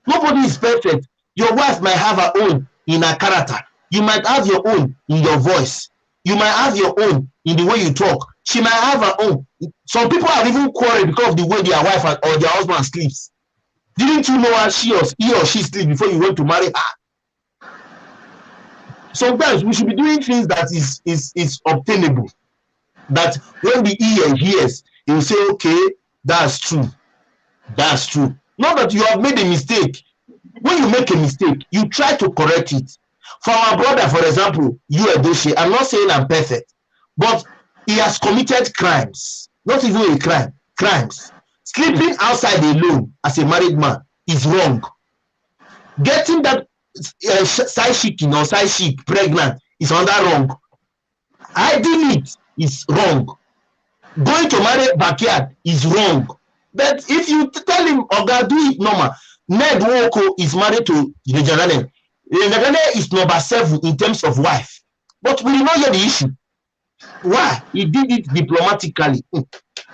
Nobody is perfect. Your wife might have her own in her character. You might have your own in your voice. You might have your own in the way you talk. She might have her own. Some people have even quarreled because of the way their wife or their husband sleeps. Didn't you know how he or she sleeps before you went to marry her? Sometimes we should be doing things that is obtainable. That when the ear hears, he will say, okay, that's true. That's true. Not that you have made a mistake. When you make a mistake, you try to correct it. For our brother, for example, you Edochie, I'm not saying I'm perfect, but he has committed crimes. Not even a crime, crimes. Sleeping outside alone as a married man is wrong. Getting that side chicken or side chick pregnant is another wrong. Hiding it is wrong. Going to marry backyard is wrong. But if you tell him, Oga, do it normal. Ned Woko is married to Janane. Janane is number 7 in terms of wife. But we know here the issue. Why? He did it diplomatically.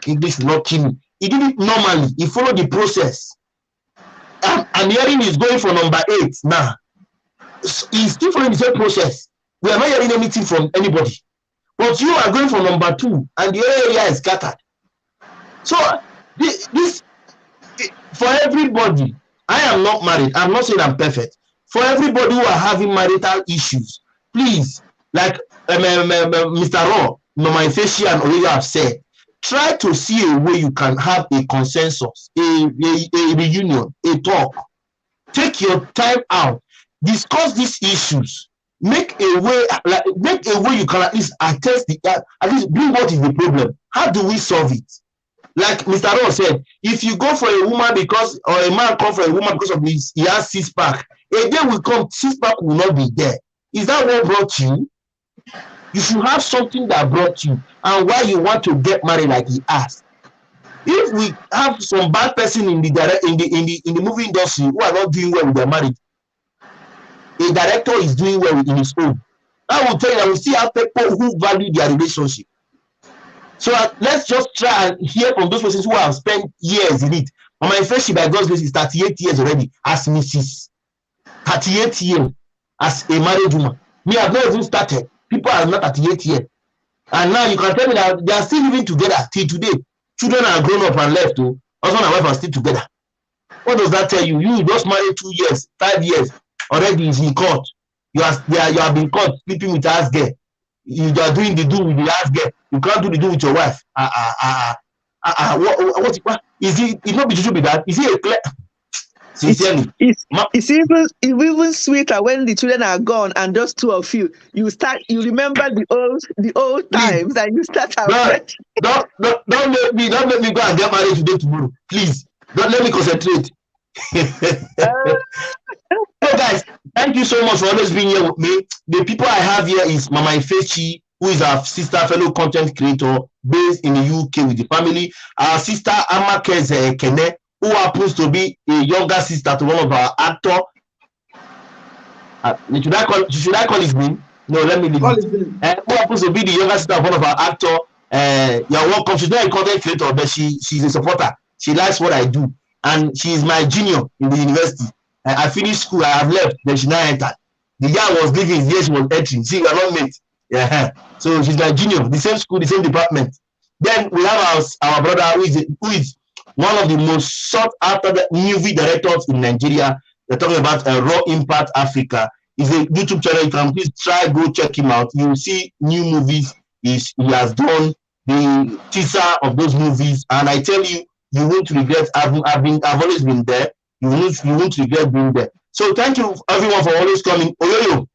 English is not killing. He did it normally. He followed the process. And hearing is going for number 8 now. He's still following the same process. We are not hearing anything from anybody. But you are going for number 2, and the area is scattered. So this for everybody. I am not married. I'm not saying I'm perfect. For everybody who are having marital issues, please, like Mr. Raw, Mama Ifeshi and Olivia have said, try to see a way you can have a consensus, a reunion, a talk. Take your time out, discuss these issues, make a way you can at least attest at least bring what is the problem. How do we solve it? Like Mr. Raw said, if you go for a woman because, or a man come for a woman because of this, he has 6-pack, a day will come, 6-pack will not be there. Is that what brought you? You should have something that brought you and why you want to get married like he asked. If we have some bad person in the movie industry who are not doing well with their marriage, a director is doing well in his own. I will tell you, I will see how people who value their relationship. So let's just try and hear from those persons who have spent years in it. My friendship by God's grace is 38 years already as Mrs. 38 years as a married woman. Me, I've not even started. People are not 38 years. And now you can tell me that they are still living together till today. Children are grown up and left. Husband and wife are still together. What does that tell you? You just married 2 years, 5 years, already is in court. You have been caught sleeping with us girl. You are doing the do with the last girl. You can't do the do with your wife. What is it? It's not be to be that. Is it a clear? Sincerely, it's even sweeter when the children are gone and just 2 of you. You remember the old times and you start afresh. Don't let me go and get married today tomorrow. Please don't let me concentrate. Hey guys, thank you so much for always being here with me. The people I have here is Mama Ifechi, who is our sister, fellow content creator based in the UK with the family. Our sister Amakeze Kene, who happens to be a younger sister to one of our actors. Should I call his name? No, let me leave it. Who happens to be the younger sister of one of our actors. You're welcome. She's not a content creator, but she's a supporter. She likes what I do. And she is my junior in the university. I finished school, I have left, then she now entered. The year I was leaving, the year she was entering. See, we are not mates. Yeah. So she's my junior, the same school, the same department. Then we have our brother who is one of the most sought after movie directors in Nigeria. They're talking about Raw Impact Africa. It's a YouTube channel. You can please go check him out. You will see new movies. He has done the teaser of those movies, and I tell you, you won't regret. I've always been there. You won't regret being there. So thank you everyone for always coming. Oyoyo,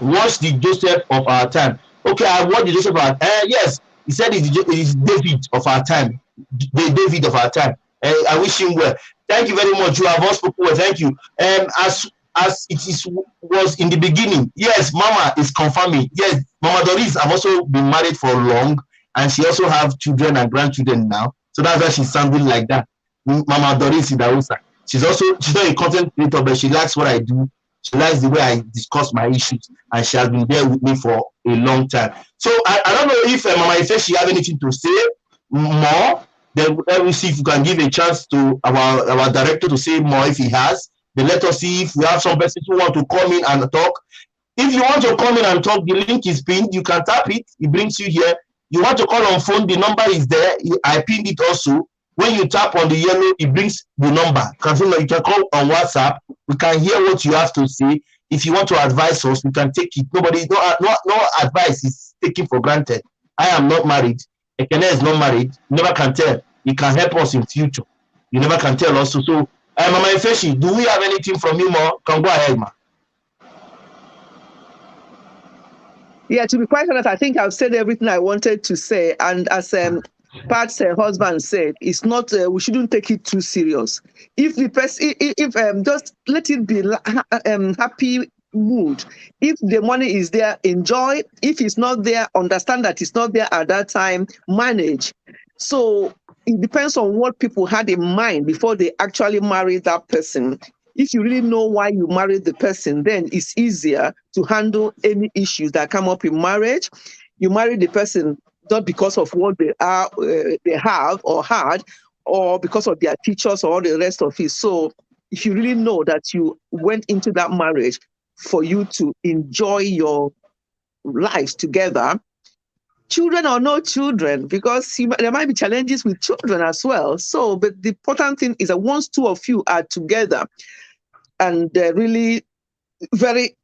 watch the Joseph of our time. Okay, I watched the Joseph of our time. Yes, he said it's David of our time. The David of our time. I wish him well. Thank you very much. You have all spoken well. Thank you. As was in the beginning. Yes, Mama is confirming. Yes, Mama Doris have also been married for long, and she also have children and grandchildren now. So that's why she's sounding like that. Mama Doris Idausa. She's not a content creator, but she likes what I do. She likes the way I discuss my issues, and she has been there with me for a long time. So I don't know if Mama Ife, she have anything to say more. Then let me see if we can give a chance to our director to say more if he has. Then let us see if we have some persons who want to come in and talk. If you want to come in and talk, the link is pinned. You can tap it. It brings you here. You want to call on phone, the number is there. I pinned it also. When you tap on the yellow, it brings the number. You can call on WhatsApp. We can hear what you have to say. If you want to advise us, we can take it. No advice is taken for granted. I am not married. Ekene is not married. You never can tell. It can help us in future. You never can tell also. So, Mama Ifeshi, do we have anything from you more? Can go ahead, ma. Yeah, to be quite honest, I think I've said everything I wanted to say. And as Pat's husband said, it's not. We shouldn't take it too serious. If the person, if just let it be happy mood. If the money is there, enjoy. If it's not there, understand that it's not there at that time. Manage. So it depends on what people had in mind before they actually married that person. If you really know why you married the person, then it's easier to handle any issues that come up in marriage. You marry the person not because of what they are, they have or had, or because of their teachers or all the rest of it. So if you really know that you went into that marriage for you to enjoy your lives together, children or no children, because there might be challenges with children as well. So, but the important thing is that once two of you are together and they're really very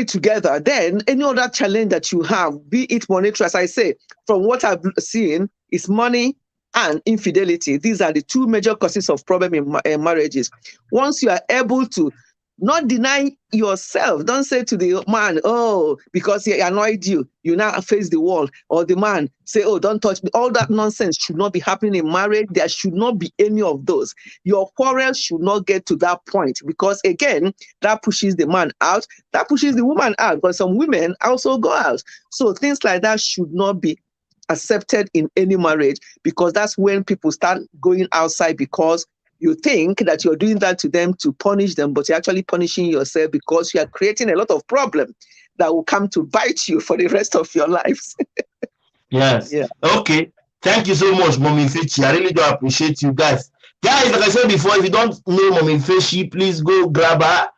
together, then any other challenge that you have, be it monetary, as I say, from what I've seen, is money and infidelity. These are the two major causes of problem in marriages. Once you are able to not deny yourself, don't say to the man, oh, because he annoyed you, you now face the wall, or the man say, oh, don't touch me. All that nonsense should not be happening in marriage. There should not be any of those. Your quarrel should not get to that point, because again, that pushes the man out, that pushes the woman out, but some women also go out. So things like that should not be accepted in any marriage, because that's when people start going outside, because you think that you're doing that to them to punish them, but you're actually punishing yourself, because you are creating a lot of problem that will come to bite you for the rest of your lives. Yes. Yeah. Okay. Thank you so much, Mommy Fechi. I really do appreciate you guys. Guys, like I said before, if you don't know Mommy Fechi, please go grab her.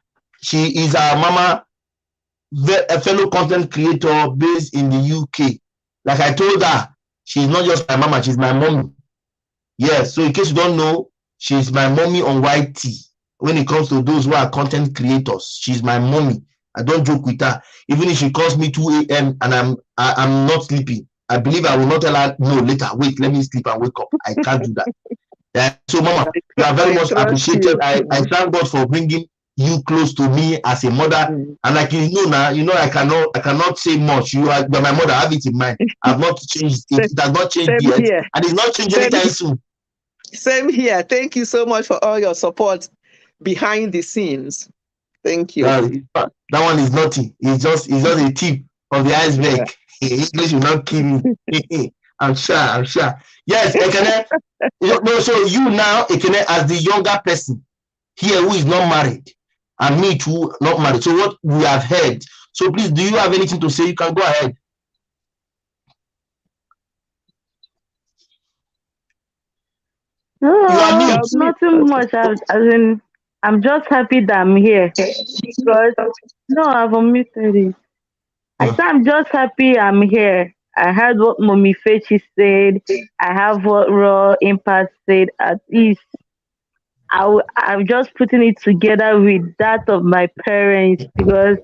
She is our mama, a fellow content creator based in the UK. Like I told her, she's not just my mama, she's my mommy. Yes. So in case you don't know, she's my mommy on YT. When it comes to those who are content creators, she's my mommy. I don't joke with her. Even if she calls me 2 a.m. and I'm not sleeping, I believe I will not tell her, no, later, wait, let me sleep and wake up. I can't do that. Yeah. So, Mama, you are very much appreciated. I thank God for bringing you close to me as a mother. And like you know now, I cannot say much. You are my mother. I have it in mind. I've not changed. It has not changed yet, and it's not changing anytime soon. Same here. Thank you so much for all your support behind the scenes. Thank you. That one is nothing. It's just a tip of the iceberg. Yeah. English will not kill me. I'm sure. Yes, Ekene. No, so you now, Ekene, as the younger person here who is not married, and me too, not married. So what we have heard. So please, do you have anything to say? You can go ahead. No, nothing much. I'm just happy that I'm here. Because I've unmuted it. I said I'm just happy I'm here. I heard what Mommy Fechi said. I have what Raw Impact said. At least I'm just putting it together with that of my parents, because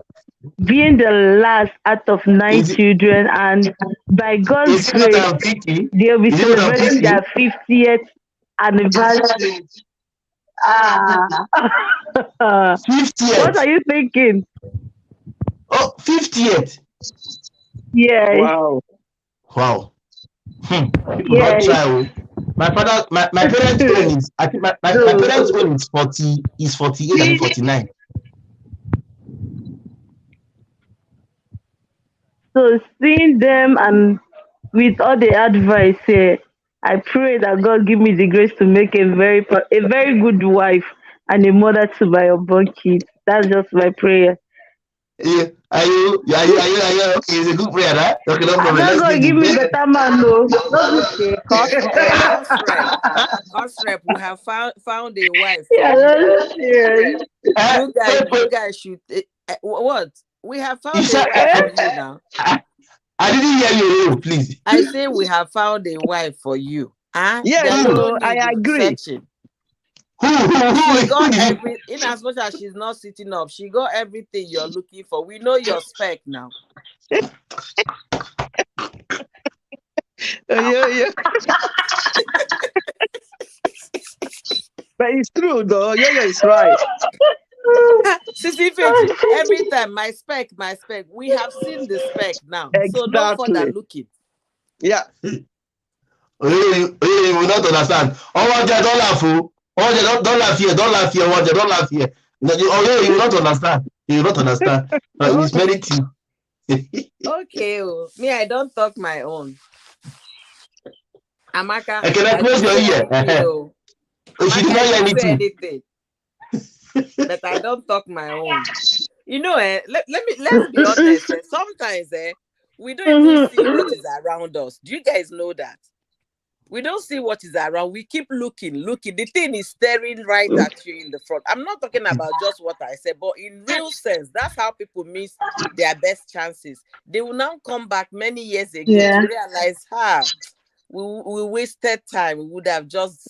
being the last out of 9 children, and by God's grace, they'll be celebrating their 50th anniversary. 50th. What are you thinking? Oh, 50th. Yeah. Wow. Yeah. My parents' own is my parents' own is 48 and 49. So seeing them and with all the advice here, I pray that God give me the grace to make a very good wife and a mother to my unborn kids. That's just my prayer. Yeah. Are you? Okay, it's a good prayer, right? Okay, no I'm problem. not Let's gonna leave give me it better man, no. Not this day. Cosrep, we have found a wife for Yeah, you. that's serious. You guys should what? We have found a wife for you now. I didn't hear you, please. I say we have found a wife for you. Yes, There's no so need I in agree. searching. Who She got did in as much as she's not sitting up, she got everything you're looking for. We know your spec now. Yeah. But it's true though. Yo is right. Sissy Feji, every time my spec. We have seen the spec now. Exactly. So no further looking. Yeah. you will not understand. Oh, don't laugh. Oh, don't laugh here. Don't laugh here. Don't laugh here. Oh, you will not understand. You will not understand. It's very deep. Okay. Me, I don't talk my own. Amaka, Can I close your ear? She did not hear anything. But I don't talk my own. Let's be honest. Sometimes we don't even see what is around us. Do you guys know that? We don't see what is around. We keep looking. The thing is staring right at you in the front. I'm not talking about just what I said, but in real sense, that's how people miss their best chances. They will now come back many years ago to realize, we wasted time. We would have just,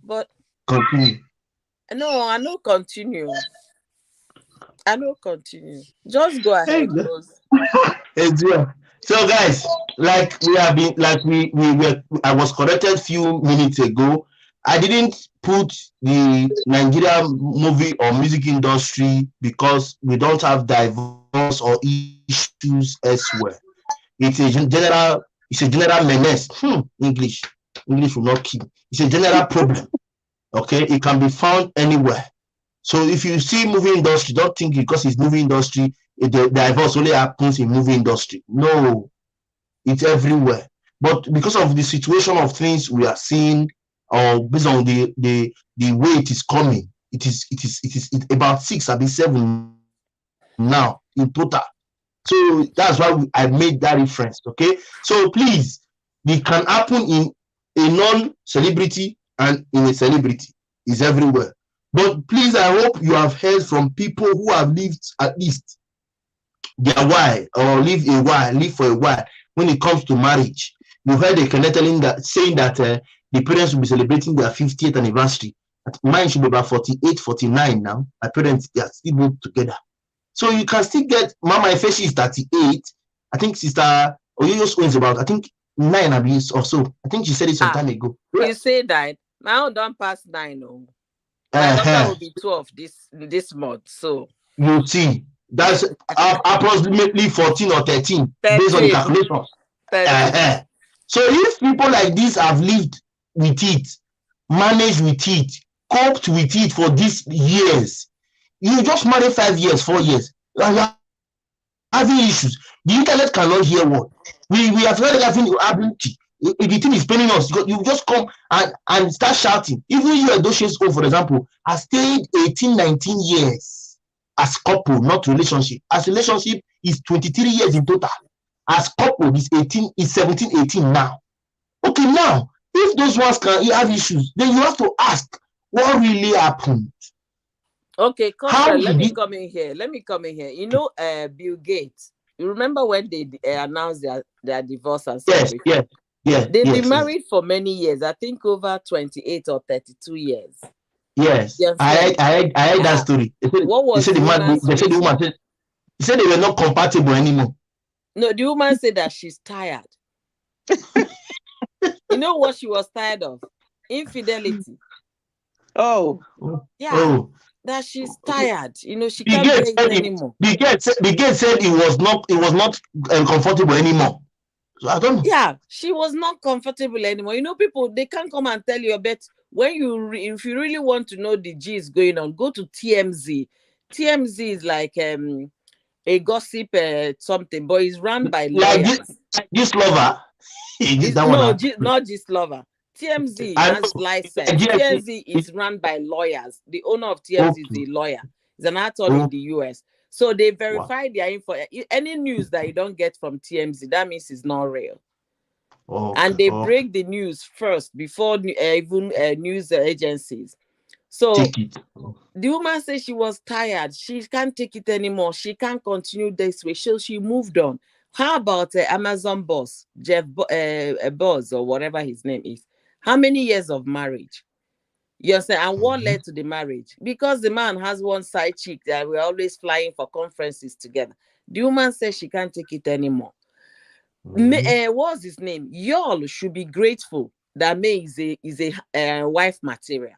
but continue. No, I know continue. Just go ahead. So guys, like we have been, like we were, I was corrected few minutes ago. I didn't put the Nigeria movie or music industry because we don't have divorce or issues elsewhere. It's a general menace. English will not keep. It's a general problem. Okay, it can be found anywhere. So if you see movie industry, don't think because it's movie industry, the divorce only happens in movie industry. No, it's everywhere. But because of the situation of things we are seeing, or based on the way it is coming, it is about 6 or 7 now in total. So that's why I made that reference. Okay, so please, it can happen in a non-celebrity and in a celebrity. Is everywhere. But please, I hope you have heard from people who have lived at least their while, or live for a while when it comes to marriage. You heard a telling that, saying that the parents will be celebrating their 50th anniversary. Mine should be about 48, 49 now. My parents, they are still both together. So you can still get Mama Ifeshi is 38. I think Sister Oyoyo's is about, I think 9 or so. I think she said it some time ago. You say that my own don't pass 9. My daughter will be 12 this month. So you see, that's approximately 14 or 13 based on the calculations. So if people like this have lived with it, managed with it, coped with it for these years, you just marry 5 years, 4 years, and you are having issues. The internet cannot hear what we have started having ability. If the thing is paining us, you just come and start shouting. Even you at those years old, for example, I stayed 18, 19 years as couple, not relationship. As relationship is 23 years in total. As couple is 17, 18 now. Okay, now, if those ones can have issues, then you have to ask what really happened. Okay, let me come in here. You know, Bill Gates. You remember when they announced their divorce and stuff? Yes. They've been married for many years. I think over 28 or 32 years. Yes, I heard that story. They said they were not compatible anymore. No, the woman said that she's tired. You know what she was tired of? Infidelity. Oh. Yeah. Oh. That she's tired. You know, she can't bear it anymore. The Gates said it was not comfortable anymore. So I don't know. Yeah, she was not comfortable anymore. You know, people, they can't come and tell you a bit. When if you really want to know the G's going on, go to TMZ. TMZ is like a gossip something, but it's run by lawyers. This lover. Not just lover. TMZ has license. TMZ is run by lawyers. The owner of TMZ is a lawyer. It's an actor in the US. So they verify their info. Any news that you don't get from TMZ, that means it's not real. And they break the news first before even news agencies. So the woman says she was tired. She can't take it anymore. She can't continue this way. So she moved on. How about Amazon boss, Jeff Bezos, or whatever his name is? How many years of marriage? You say, and what led to the marriage? Because the man has one side chick that we're always flying for conferences together. The woman says she can't take it anymore. What's his name? Y'all should be grateful that May is a wife material.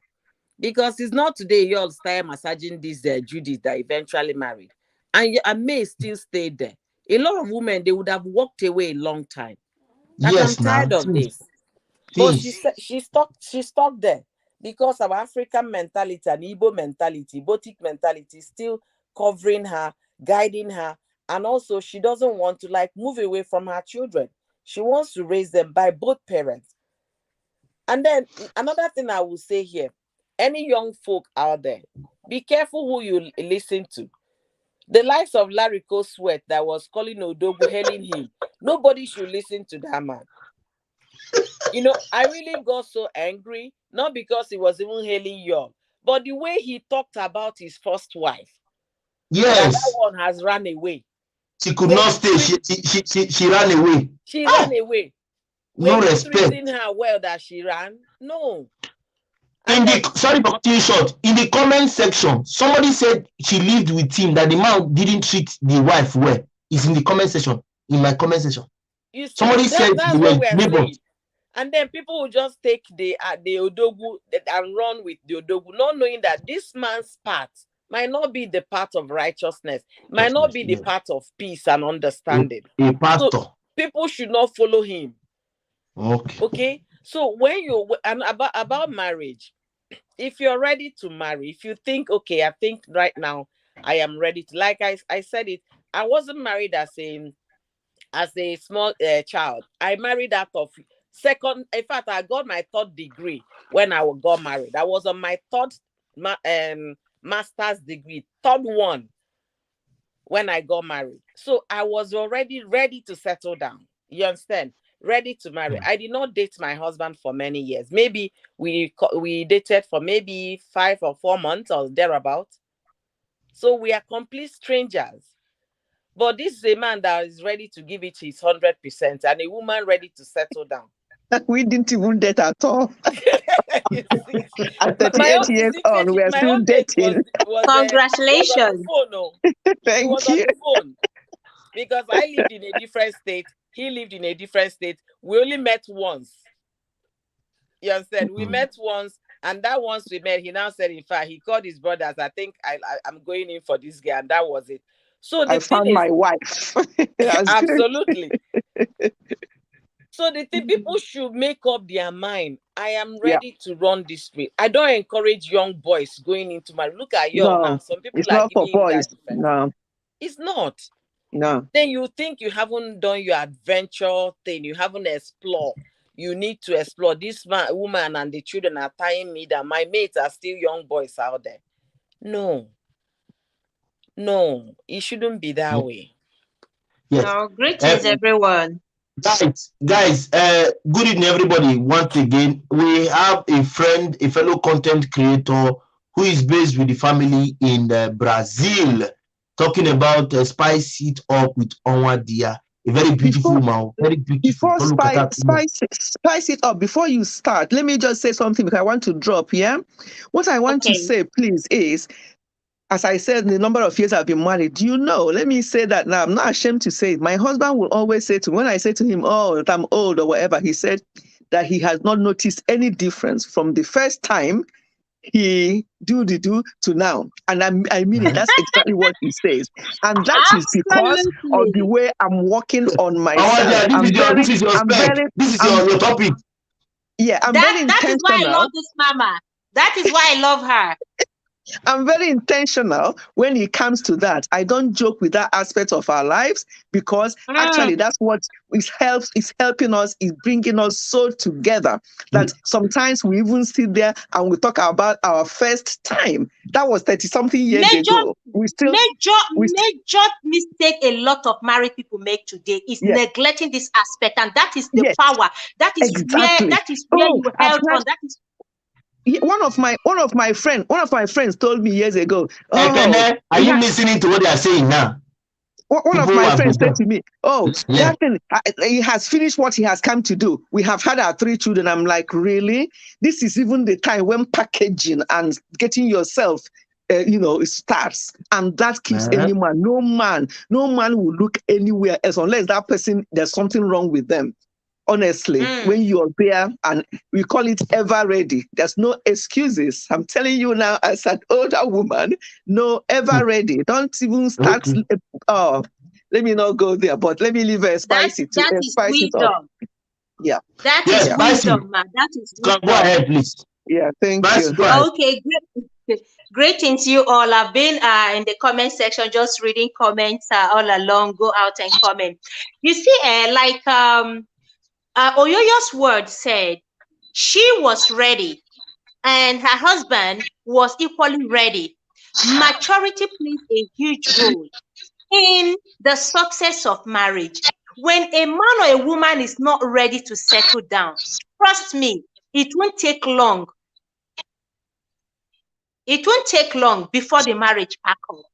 Because it's not today y'all start massaging this Judith that eventually married. And May still stayed there. A lot of women, they would have walked away a long time. Like, yes, I'm tired of this. But she stuck there because of African mentality and Igbo mentality, Botic mentality is still covering her, guiding her. And also she doesn't want to like move away from her children. She wants to raise them by both parents. And then another thing I will say here, any young folk out there, be careful who you listen to. The likes of Larry Sweat that was calling Odogu, hailing him. Nobody should listen to that man. You know, I really got so angry, not because he was even hailing y'all, but the way he talked about his first wife. Yes. That one has run away. She could not stay. She ran away. She ran away. No Were you respect. treating her well that she ran? No. Sorry for cutting short. In the comment section, somebody said she lived with him, that the man didn't treat the wife well. It's in the comment section. In my comment section. You see, somebody said that's what we're saying. And then people will just take the Odogu and run with the Odogu, not knowing that this man's part might not be the part of righteousness, might not be the part of peace and understanding. A pastor. So people should not follow him. Okay. So when you and about marriage, if you're ready to marry, if you think, okay, I think right now I am ready to, like I said it, I wasn't married as a small child. I married out of second. In fact, I got my third degree when I got married. I was on my third master's degree, third one when I got married. So I was already ready to settle down. You understand? Ready to marry. I did not date my husband for many years. Maybe we dated for maybe 5 or 4 months or thereabout. So we are complete strangers. But this is a man that is ready to give it his 100% and a woman ready to settle down. We didn't even date at all. At 38 years old, we are still dating. Congratulations. Thank you. Because I lived in a different state. He lived in a different state. We only met once. You understand? We met once, and that once we met, he now said, in fact, he called his brothers. I think I'm going in for this guy, and that was it. So I found my wife. Absolutely. So the thing, people should make up their mind. I am ready to run this street. I don't encourage young boys going into my. Look at you now. Some people are giving you that defense. No, it's not. No. Then you think you haven't done your adventure thing. You haven't explored. You need to explore. This woman and the children are tying me that my mates are still young boys out there. No, it shouldn't be that way. Yes. No, greetings, everyone. Guys, good evening, everybody. Once again, we have a friend, a fellow content creator who is based with the family in Brazil, talking about Spice It Up with Onwadia. A very beautiful man. Very beautiful. Before spice it up, before you start, let me just say something because I want to drop, yeah? What I want to say, please, is, as I said, the number of years I've been married, you know, let me say that now. I'm not ashamed to say it. My husband will always say to me, when I say to him, oh, I'm old or whatever, he said that he has not noticed any difference from the first time he do to now. And I mean it. That's exactly what he says. And that is because of the way I'm working on myself. This is your topic. Yeah, I'm very intentional. That is why I love this mama. That is why I love her. I'm very intentional when it comes to that. I don't joke with that aspect of our lives because actually that's what is helping us, is bringing us so together that sometimes we even sit there and we talk about our first time. That was 30 something years ago. Major mistake a lot of married people make today is neglecting this aspect, and that is the power. That is where you held on. That is one of my friends told me years ago. Are you listening to what they are saying now? One of my friends said to me, that thing, he has finished what he has come to do. We have had our 3 children. I'm like, really? This is even the time when packaging and getting yourself, starts. And that keeps any man. No man will look anywhere else unless that person, there's something wrong with them. Honestly, when you're there, and we call it ever ready, there's no excuses. I'm telling you now, as an older woman, no, ever ready. Don't even start. Let me not go there, but let me leave a spicy to spice it up. Yeah. That is wisdom, man. That is wisdom. Go ahead, please. Yeah, thank you. Okay, greetings you all. I've been in the comment section just reading comments all along. Go out and comment. You see, Oyoyo's word said she was ready and her husband was equally ready. Maturity plays a huge role in the success of marriage. When a man or a woman is not ready to settle down, trust me, it won't take long. It won't take long before the marriage pack up.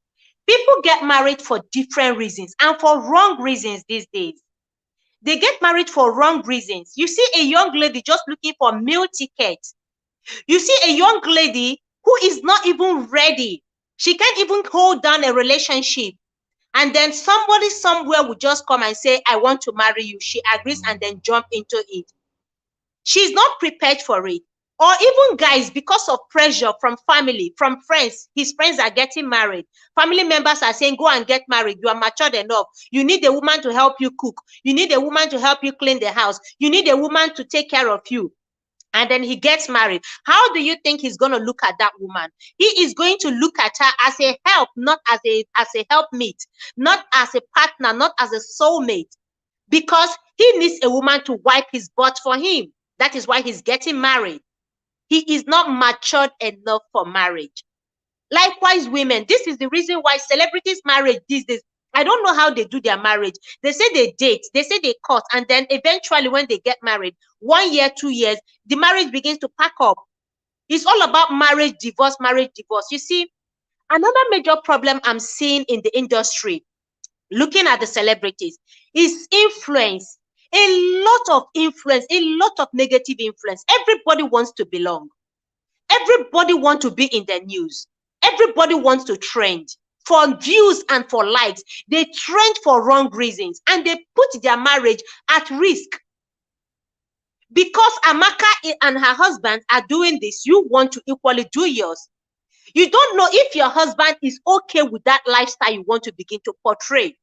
People get married for different reasons and for wrong reasons these days. They get married for wrong reasons. You see a young lady just looking for meal tickets. You see a young lady who is not even ready. She can't even hold down a relationship. And then somebody somewhere will just come and say, I want to marry you. She agrees and then jump into it. She's not prepared for it. Or even guys, because of pressure from family, from friends, his friends are getting married. Family members are saying, go and get married. You are matured enough. You need a woman to help you cook. You need a woman to help you clean the house. You need a woman to take care of you. And then he gets married. How do you think he's going to look at that woman? He is going to look at her as a help, not as a helpmeet, not as a partner, not as a soulmate, because he needs a woman to wipe his butt for him. That is why he's getting married. He is not matured enough for marriage. Likewise, women, this is the reason why celebrities' marriage these days, I don't know how they do their marriage. They say they date, they say they court, and then eventually when they get married, 1 year, 2 years, the marriage begins to pack up. It's all about marriage, divorce, marriage, divorce. You see, another major problem I'm seeing in the industry, looking at the celebrities, is influence. A lot of influence, a lot of negative influence. Everybody wants to belong. Everybody wants to be in the news. Everybody wants to trend for views and for likes. They trend for wrong reasons and they put their marriage at risk. Because Amaka and her husband are doing this, you want to equally do yours. You don't know if your husband is okay with that lifestyle you want to begin to portray.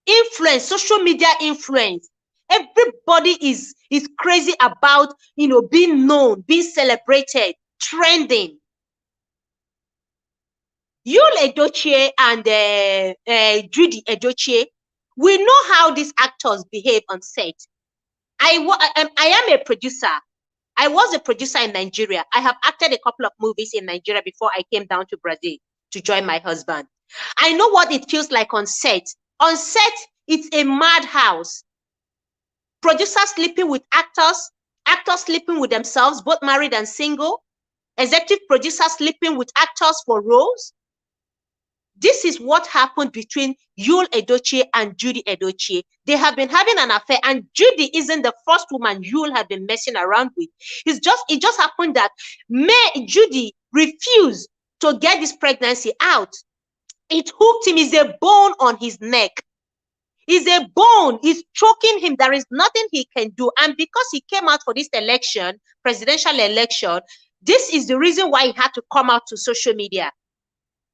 Influence, social media influence. Everybody is crazy about, being known, being celebrated, trending. Yul Edochie and Judy Edochie, we know how these actors behave on set. I am a producer. I was a producer in Nigeria. I have acted a couple of movies in Nigeria before I came down to Brazil to join my husband. I know what it feels like on set. On set, it's a madhouse. Producers sleeping with actors, actors sleeping with themselves, both married and single, executive producers sleeping with actors for roles. This is what happened between Yul Edochie and Judy Edochie. They have been having an affair, and Judy isn't the first woman Yul had been messing around with. It just happened that Judy refused to get this pregnancy out. It hooked him. It's a bone on his neck. It's a bone. It's choking him. There is nothing he can do. And because he came out for this election, presidential election, this is the reason why he had to come out to social media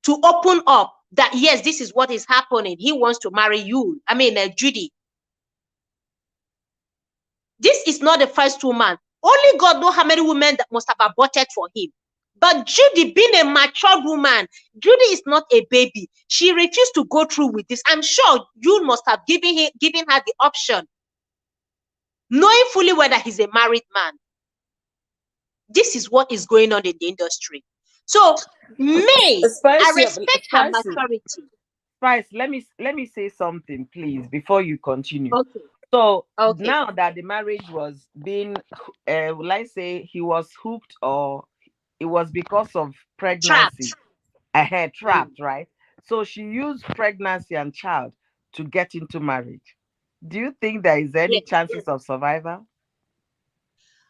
to open up that, yes, this is what is happening. He wants to marry Judy. This is not the first woman. Only God knows how many women that must have aborted for him. But Judy, being a mature woman, Judy is not a baby. She refused to go through with this. I'm sure you must have given her the option, knowing fully whether he's a married man. This is what is going on in the industry. So, I respect her maturity. Spice, let me say something, please, before you continue. Okay. So now that the marriage was being, will I say he was hooked, or it was because of pregnancy? Trapped, right? So she used pregnancy and child to get into marriage. Do you think there is any chances of survival?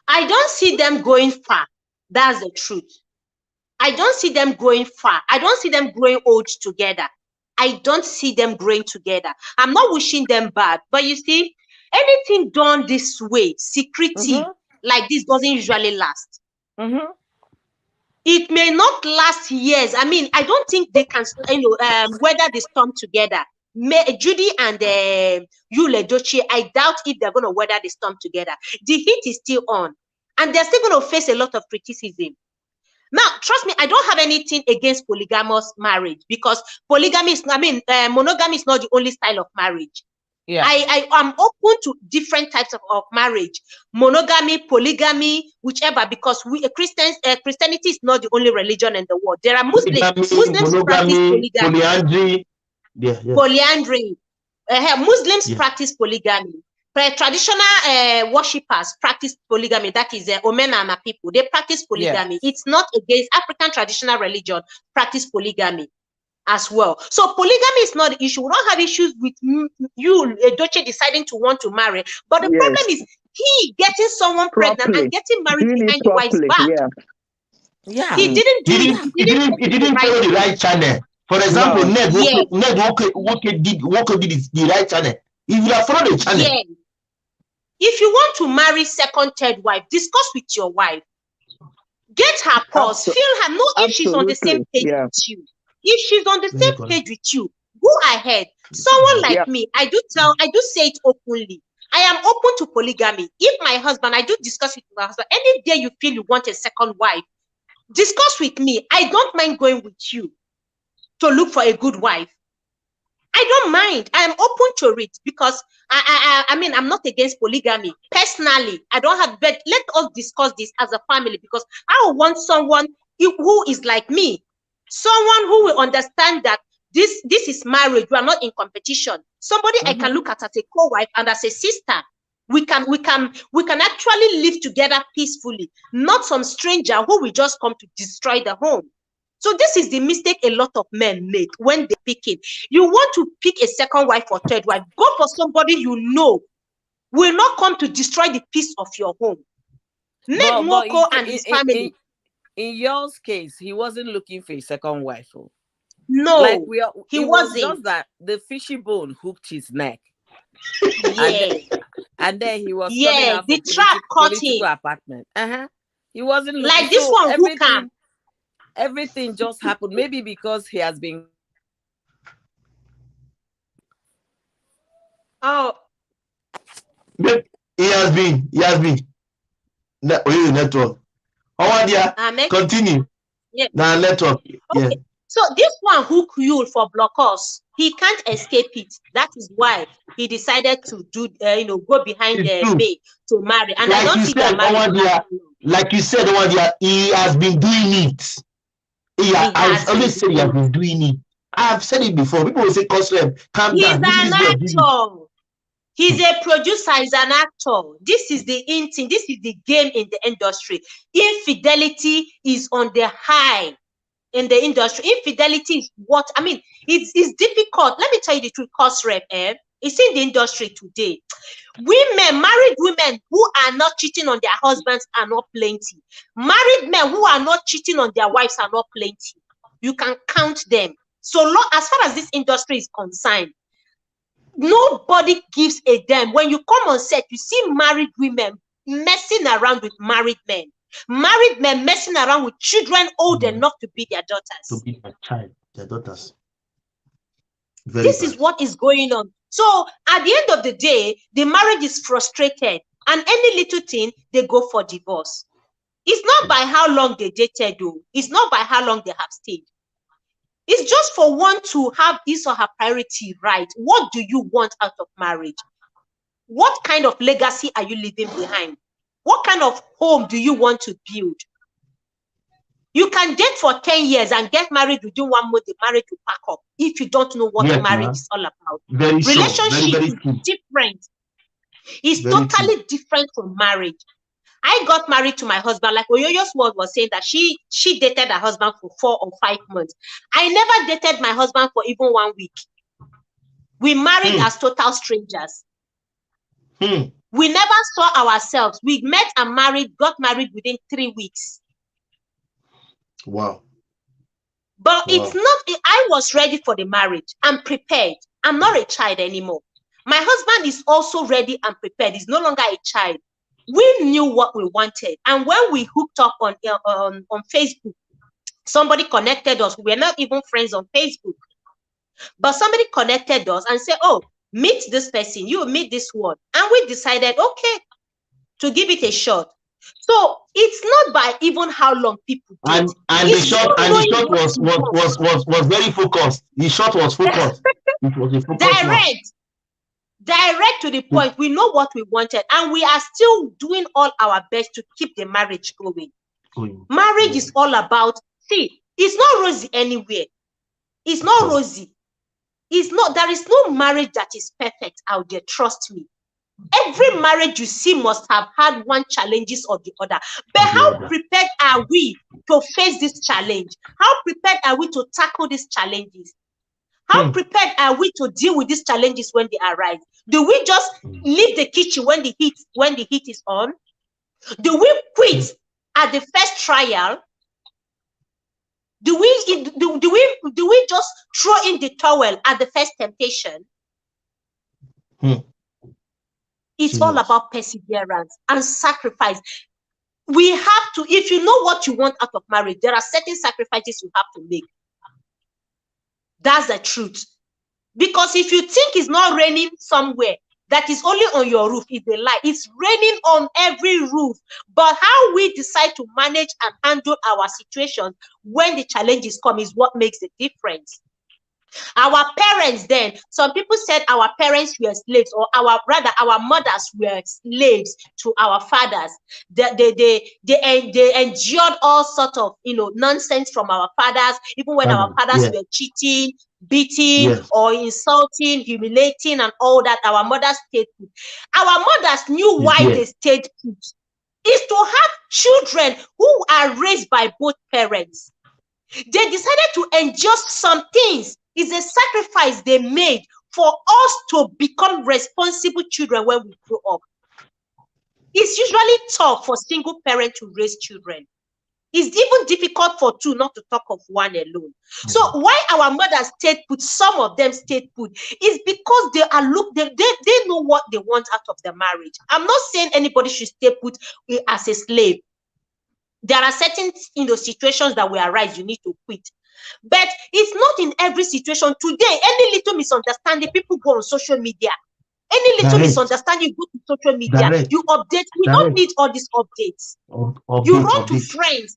I don't see them going far. That's the truth. I don't see them going far. I don't see them growing old together. I don't see them growing together. I'm not wishing them bad, but you see, anything done this way, secretive, like this, doesn't usually last. It may not last years. I mean, I don't think they can, weather the storm together. Judy and Yul Edochie, I doubt if they're going to weather the storm together. The heat is still on, and they're still going to face a lot of criticism. Now, trust me, I don't have anything against polygamous marriage, because monogamy is not the only style of marriage. Yeah. I am open to different types of marriage, monogamy, polygamy, whichever, because Christianity is not the only religion in the world. There are Muslims practice polygamy. Polyandry. Muslims practice polygamy. Traditional worshippers practice polygamy. That is Omenama people. They practice polygamy. It's not against African traditional religion. Practice polygamy as well. So polygamy is not the issue. We don't have issues with you, Edochie, deciding to want to marry. But the problem is he getting someone pregnant and getting married behind the wife's back. Yeah. He didn't do it. He didn't follow the right channel. For example, Ned did the right channel. If you have followed the channel. If you want to marry second, third wife, discuss with your wife. Get her pulse. Feel her. Know if she's on the same page with you. If she's on the same page with you, go ahead. Someone like me, I do say it openly. I am open to polygamy. If my husband, I do discuss with my husband. Any day you feel you want a second wife, discuss with me. I don't mind going with you to look for a good wife. I don't mind. I am open to it, because I mean, I'm not against polygamy. Personally, I don't have, but let us discuss this as a family, because I want someone who is like me. Someone who will understand that this is marriage. We are not in competition. Somebody I can look at as a co-wife and as a sister. We can actually live together peacefully, not some stranger who will just come to destroy the home. So this is the mistake a lot of men make when they pick it. You want to pick a second wife or third wife, go for somebody you know will not come to destroy the peace of your home. Ned Moko and his family. In your case, he wasn't looking for a second wife. No, like he wasn't. Just that the fishy bone hooked his neck. And then he was coming out the trap caught him. Apartment. He wasn't looking. Like this one who can. Everything just happened. Maybe because he has been. Oh. He has been. Network. Continue. Now network. Okay. So this one hook you for blockers. He can't escape it. That is why he decided to do, go behind the bay to marry. And like I don't see that marriage. Like you said, he has been doing it. I've always said he has been doing it. I've said it before. People will say, calm down. He's an actor. He's a producer. He's an actor. This is the in-thing. This is the game in the industry. Infidelity is on the high in the industry. Infidelity is what, I mean, it's difficult. Let me tell you the truth, it's in the industry today. Married women who are not cheating on their husbands are not plenty. Married men who are not cheating on their wives are not plenty. You can count them. So long as far as this industry is concerned, nobody gives a damn. When you come on set, you see married women messing around with married men. Married men messing around with children old enough to be their daughters. To be their daughters. This is what is going on. So at the end of the day, the marriage is frustrated, and any little thing, they go for divorce. It's not by how long they dated, though. It's not by how long they have stayed. It's just for one to have his or her priority right. What do you want out of marriage? What kind of legacy are you leaving behind? What kind of home do you want to build? You can date for 10 years and get married within 1 month, the marriage will pack up if you don't know what marriage is all about. Relationship is different. It's totally different from marriage. I got married to my husband, like Oyoyo's word was saying that she dated her husband for 4 or 5 months. I never dated my husband for even 1 week. We married as total strangers. We never saw ourselves. We met and got married within 3 weeks. Wow. But it's not, I was ready for the marriage. I'm prepared. I'm not a child anymore. My husband is also ready and prepared. He's no longer a child. We knew what we wanted. And when we hooked up on Facebook, somebody connected us. We were not even friends on Facebook. But somebody connected us and said, oh, meet this person. You meet this one. And we decided, okay, to give it a shot. So it's not by even how long people date. And the shot was very focused. The shot was focused. It was a focus. Direct to the point. We know what we wanted, and we are still doing all our best to keep the marriage going. Marriage is all about, see, it's not rosy anywhere. It's not rosy. It's not, there is no marriage that is perfect out there, trust me. Every marriage you see must have had one challenges or the other. But how prepared are we to face this challenge? How prepared are we to tackle these challenges? How prepared are we to deal with these challenges when they arise? Do we just leave the kitchen when the heat is on? Do we quit at the first trial? Do we just throw in the towel at the first temptation? It's all about perseverance and sacrifice. We have to, if you know what you want out of marriage, there are certain sacrifices you have to make. That's the truth. Because if you think it's not raining somewhere, that is only on your roof, is a lie. It's raining on every roof. But how we decide to manage and handle our situations when the challenges come is what makes the difference. Our parents then, some people said our parents were slaves, or our mothers were slaves to our fathers. They endured all sorts of nonsense from our fathers, even when our fathers were cheating, beating, or insulting, humiliating, and all that. Our mothers stayed put. Our mothers knew why they stayed put. Is to have children who are raised by both parents. They decided to endure some things. It's a sacrifice they made for us to become responsible children when we grow up. It's usually tough for single parents to raise children. It's even difficult for two, not to talk of one alone. So why our mothers stayed put, some of them stayed put, is because they know what they want out of the marriage. I'm not saying anybody should stay put as a slave. There are certain situations that will arise, you need to quit. But it's not in every situation. Today, any little misunderstanding, people go on social media. Any little misunderstanding, you go to social media. You update. We don't need all these updates. You run to friends.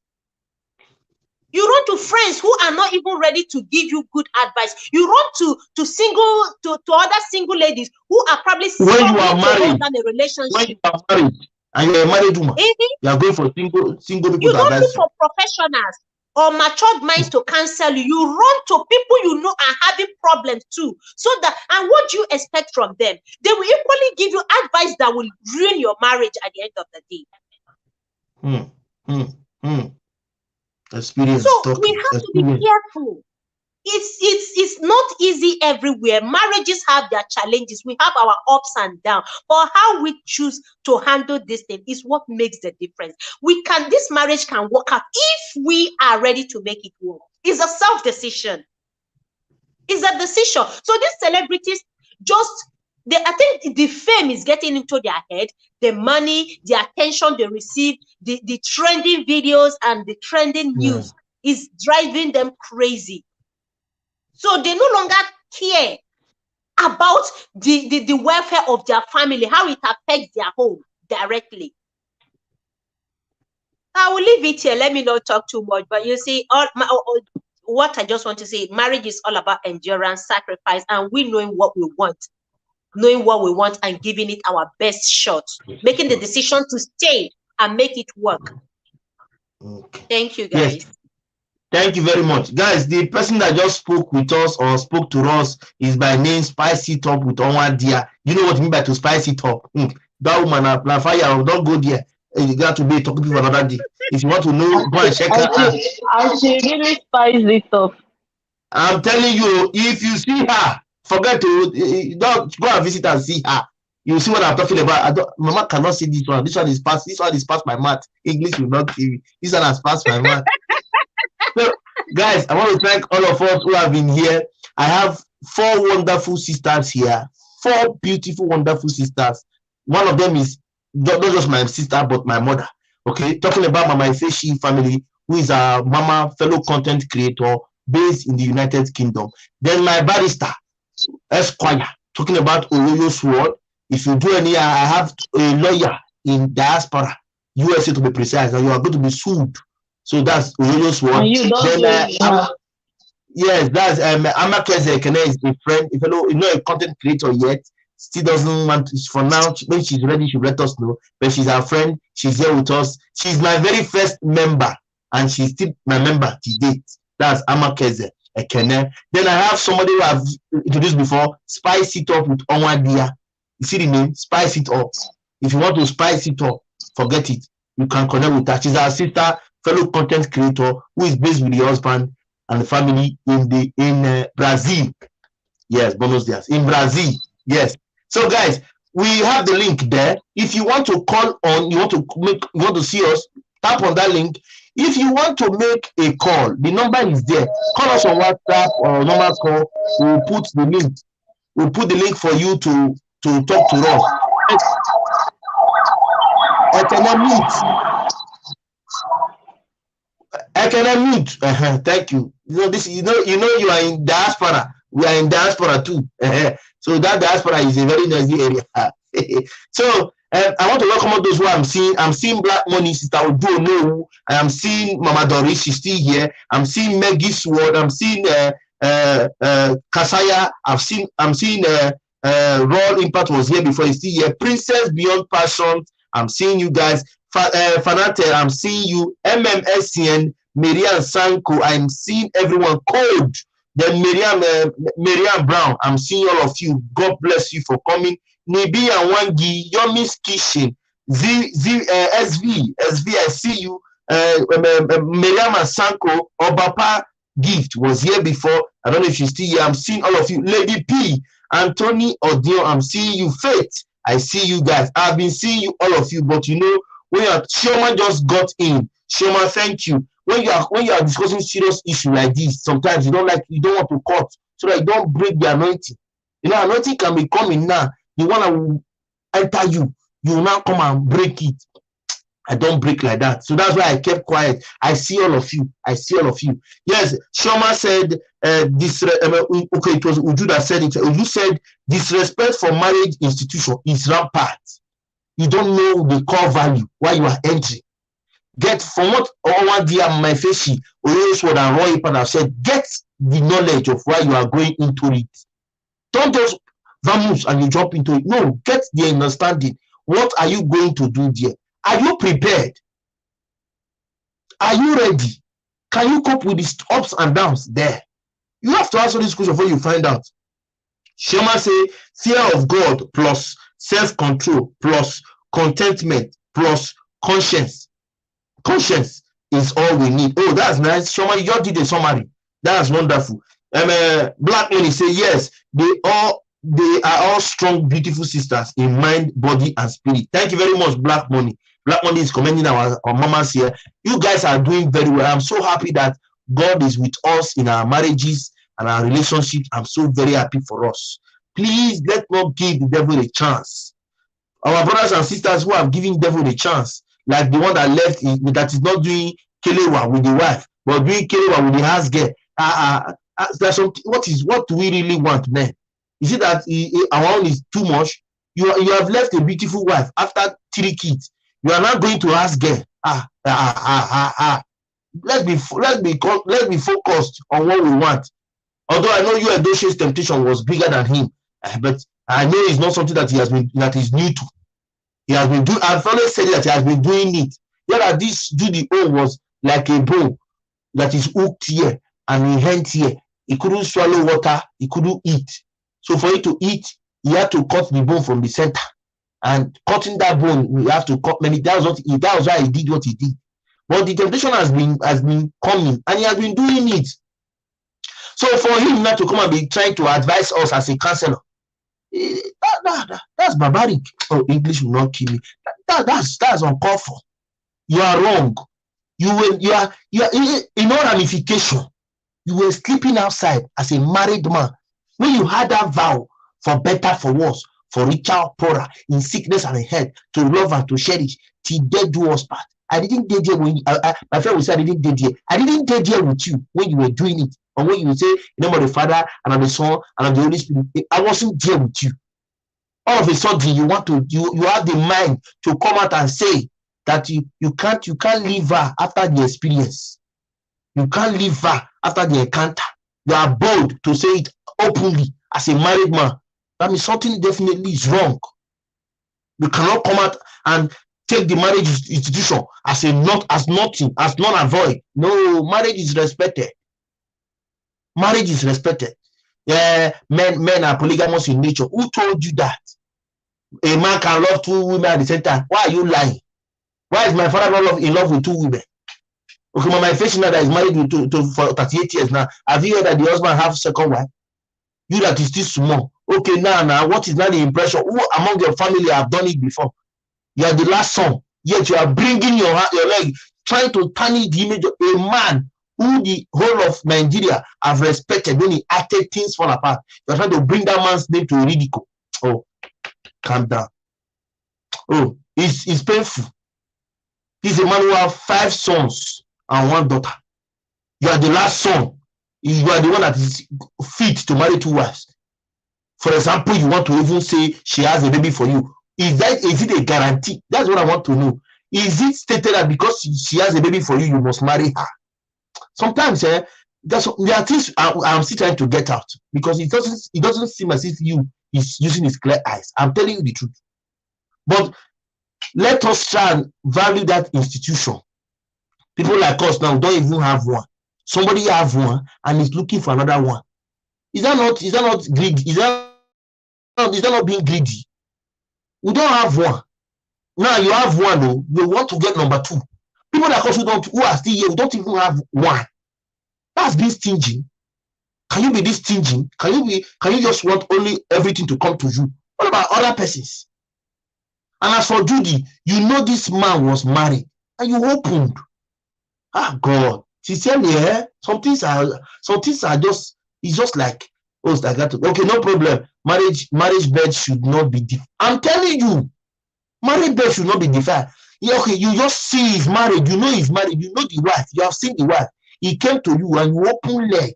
You run to friends who are not even ready to give you good advice. You run to other single ladies who are probably when you are married, in a relationship. When you are married and you're a married woman, you are going for single people. You don't look for professionals or matured minds to counsel you. You run to people you know are having problems too. And what do you expect from them? They will equally give you advice that will ruin your marriage at the end of the day. Experience. So we have to be careful. It's not easy everywhere. Marriages have their challenges. We have our ups and downs. But how we choose to handle this thing is what makes the difference. This marriage can work out if we are ready to make it work. It's a self-decision. It's a decision. So these celebrities I think the fame is getting into their head, the money, the attention they receive, the trending videos and the trending news is driving them crazy. So they no longer care about the welfare of their family, how it affects their home directly. I will leave it here. Let me not talk too much. But you see, what I just want to say, marriage is all about endurance, sacrifice, and we knowing what we want. And giving it our best shot, making the decision to stay and make it work. Okay. Thank you, guys. Yes. Thank you very much. Guys, the person that just spoke with us or spoke to us is by name Spicy Top with Onwadia. You know what I mean by to spice it up. That woman, fire, don't go there. You got to be talking to another day. If you want to know, go and check her out. I should really spice it up. I'm telling you, if you see her, forget to don't go and visit and see her. You see what I'm talking about. Mama cannot see this one. This one is past my math. English will not give me. This one has passed my math. So, guys, I want to thank all of us who have been here. I have 4 wonderful sisters here. 4 beautiful, wonderful sisters. One of them is not just my sister, but my mother. Okay, talking about Mama Ifeshi family, who is a mama fellow content creator based in the United Kingdom. Then my barrister, Esquire, talking about Oloyo Sword. If you do any, I have a lawyer in diaspora, USA to be precise, and you are going to be sued. So that's Oloyo Sword. Yes, that's Amakeze Ekene is a friend, a fellow, a content creator yet. Still doesn't want to, for now. When she's ready, she'll let us know. But she's our friend. She's here with us. She's my very first member, and she's still my member to date. That's Amakeze Ekene. Then I have somebody who I've introduced before. Spice it up with Onwadia. You see the name? Spice it up. If you want to spice it up, forget it. You can connect with her. She's our sister, fellow content creator who is based with the husband and the family in Brazil. Yes, Buenos Dias. In Brazil. Yes. So guys, we have the link there. If you want to call on, you want to see us, tap on that link. If you want to make a call, the number is there. Call us on WhatsApp or normal call. We'll put the link. We'll put the link for you to talk to us. I can unmute. Thank you. You are in diaspora. We are in diaspora too. So that diaspora is a very noisy area. So I want to welcome all those who I'm seeing. I'm seeing Black Money, Sister Odo. I am seeing Mama Doris, she's still here. I'm seeing Maggie Sword. I'm seeing Kasaya. I'm seeing Raw Impact was here before. He's still here. Princess Beyond Passion. I'm seeing you guys. Fanate, I'm seeing you. MMSCN, Miriam Sanko. I'm seeing everyone. Code. Then Miriam Brown, I'm seeing all of you. God bless you for coming. Nibi and Wangi, Yomi's Kitchen, SV, I see you. Miriam and Sanko, Obapa Gift was here before. I don't know if she's still here. I'm seeing all of you. Lady P, Anthony Odio, I'm seeing you. Faith, I see you guys. I've been seeing you, all of you, but you know, when Shoma just got in. Shoma, thank you. When you are discussing serious issue like this, sometimes you don't want to cut so that you don't break the anointing. You know, anointing can be coming now. The one that will enter you, you will now come and break it. I don't break like that. So that's why I kept quiet. I see all of you. Yes, Shoma said okay, it was Uju that said it. Uju said disrespect for marriage institution is rampant. You don't know the core value why you are entering. Get from what Onwadia, my Feshi, Oyosword and Roy Ipan have said, get the knowledge of why you are going into it. Don't just vamos and you jump into it. No, get the understanding. What are you going to do there? Are you prepared? Are you ready? Can you cope with the ups and downs there? You have to answer this question before you find out. Shema say, fear of God plus self-control plus contentment plus conscience. Conscience is all we need. Oh, that's nice. Shoma, you just did a summary. That's wonderful. Black Money say yes, they are all strong, beautiful sisters in mind, body, and spirit. Thank you very much, Black Money. Black Money is commending our mamas here. You guys are doing very well. I'm so happy that God is with us in our marriages and our relationships. I'm so very happy for us. Please let's not give the devil a chance. Our brothers and sisters who have given the devil a chance, like the one that left, that is not doing kelewa with the wife, but doing kelewa with the house girl. There's something. What do we really want, man? Is it that our own is too much? You have left a beautiful wife after 3 kids. You are not going to ask girl. Let's be focused on what we want. Although I know you Edoshe's temptation was bigger than him, but I know it's not something that is new to. He has been doing. I've always said that he has been doing it. Yeah, this Judy O was like a bow that is hooked here and he hanged here. He couldn't swallow water. He couldn't eat. So for you to eat, he had to cut the bone from the center. And cutting that bone, we have to cut many. That was why he did what he did. But the temptation has been coming, and he has been doing it. So for him not to come and be trying to advise us as a counselor, that's barbaric. Oh, English will not kill me. That's uncalled for. You are wrong. You are in all ramification. You were sleeping outside as a married man when you had that vow for better, for worse, for richer or poorer, in sickness and in health, to love and to cherish, till death do us part. I didn't date there when my friend would say I didn't date there. I didn't date there with you when you were doing it, or when you would say in the name of the Father and of the Son and of the Holy Spirit. I wasn't there with you. All of a sudden, you have the mind to come out and say that you can't leave her after the experience. You can't leave her after the encounter. You are bold to say it openly as a married man. That means something definitely is wrong. You cannot come out and take the marriage institution as nothing, as non-avoid. No, marriage is respected. Marriage is respected. Men are polygamous in nature. Who told you that? A man can love two women at the same time. Why are you lying? Why is my father not in love with two women? Okay, my face now that is married for 38 years now. Have you heard that the husband have second wife? You that is still small. Okay, now, what is now the impression? Who among your family have done it before? You are the last son, yet you are bringing your leg, trying to tarnish the image of a man who the whole of Nigeria have respected when he acted things fall apart. You are trying to bring that man's name to ridicule. Oh, calm down. Oh, it's painful. He's a man who has 5 sons and 1 daughter. You are the last son. You are the one that is fit to marry 2 wives. For example, you want to even say she has a baby for you. Is it a guarantee? That's what I want to know. Is it stated that because she has a baby for you, you must marry her? Sometimes there are things I'm still trying to get out, because it doesn't seem as if you is using his clear eyes. I'm telling you the truth. But let us try and value that institution. People like us now don't even have one. Somebody have one and is looking for another one. Is that not greedy? Is that not being greedy? We don't have one. Now you have one though. You want to get number 2. People like us who are still here, we don't even have one. That's being stingy. Can you be this stingy? Can you just want only everything to come to you? What about other persons? And as for Judy, you know this man was married and you opened. Ah, God. Sincerely, some things are just, it's just like, oh, it's like that. Okay, no problem. Marriage bed should not be defiled. I'm telling you, marriage bed should not be defiled. Yeah, okay, you just see he's married. You know he's married. You know the wife. You have seen the wife. He came to you and you open leg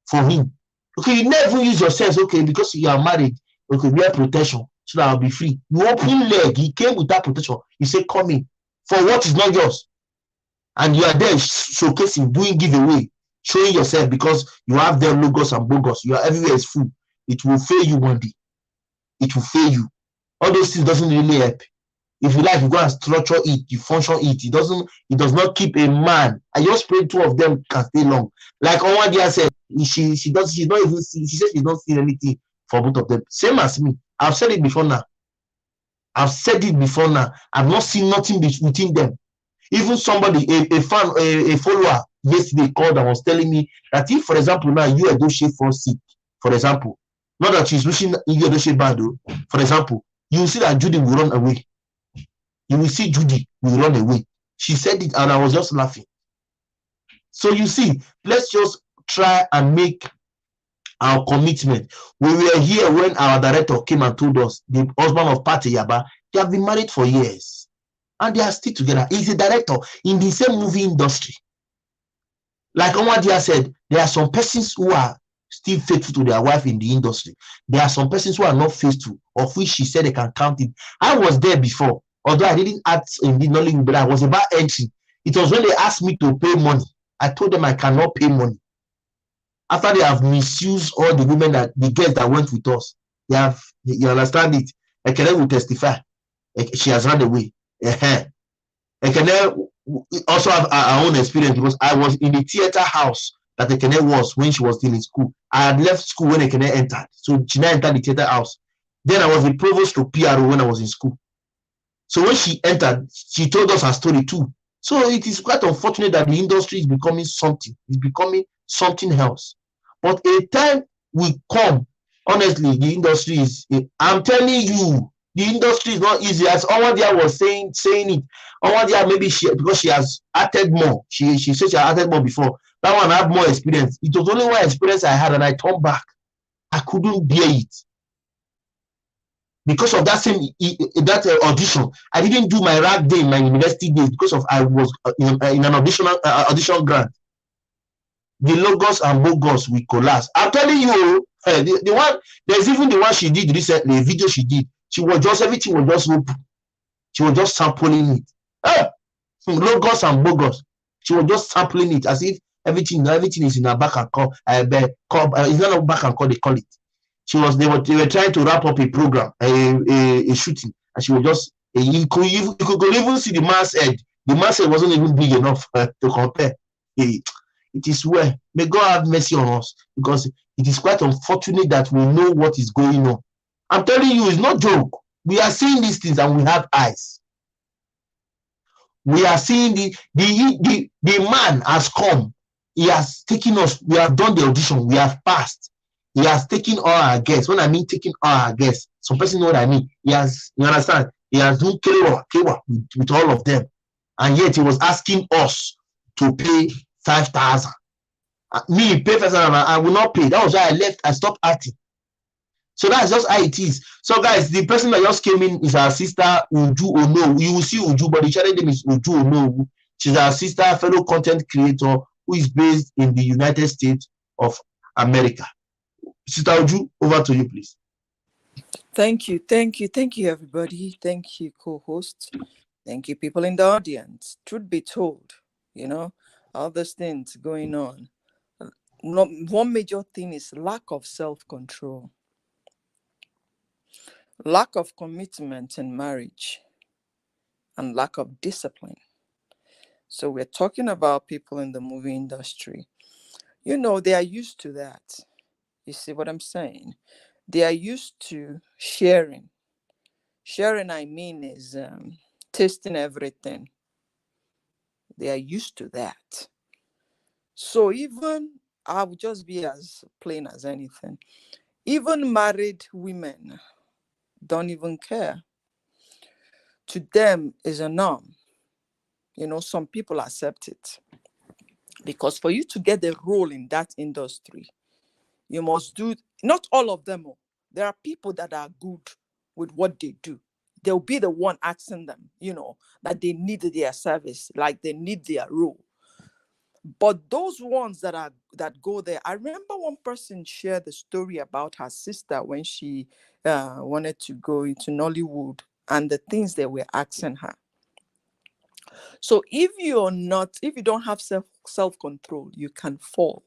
for him. Okay, you never use your sense. Okay, because you are married. Okay, wear protection so that I'll be free. You open leg. He came without protection. You say, come in for what is not yours. And you are there showcasing, doing giveaway, showing yourself because you have their logos and bogus. You are everywhere is full. It will fail you one day. It will fail you. All those things doesn't really help. If you like, you go and structure it, you function it. It does not keep a man. I just pray 2 of them can stay long. Like Onwadia said, she says she don't see anything for both of them. Same as me. I've said it before now. I've not seen nothing between them. Even somebody, a fan, a follower yesterday called and was telling me that if, for example, now you are Doshe for sick, for example, not that she's wishing you Doshe bad, for example, you will see that Judy will run away. You will see Judy will run away. She said it and I was just laughing. So you see, let's just try and make our commitment. We were here when our director came and told us, the husband of Pate Yaba, they have been married for years. And they are still together. He's a director in the same movie industry. Like Onwadia said, there are some persons who are still faithful to their wife in the industry. There are some persons who are not faithful, of which she said they can count it. I was there before, although I didn't act in the Nollywood, but I was about entry. It was when they asked me to pay money. I told them I cannot pay money. After they have misused all the women the girls that went with us, you understand it. Ekene will testify. She has run away. Ekene also have our own experience because I was in the theater house that Ekene was when she was still in school. I had left school when Ekene entered. So she now entered the theater house. Then I was the provost to PRO when I was in school. So when she entered, she told us her story too. So it is quite unfortunate that the industry is becoming something. It's becoming something else. But a time will come, honestly, the industry is, I'm telling you, the industry is not easy. As Owadia was saying it. Owadia, maybe because she has acted more. She said she had acted more before. That one had more experience. It was only one experience I had, and I turned back. I couldn't bear it. Because of that same audition, I didn't do my rag day in my university days because of I was in an audition grant. The logos and bogus will collapse. I'm telling you, the one, there's even the one she did recently, a video she did. She was just, everything was just open. She was just sampling it. Logos and bogus. She was just sampling it as if everything is in her back and call. It's not a back and call, they call it. They were trying to wrap up a program, a shooting, and she was just, you could even see the man's head. The man's head wasn't even big enough to compare. It is well. May God have mercy on us, because it is quite unfortunate that we know what is going on. I'm telling you, it's not joke. We are seeing these things and we have eyes. We are seeing the man has come. He has taken us. We have done the audition. We have passed. He has taken all our guests. When I mean taking all our guests, some person know what I mean. He has, you understand? He has done kewa with all of them, and yet he was asking us to pay 5,000. Me pay 5,000, I will not pay. That was why I left. I stopped acting. So that's just how it is. So guys, the person that just came in is our sister Uju Ono. You will see Uju, but the channel name is Uju Ono. She's our sister, fellow content creator who is based in the United States of America. Sister Uju, over to you, please. Thank you, everybody. Thank you, co-host. Thank you, people in the audience. Truth be told, all these things going on. One major thing is lack of self-control, lack of commitment in marriage, and lack of discipline. So we're talking about people in the movie industry. They are used to that. You see what I'm saying? They are used to sharing. Sharing, I mean, is tasting everything. They are used to that. So even, I would just be as plain as anything. Even married women don't even care. To them, is a norm. Some people accept it. Because for you to get a role in that industry, you must do, not all of them. There are people that are good with what they do. They'll be the one asking them, that they need their service, like they need their role. But those ones that go there, I remember one person shared the story about her sister when she wanted to go into Nollywood and the things they were asking her. So if you don't have self-control, you can fall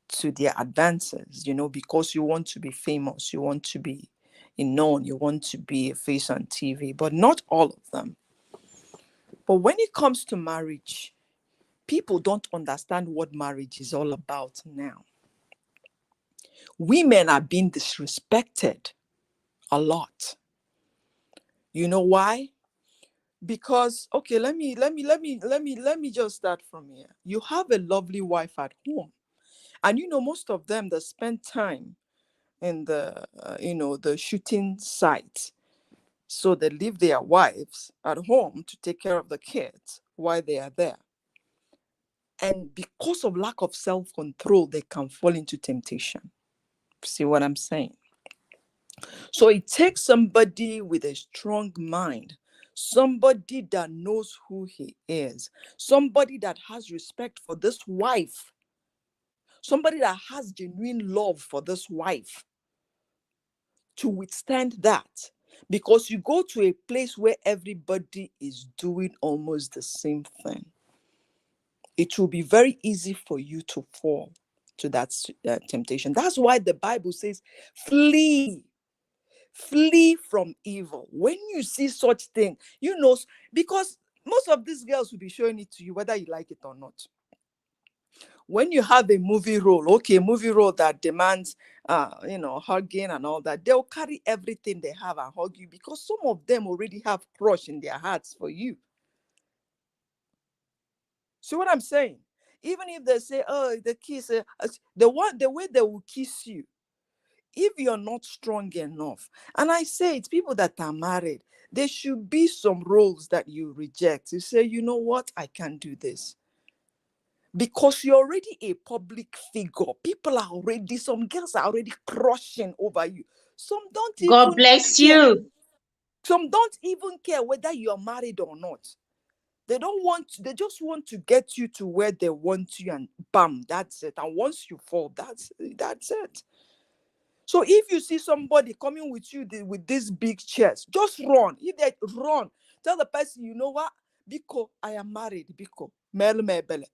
to their advances, because you want to be famous, you want to be known, you want to be a face on TV, but not all of them. But when it comes to marriage, people don't understand what marriage is all about now. Women are being disrespected a lot. You know why? Because, okay, let me just start from here. You have a lovely wife at home, and most of them that spend time in the the shooting site, so they leave their wives at home to take care of the kids while they are there. And because of lack of self-control, they can fall into temptation. See what I'm saying? So it takes somebody with a strong mind, somebody that knows who he is, somebody that has respect for this wife, somebody that has genuine love for this wife to withstand that. because you go to a place where everybody is doing almost the same thing. It will be very easy for you to fall to that temptation. That's why the Bible says, flee from evil. When you see such thing, because most of these girls will be showing it to you whether you like it or not. When you have a movie role that demands hugging and all that, they'll carry everything they have and hug you, because some of them already have crush in their hearts for you. See what I'm saying? Even if they say, oh, the kiss, the way they will kiss you, if you're not strong enough, and I say it's people that are married, there should be some roles that you reject. You say, you know what, I can't do this. Because you're already a public figure. Some girls are already crushing over you. Some don't even God bless you. Some don't even care whether you're married or not. They just want to get you to where they want you, and bam, that's it. And once you fall, that's it. So if you see somebody coming with you with this big chest, just run. If they run, tell the person, you know what? Biko, I am married. Biko,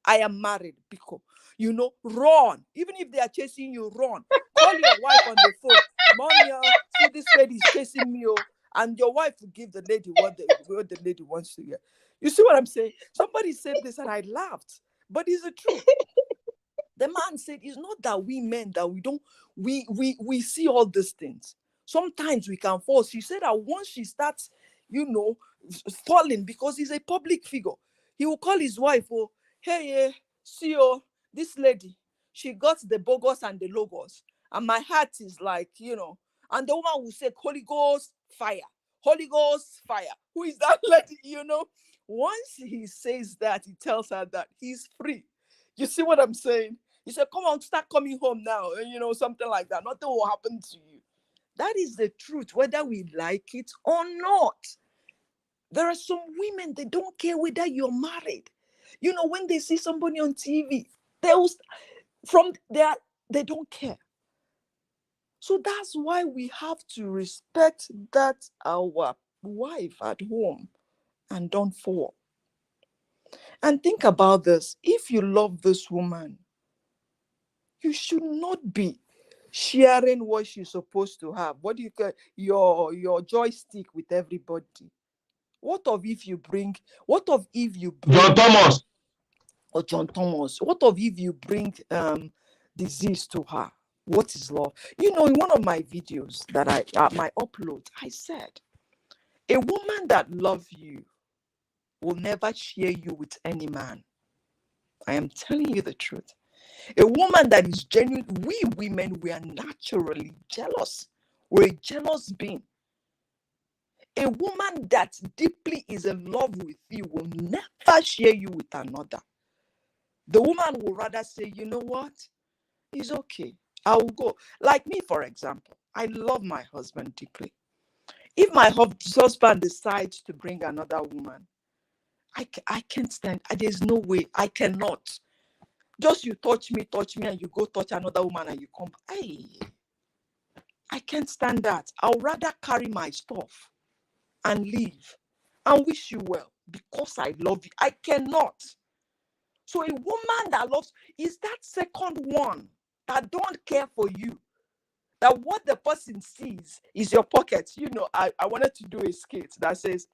I am married. Biko, run. Even if they are chasing you, run. Call your wife on the phone. Mommy, see this lady is chasing me, and your wife will give the lady what the lady wants to hear. You see what I'm saying? Somebody said this and I laughed, but it's the truth. The man said, it's not that we men that we see all these things. Sometimes we can fall. She said that once she starts, falling, because he's a public figure, he will call his wife, oh, hey, see, this lady, she got the bogus and the logos. And my heart is like, and the woman will say, Holy Ghost, fire. Holy Ghost, fire. Who is that lady, Once he says that, he tells her that he's free. You see what I'm saying? He said, come on, start coming home now. Something like that. Nothing will happen to you. That is the truth, whether we like it or not. There are some women, they don't care whether you're married. When they see somebody on TV, they don't care. So that's why we have to respect that our wife at home and don't fall. And think about this. If you love this woman, you should not be sharing what she's supposed to have. What do you call your joystick with everybody? What if you bring John Thomas? Or John Thomas? What if you bring disease to her? What is love? In one of my videos that my upload, I said, a woman that loves you will never share you with any man. I am telling you the truth. A woman that is genuine, we women, we are naturally jealous. We're a jealous being. A woman that deeply is in love with you will never share you with another. The woman will rather say, you know what? It's okay. I will go. Like me, for example, I love my husband deeply. If my husband decides to bring another woman, I can't stand. There's no way. I cannot. Just you touch me, and you go touch another woman and you come. Hey, I can't stand that. I'll rather carry my stuff and leave and wish you well because I love you. I cannot. So a woman that loves is that second one that don't care for you. That what the person sees is your pocket. I wanted to do a skit that says,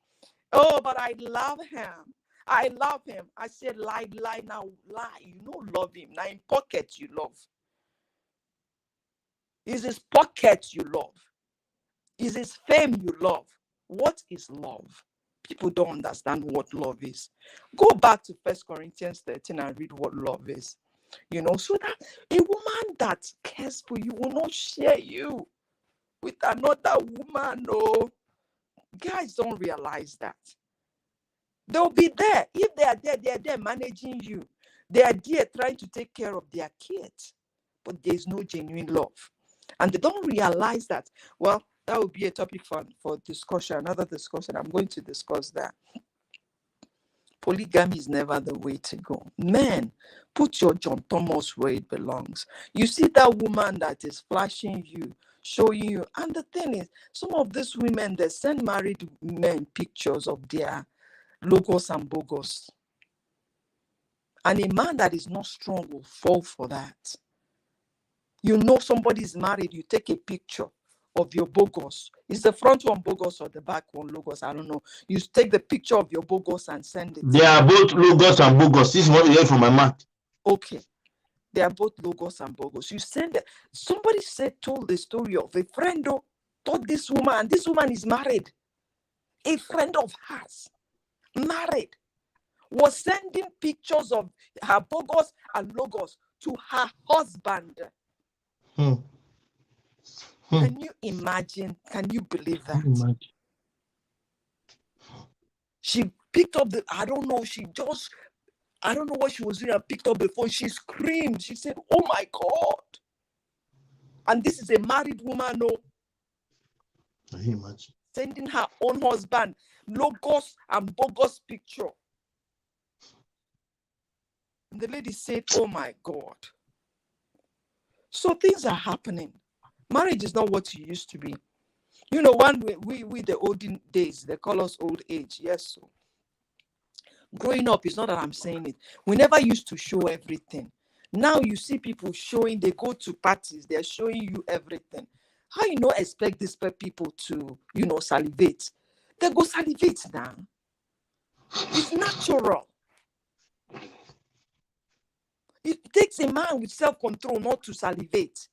oh, but I love him. I love him. I said, lie now, lie. You don't love him. Now in pocket you love. Is his pocket you love? Is his fame you love? What is love? People don't understand what love is. Go back to 1 Corinthians 13 and read what love is. So that a woman that cares for you will not share you with another woman. No, guys don't realize that. They'll be there. If they are there managing you. They are there trying to take care of their kids. But there's no genuine love. And they don't realize that. Well, that would be a topic for discussion, another discussion. I'm going to discuss that. Polygamy is never the way to go. Men, put your John Thomas where it belongs. You see that woman that is flashing you, showing you. And the thing is, some of these women, they send married men pictures of their logos and bogos. And a man that is not strong will fall for that. You know somebody is married, you take a picture of your bogos. Is the front one bogos or the back one logos? I don't know. You take the picture of your bogos and send it. They are both logos and bogos. This is what you hear from my mouth. Okay. They are both logos and bogos. You send it. Somebody told the story of a friend who told this woman, and this woman is married. A friend of hers, married, was sending pictures of her bogos and logos to her husband. Can you imagine? Can you believe that? She picked up I don't know what she was doing and picked up the phone. She screamed. She said, "Oh my God." And this is a married woman, no? Can you imagine? Sending her own husband logos and bogus picture. And the lady said, "Oh my God." So things are happening. Marriage is not what it used to be. You know, one way we the olden days, they call us old age. Yes. So growing up, it's not that I'm saying it. We never used to show everything. Now you see people showing, they go to parties, they're showing you everything. How you not expect these people to, salivate? They go salivate now. It's natural. It takes a man with self-control not to salivate.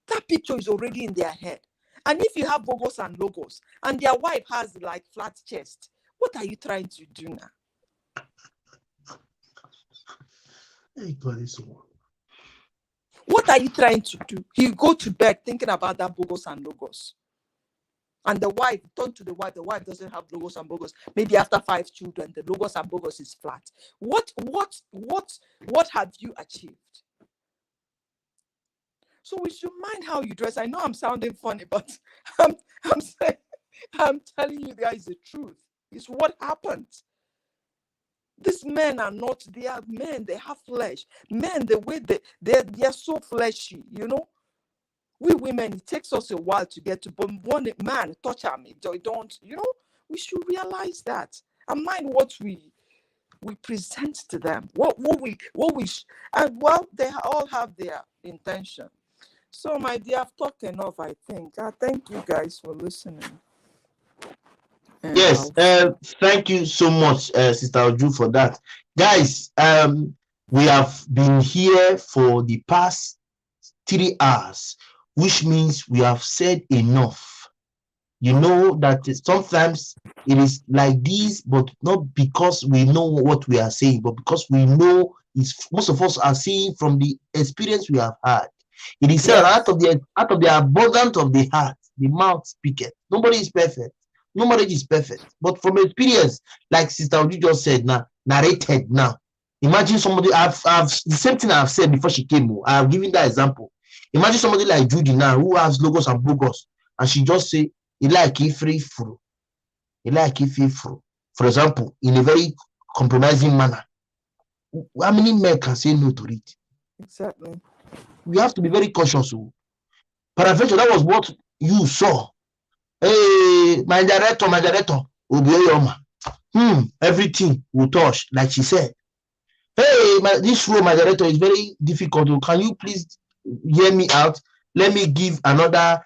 That picture is already in their head. And if you have bogos and logos, and their wife has like flat chest, what are you trying to do now? What are you trying to do? You go to bed thinking about that bogos and logos. And the wife, turn to the wife doesn't have logos and bogos. Maybe after 5 children, the logos and bogos is flat. What have you achieved? So we should mind how you dress. I know I'm sounding funny, but I'm telling you guys the truth. It's what happens. These men are not, they are men, they have flesh. Men, the way they're so fleshy, We women, it takes us a while to get to, but one man touch them, they don't, we should realize that and mind what we present to them, and well, they all have their intention. So, my dear, I've talked enough, I think. I thank you guys for listening. Yes, thank you so much, Sister Oju, for that. Guys, we have been here for the past 3 hours, which means we have said enough. You know that sometimes it is like this, but not because we know what we are saying, but because we know most of us are saying from the experience we have had. It is said, out of the abundance of the heart, the mouth speaketh. Nobody is perfect. No marriage is perfect. But from experience, like Sister Oju just said now, narrated now. Imagine somebody, I've the same thing I've said before she came. I've given that example. Imagine somebody like Judy now who has logos and bogos, and she just say, free fruit. For example, in a very compromising manner. How many men can say no to it? Exactly. We have to be very cautious. Peradventure, that was what you saw. Hey, my director, Obioma. Everything will touch, like she said. Hey, this role, my director, is very difficult. Can you please hear me out? Let me give another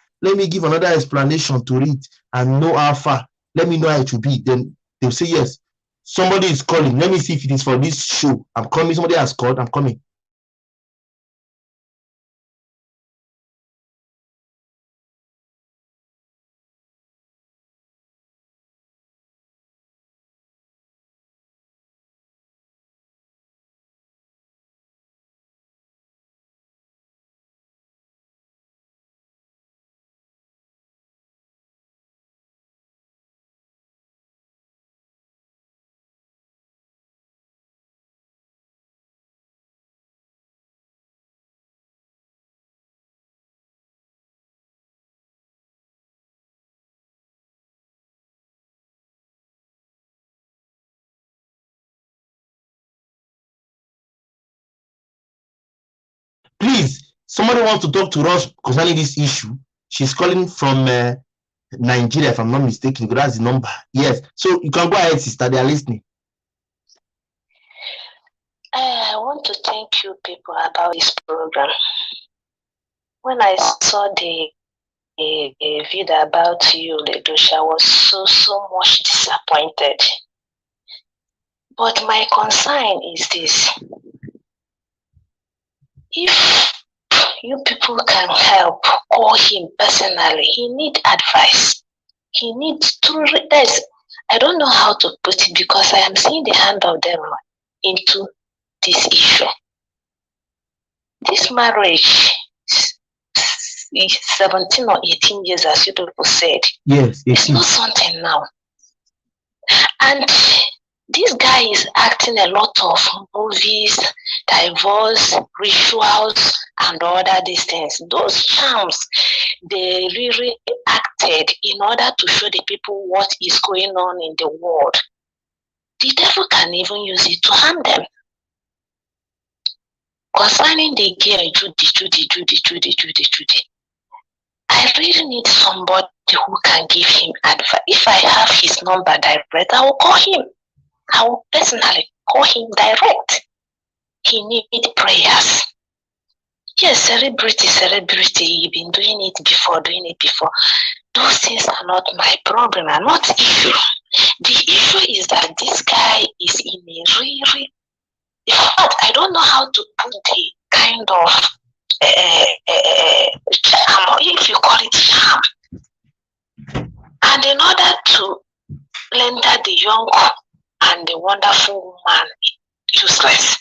explanation to it and know how far. Let me know how it will be. Then they'll say yes. Somebody is calling. Let me see if it is for this show. I'm coming. Somebody has called. I'm coming. Please, somebody wants to talk to us concerning this issue. She's calling from Nigeria, if I'm not mistaken. That's the number. Yes. So you can go ahead, sister. They are listening. I want to thank you people about this program. When I saw the video about you, Ledosha, I was so much disappointed. But my concern is this. If you people can help, call him personally. He needs advice. He needs to this. I don't know how to put it because I am seeing the hand of devil into this issue. This marriage is 17 or 18 years, as you people said. Yes, it's not something now. And this guy is acting a lot of movies, divorce, rituals, and other these things. Those charms, they really acted in order to show the people what is going on in the world. The devil can even use it to harm them. Concerning the girl, Judy, I really need somebody who can give him advice. If I have his number direct, I will call him. I will personally call him direct. He needs prayers. Yes, celebrity. You've been doing it before. Those things are not my problem, are not the issue. The issue is that this guy is in a really, in fact, I don't know how to put the kind of charm, if you call it charm. And in order to render the young and the wonderful woman useless.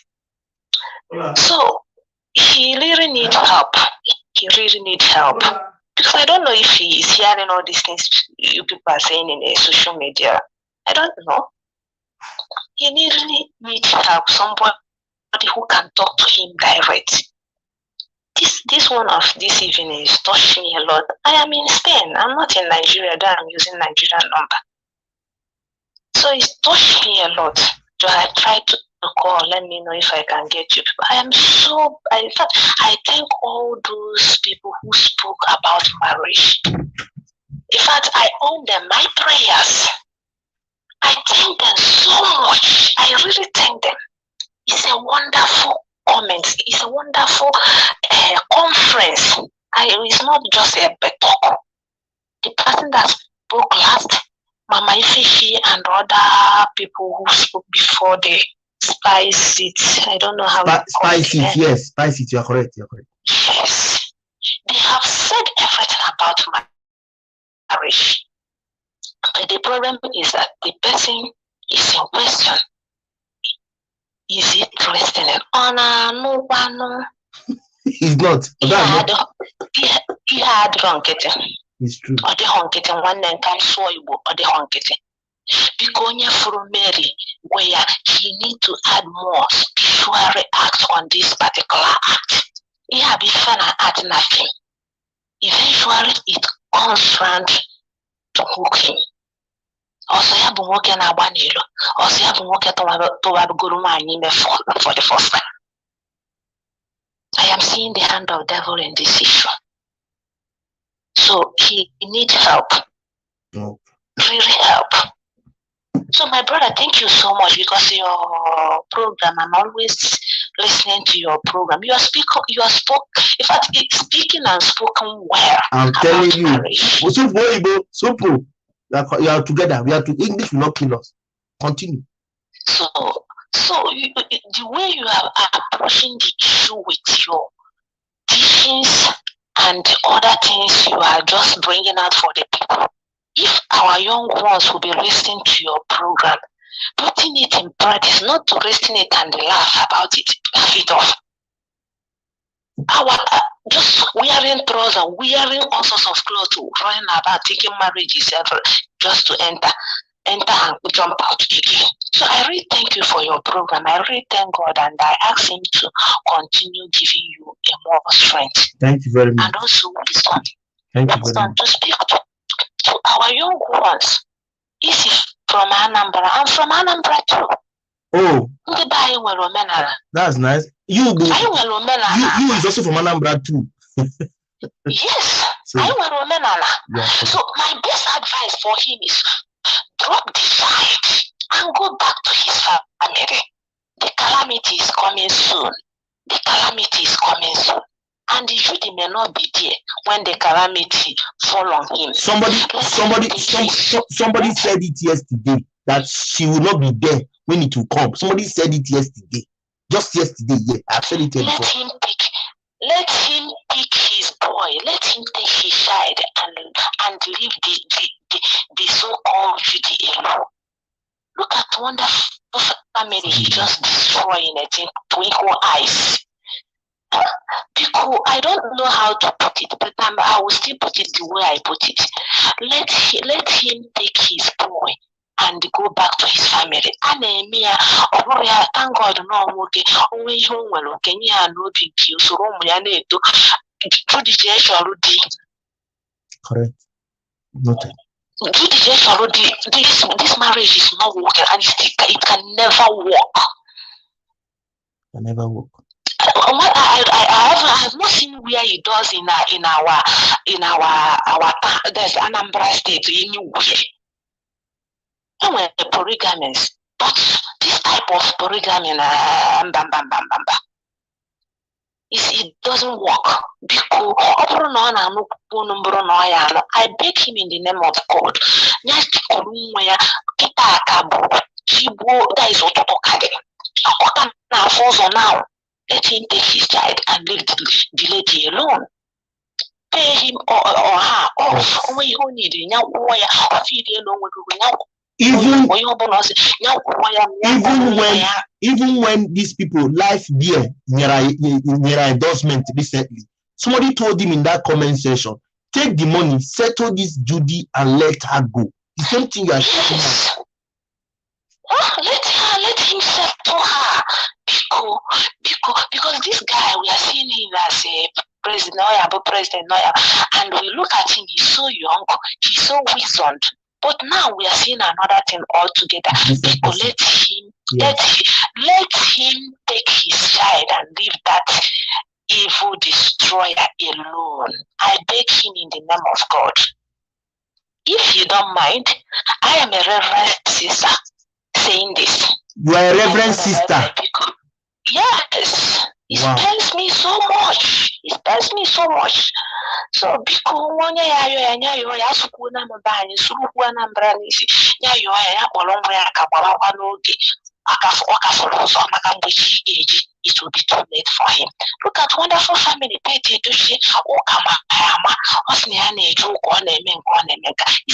So he really needs help. Because I don't know if he is hearing all these things you people are saying in the social media. I don't know. He really needs help. Somebody who can talk to him direct. This one of this evening is touching me a lot. I am in Spain. I'm not in Nigeria. Though I'm using Nigerian number. So it's touched me a lot. So I tried to call, let me know if I can get you. I thank all those people who spoke about marriage. In fact, I owe them my prayers. I thank them so much. I really thank them. It's a wonderful comment. It's a wonderful conference. It's not just a talk. The person that spoke last, Mama Ifeshi and other people who spoke before the spice it. I don't know how spice it. Yes, spice it. You're correct. Yes. They have said everything about marriage. But the problem is that the person is in question. Is it listening? No. He's not. He had wrong getting. It's true. Or the honketing one then can show you or the honketing. Because for Mary, where he need to add more spiritual acts on this particular act. He have been fun at nothing. Eventually, it comes round to hook him. Also, you have been working at Banilo. Also, you have been working to Guru for the first time. I am seeing the hand of the devil in this issue. So he needs help. No. Really help. So my brother, thank you so much because your program, I'm always listening to your program. In fact, it's speaking and spoken well. I'm telling you. Simple. You are together. We are to English will not kill us. Continue. So the way you are approaching the issue with your teachings and other things you are just bringing out for the people. If our young ones will be listening to your program, putting it in practice, not to listen it and laugh about it, laugh it off. Just wearing trousers, wearing all sorts of clothes, running about, taking marriages just to enter and jump out again. So I really thank you for your program. I really thank God and I ask him to continue giving you a more strength. Thank you very much. And also wisdom. Thank you very much. To speak to our young ones. This is from Anambra. I'm from Anambra too. Oh, Omenala. that's nice. You is also from Anambra too. Yes, I will Omenala. Yeah. So my best advice for him is drop the fight and go back to his family. The calamity is coming soon. The calamity is coming soon. And the Judy may not be there when the calamity fall on him. Somebody said it yesterday that she will not be there when it will come. Somebody said it yesterday. Just yesterday, yeah. I've said it before. Let him pick his boy. Let him take his child and leave the so-called Judy alone. Look at wonderful family he just destroyed in a twinkle eyes. Because I don't know how to put it, but I will still put it the way I put it. Let him take his boy and go back to his family. Thank God, no okay. Only home well, Kenya no big deal. So correct. Noted. This marriage is not working, and it can never work. Can never work. I have not seen where it does in our there's Anambra State anywhere. We're polygamous, but this type of polygamy, it doesn't work because I beg him in the name of God. That is what now. Let him take his child and leave the lady alone. Pay him or her off. Even when these people life there near endorsement recently, somebody told him in that comment section, take the money, settle this Judy and let her go. The same thing you are saying. Let him settle her because this guy, we are seeing him as a president, and we look at him, he's so young, he's so wizened. But now we are seeing another thing altogether. People, let him take his child and leave that evil destroyer alone. I beg him in the name of God. If you don't mind, I am a reverend sister saying this. You are a reverend sister. Yes. It pains me so much. It pains me so much. So because one it will be too late for him. Look at wonderful family. Is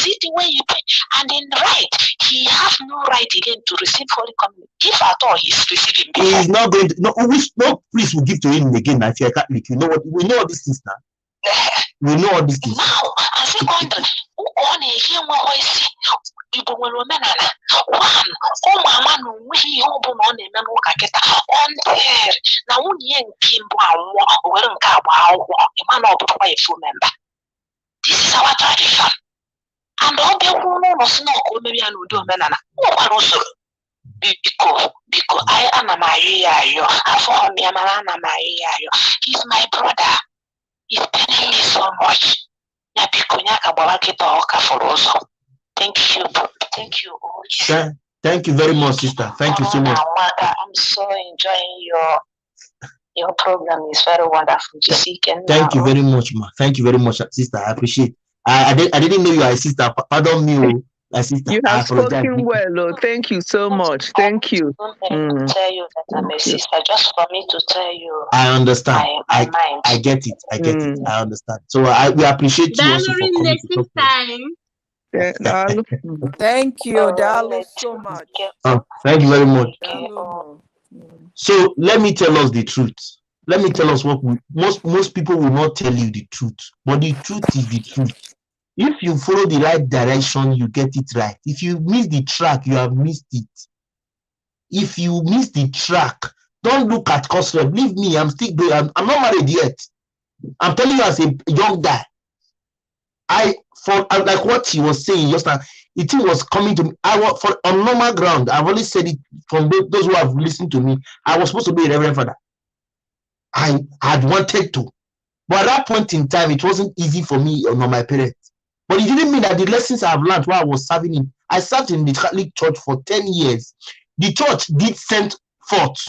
it the way you pray? And in right, he has no right again to receive Holy Communion. If at all he's receiving before. He is not going to, no priest will give to him again if you're Catholic. You know what? We know all these things now. We know all these things. Now, and secondly, this is our tradition. And all the women must know maybe I will do menana. Because I am a Maria, he's my brother. He's paining me so much. Thank you. Thank you. Thank you very much, sister. Thank you so much. I'm so enjoying your program. It's very wonderful to see. Thank you very much, ma. Thank you very much, sister. I appreciate. I didn't know you are a sister. Pardon me, sister. You have spoken well. Oh, thank you so much. Thank you. Tell you that I'm a sister, just for me to tell you. I understand. My mind. I get it. I get it. I understand. So we appreciate you also for coming to talk to us. Thank you, Dalu, so much. Thank you very much. So let me tell us the truth. Let me tell us what most people will not tell you the truth, but the truth is the truth. If you follow the right direction, you get it right. If you miss the track, you have missed it. If you miss the track, don't look at Cosrep. Leave me. I'm still going. I'm not married yet. I'm telling you as a young guy. Like what he was saying just now, The thing was coming to me. I was on normal ground. I've always said it from those who have listened to me. I was supposed to be a reverend father. I had wanted to, but at that point in time, it wasn't easy for me or my parents. But it didn't mean that the lessons I've learned while I was serving in. I served in the Catholic Church for 10 years. The church did send forth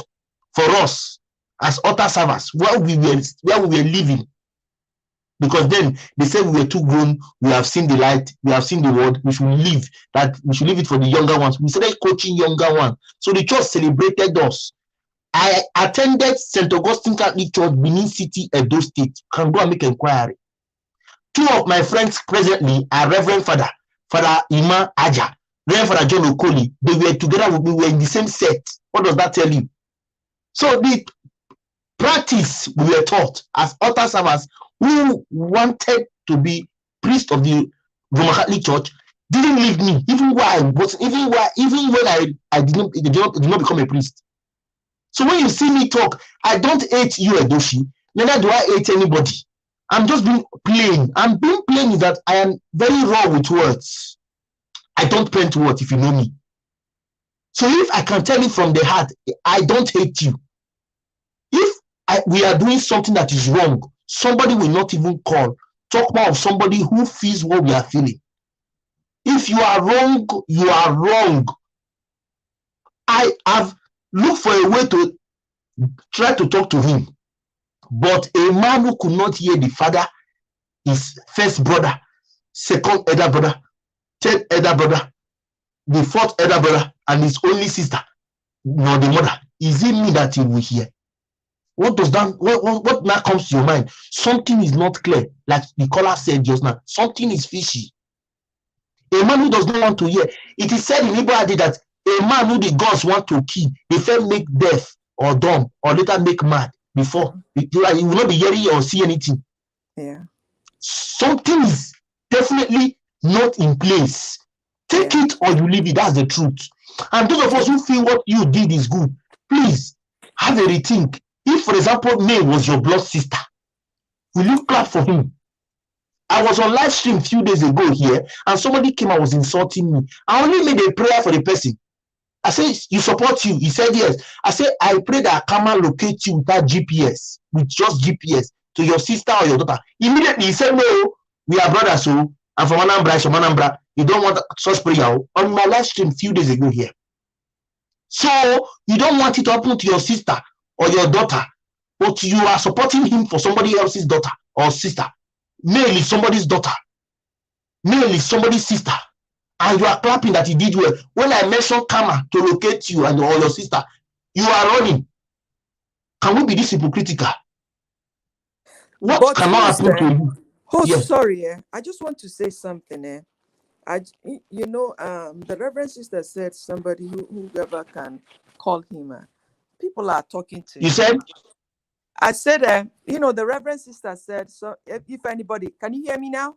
for us as altar servers where we were living. Because then they said we were too grown, we have seen the light, we have seen the word, we should leave it for the younger ones. We started coaching younger ones. So the church celebrated us. I attended St. Augustine Catholic Church, Benin City, Edo State. Can go and make inquiry. 2 of my friends presently are Reverend Father Ima Aja, Reverend Father John Okoli. They were together with me, we were in the same set. What does that tell you? So the practice we were taught as altar servers who wanted to be priest of the Roman Catholic Church didn't leave me, even when I did not become a priest. So when you see me talk, I don't hate you, Edoshi, neither do I hate anybody. I'm just being plain. I'm being plain is that I am very raw with words. I don't paint words if you know me. So if I can tell you from the heart, I don't hate you. If we are doing something that is wrong, somebody will not even call. Talk more of somebody who feels what we are feeling. If you are wrong, you are wrong. I have looked for a way to try to talk to him. But a man who could not hear the father, his first brother, second elder brother, third elder brother, the fourth elder brother, and his only sister, nor the mother, is it me that he will hear? What does that, what now comes to your mind? Something is not clear, like the caller said just now. Something is fishy. A man who does not want to hear. It is said in Hebrew that a man who the gods want to kill, they first make deaf or dumb or later make mad before. He will not be hearing or see anything. Yeah. Something is definitely not in place. Take it or you leave it. That's the truth. And those of us who feel what you did is good, please have a rethink. If, for example, May was your blood sister, will you clap for him? I was on live stream a few days ago here, and somebody came and was insulting me. I only made a prayer for the person. I said, you support you? He said, yes. I said, I pray that Kama locate you without GPS, with just GPS, to your sister or your daughter. Immediately, he said, no, we are brothers, so I'm from Anambra. You don't want such prayer. On my live stream a few days ago here. So, you don't want it to happen to your sister or your daughter, but you are supporting him for somebody else's daughter or sister. Male is somebody's daughter. Male is somebody's sister. And you are clapping that he did well. When I mentioned Kama to locate you and or your sister, you are running. Can we be this hypocritical? What cannot happen to you? Oh, yes. Sorry, I just want to say something. The Reverend Sister said somebody whoever can call him. People are talking to you. You said? I said, the Reverend Sister said, so if anybody, can you hear me now?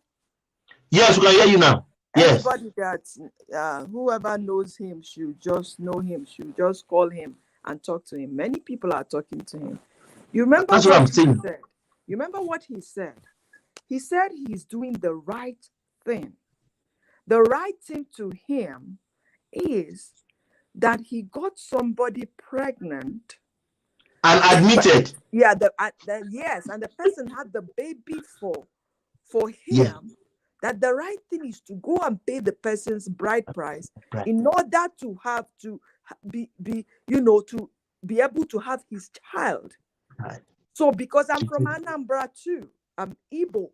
Yes, we can hear you now. Yes. Anybody that whoever knows him should just know him, should just call him and talk to him. Many people are talking to him. You remember That's what I'm saying. Said? You remember what he said? He said he's doing the right thing. The right thing to him is that he got somebody pregnant and admitted. Yeah, yes, and the person had the baby for him. Yeah. That the right thing is to go and pay the person's bride price in order to have to be to be able to have his child. Right. So because I'm from Anambra too, I'm Igbo.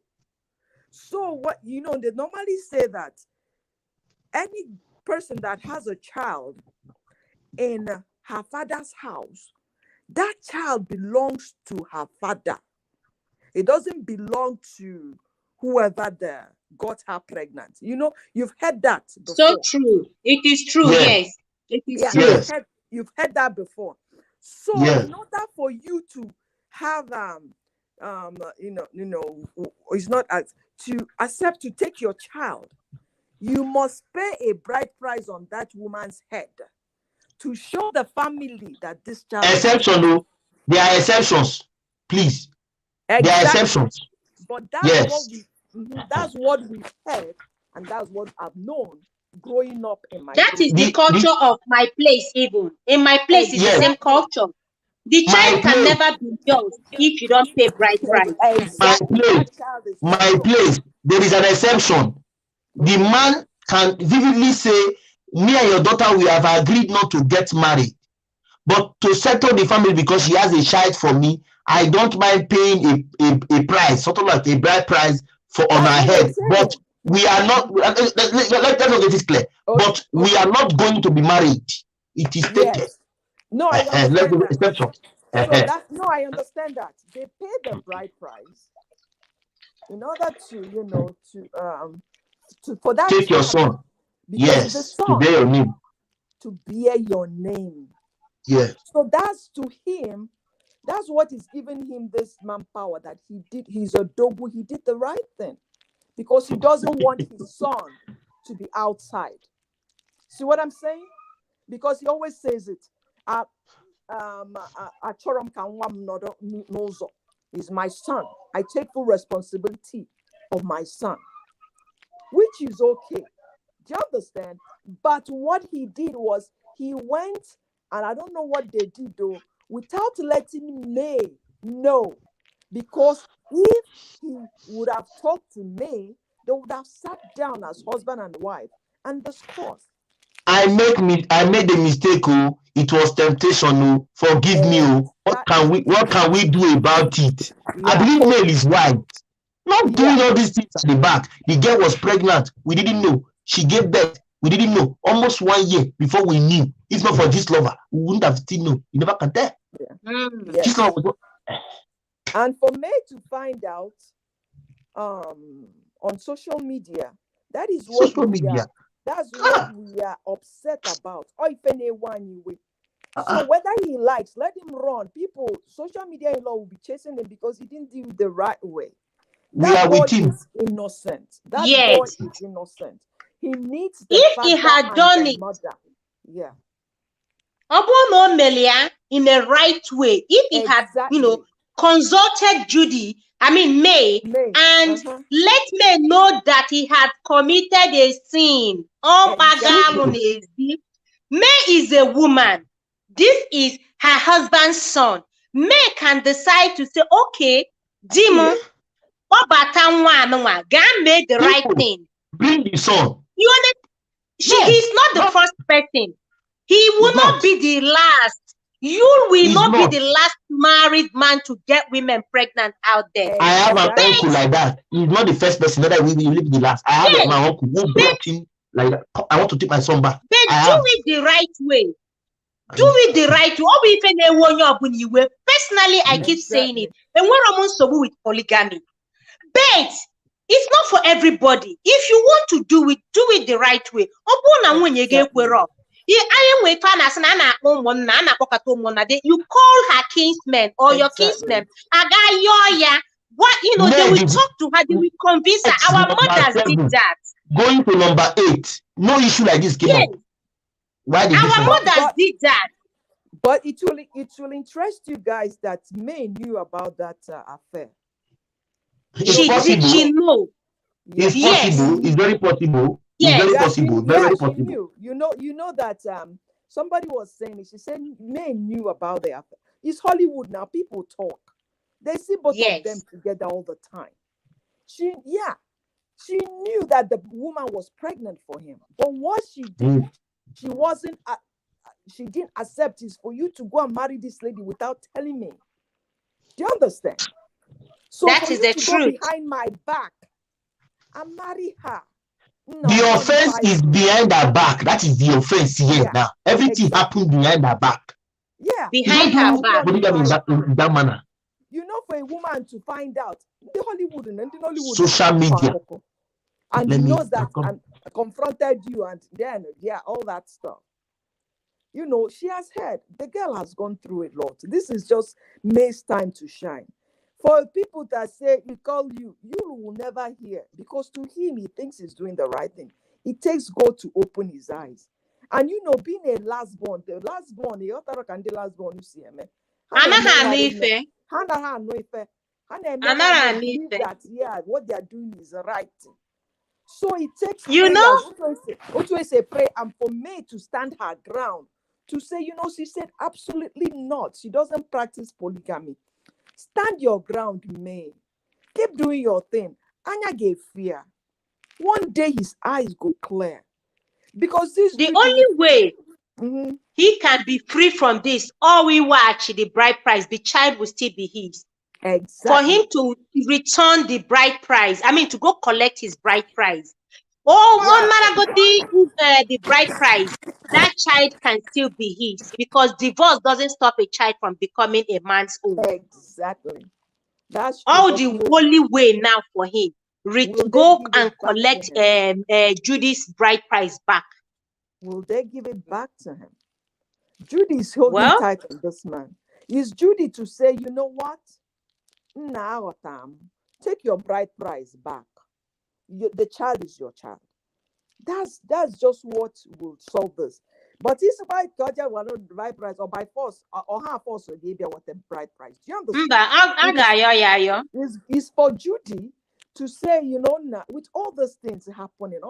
So what they normally say that any person that has a child in her father's house, that child belongs to her father. It doesn't belong to whoever got her pregnant. You've heard that before. So true. It is true, yes. It is true. Yes. You've heard that before. So in order for you to have it's not to accept to take your child, you must pay a bride price on that woman's head to show the family that this child. Exception, though. There are exceptions, please. Exactly. There are exceptions. But that's what we've heard, and that's what I've known growing up in my That place. is the culture of my place. Even in my place, is the same culture. The child can never be yours if you don't pay bride price. Exactly. My place, there is an exception. The man can vividly say, me and your daughter, we have agreed not to get married, but to settle the family because she has a child for me, I don't mind paying a price, sort of like a bride price on her head. But we are not, let's get this clear, but we are not going to be married. It is stated. Yes. No, I understand Let's do the that. exception. So I understand that. They pay the bride price in order to, for that take your son. Because the Yes, son, to bear your name. To bear your name. Yeah. So that's to him, that's what is giving him this manpower that he's a dogu, he did the right thing. Because he doesn't want his son to be outside. See what I'm saying? Because he always says it. Is my son. I take full responsibility of my son, which is okay. Do you understand? But what he did was he went, and I don't know what they did though, without letting May know. Because if he would have talked to May, they would have sat down as husband and wife and discussed. I made a mistake. Oh, it was temptation. Oh, forgive me. Oh, what can we do about it? Yeah. I believe May is white. Not doing all these things at the back. The girl was pregnant. We didn't know. She gave birth. We didn't know. Almost 1 year before we knew. If not for this lover, we wouldn't have still known. You never can tell. Yeah. Yes. And for May to find out on social media, that is what that's what we are upset about. So whether he likes, let him run. People, social media in law will be chasing him because he didn't do it the right way. That boy is innocent. That boy is innocent. He needs the if he had done it, mother. Yeah. In a right way, if he had, consulted May, and let May know that he had committed a sin. May is a woman. This is her husband's son. May can decide to say, okay, Dimo, made the right thing. Bring the son. He's not the first person. He will not be the last. You will not be the last married man to get women pregnant out there. I have an uncle like that. He's not the first person that will be the last. I have my uncle who brought him like that. I want to take my son back. Then do it the right way. Do it the right way. Personally, I keep saying it. And we're almost so with polygamy. But it's not for everybody. If you want to do it the right way. You call her kinsman or your kinsman. What they will talk to her, they will convince her. Our mothers did that. Going to number 8. No issue like this came up. Why did our mothers did that? But it will interest you guys that May knew about that affair. She know. It's possible. It's very possible. It's very possible. Very possible. You know that somebody was saying it. She said May knew about the affair. It's Hollywood now. People talk. They see both of them together all the time. She knew that the woman was pregnant for him. But what she did, she didn't accept is for you to go and marry this lady without telling me. Do you understand? So that is the truth. Behind my back and marry her. No, the offense is behind her back. That is the offense here now. Everything happened behind her back. Yeah. Behind her back. In that manner. You know, for a woman to find out, the Hollywood and the Hollywood social media. And he knows that and confronted you and then all that stuff. You know, she has heard. The girl has gone through a lot. This is just May's time to shine. For people that say he call you, you will never hear because to him he thinks he's doing the right thing. It takes God to open his eyes. And you know, being a last born, you see him. What they are doing is the right thing. So it takes You prayers. know, What say pray, and for May to stand her ground to say, she said absolutely not. She doesn't practice polygamy. Stand your ground, May. Keep doing your thing. Anya gave fear. One day his eyes go clear. Because this the only way Mhm. he can be free from this, all we watch the bride price, the child will still be his. Exactly. For him to return the bride price, to go collect his bride price. The bride price, that child can still be his, because divorce doesn't stop a child from becoming a man's own. Exactly. That's true. All the only way now for him, go and collect Judy's bride price back. Will they give it back to him? Judy is holding tight on this man. Is Judy to say, you know what? Now, take your bride price back. The child is your child. That's just what will solve this. But it's by God, the bride price, or by force, or half force, or give you what the bride price. Do you understand? It's for Judy to say, with all these things happening,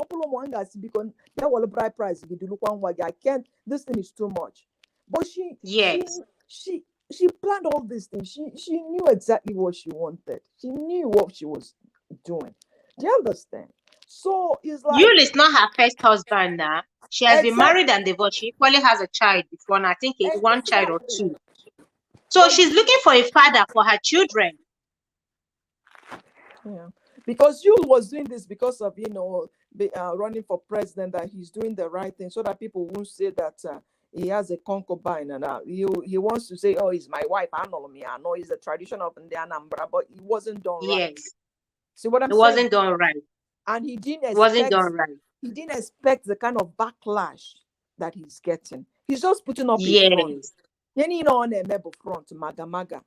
because there was a bride price. I can't. This thing is too much. But she planned all these things. She knew exactly what she wanted. She knew what she was doing. Do you understand? So it's like, Yul is not her first husband now. She has been married and divorced. She equally has a child before, and I think it's one child or two. So she's looking for a father for her children. Yeah, because Yul was doing this because of running for president, that he's doing the right thing, so that people won't say that he has a concubine, and he wants to say, oh, he's my wife. I know it's the tradition of the Anambra, but it wasn't done right. Yes. See what I'm saying? It wasn't done right. And he didn't expect, wasn't done right. He didn't expect the kind of backlash that he's getting. He's just putting up his front. On a level front, maga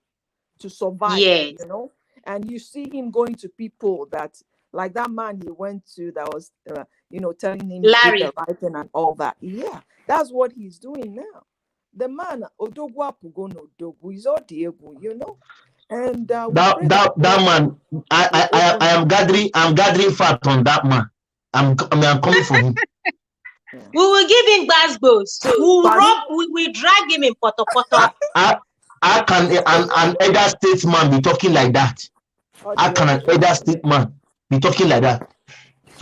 to survive, And you see him going to people that, like that man he went to that was, telling him Larry, the right thing and all that. Yeah, that's what he's doing now. The man, Odogwa Pugono Dogu, is all Diego, And that man, I am gathering fat on that man. I'm coming for him. We will give him Glasgows. We drag him in Poto. How can an elder statesman be talking like that? How can an elder statesman be talking like that?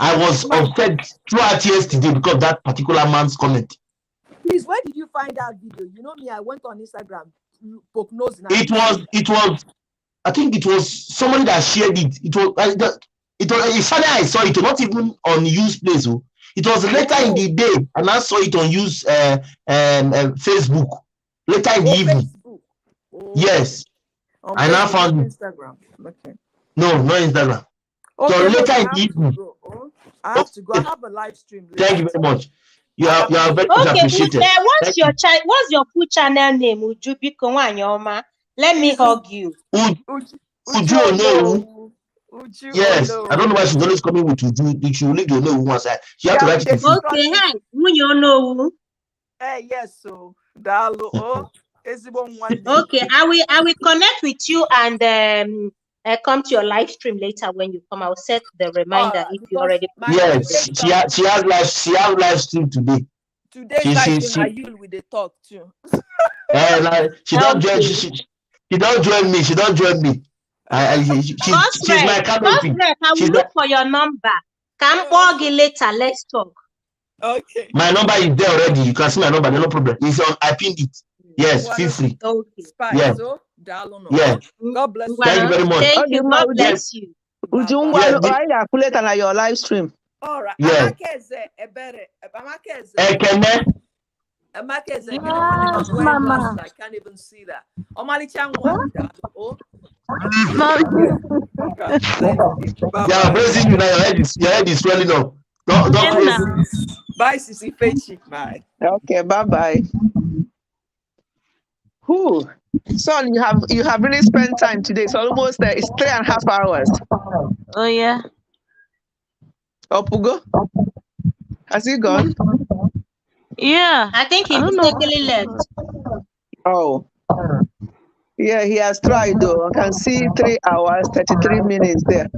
I was upset throughout yesterday because of that particular man's comment. Please, where did you find that video? You know me, I went on Instagram, poke nose. It was, I think it was somebody that shared it. It was funny. I saw it, not even on Use Place. It was later in the day, and I saw it on Use Facebook. Later in the evening. Yes. And I found Instagram. Okay. No, not Instagram. Okay, so later in the evening. I have to go. I have a live stream. Thank you very much. You are very appreciated. What's your full channel name? Uju. Let me hug you. Uju no. Yes, I don't know why she's always coming with Uju. She will leave the no one side. She have to write it. Okay, hi. You know. Yes, so Dalo. Okay, I will connect with you and come to your live stream later when you come. I'll set the reminder if you already. Yes, she has live stream today. Today's live stream with the talk too. She don't join. She don't join me. She don't join me. She's my canopy. I will look for your number. Come later. Let's talk. Okay. My number is there already. You can see my number. No problem. It's on. I pinned it. Yes, feel free. Okay. Yes. Yeah. God bless you. Thank you very much. Thank you. God bless you. Ujungwa your live stream. All right. Yeah. Mama. I can't even see that. Yeah, praising you now. Your head is swelling up. Don't close. Bye, Sissy Fechi. Bye. Okay, bye. Who? Son, you have really spent time today. It's almost it's 3.5 hours. Oh yeah. Opugo? Has he gone? Yeah. I think he mistakenly left. Oh. Yeah, he has tried though. I can see 3 hours, 33 minutes there.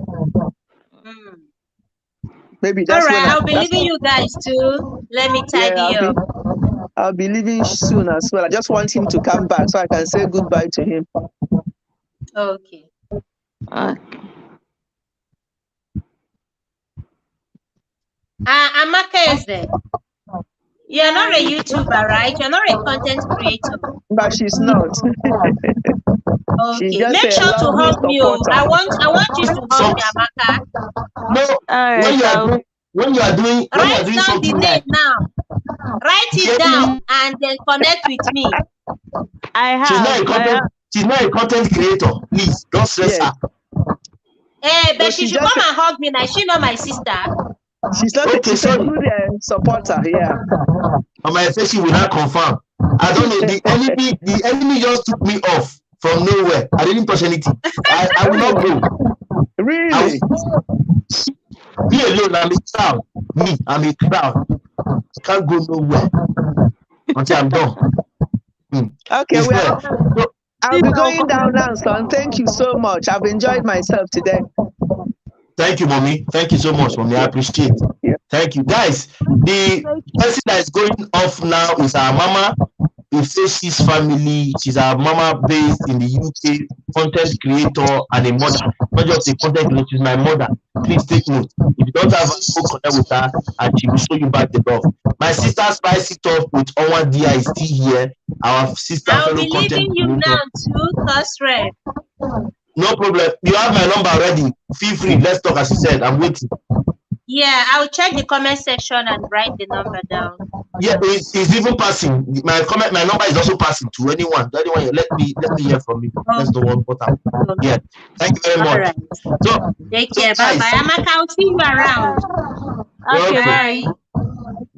Maybe that's All right, when I'll be leaving you guys too. Let me tidy up. I'll be leaving soon as well. I just want him to come back so I can say goodbye to him. Okay. Amaka is there. You're not a YouTuber, right? You're not a content creator. But she's not. Okay. She's just Make sure to hug me. I want you to hug me, Amaka. No, when you are doing down the something name like now. Write it down and then connect with me. She's not a content creator. Please don't stress her. But she should come and hug me. Now she not my sister. She's not. Okay, she's a good supporter. Yeah. On my face, she will not confirm. I don't know. The enemy just took me off from nowhere. I didn't touch anything. I will not go. Really? Me alone, I'm a crowd. I'm a crowd. I can't go nowhere until I'm done. Okay, well, I'll be going down now, son. Thank you so much. I've enjoyed myself today. Thank you, mommy. Thank you so much, mommy. I appreciate it. Yeah. Thank you, guys. The person that is going off now is our mama. You say she's family. She's our mama based in the UK, content creator and a mother. Not just a content creator, she's my mother. Please take note. If you don't have a book, connect with her and she will show you back the love. My sister Spicy Talk with Onwa Dia is still here. Our sister I'll fellow be content leaving you creator. now too, Cosred. No problem. You have my number already. Feel free. Let's talk as you said. I'm waiting. Yeah, I'll check the comment section and write the number down. Yeah, it's even passing. My number is also passing to anyone. Let me hear from you. That's the one important. Yeah. Thank you very much. Right. So take care. Bye bye. I'll see you around. Okay.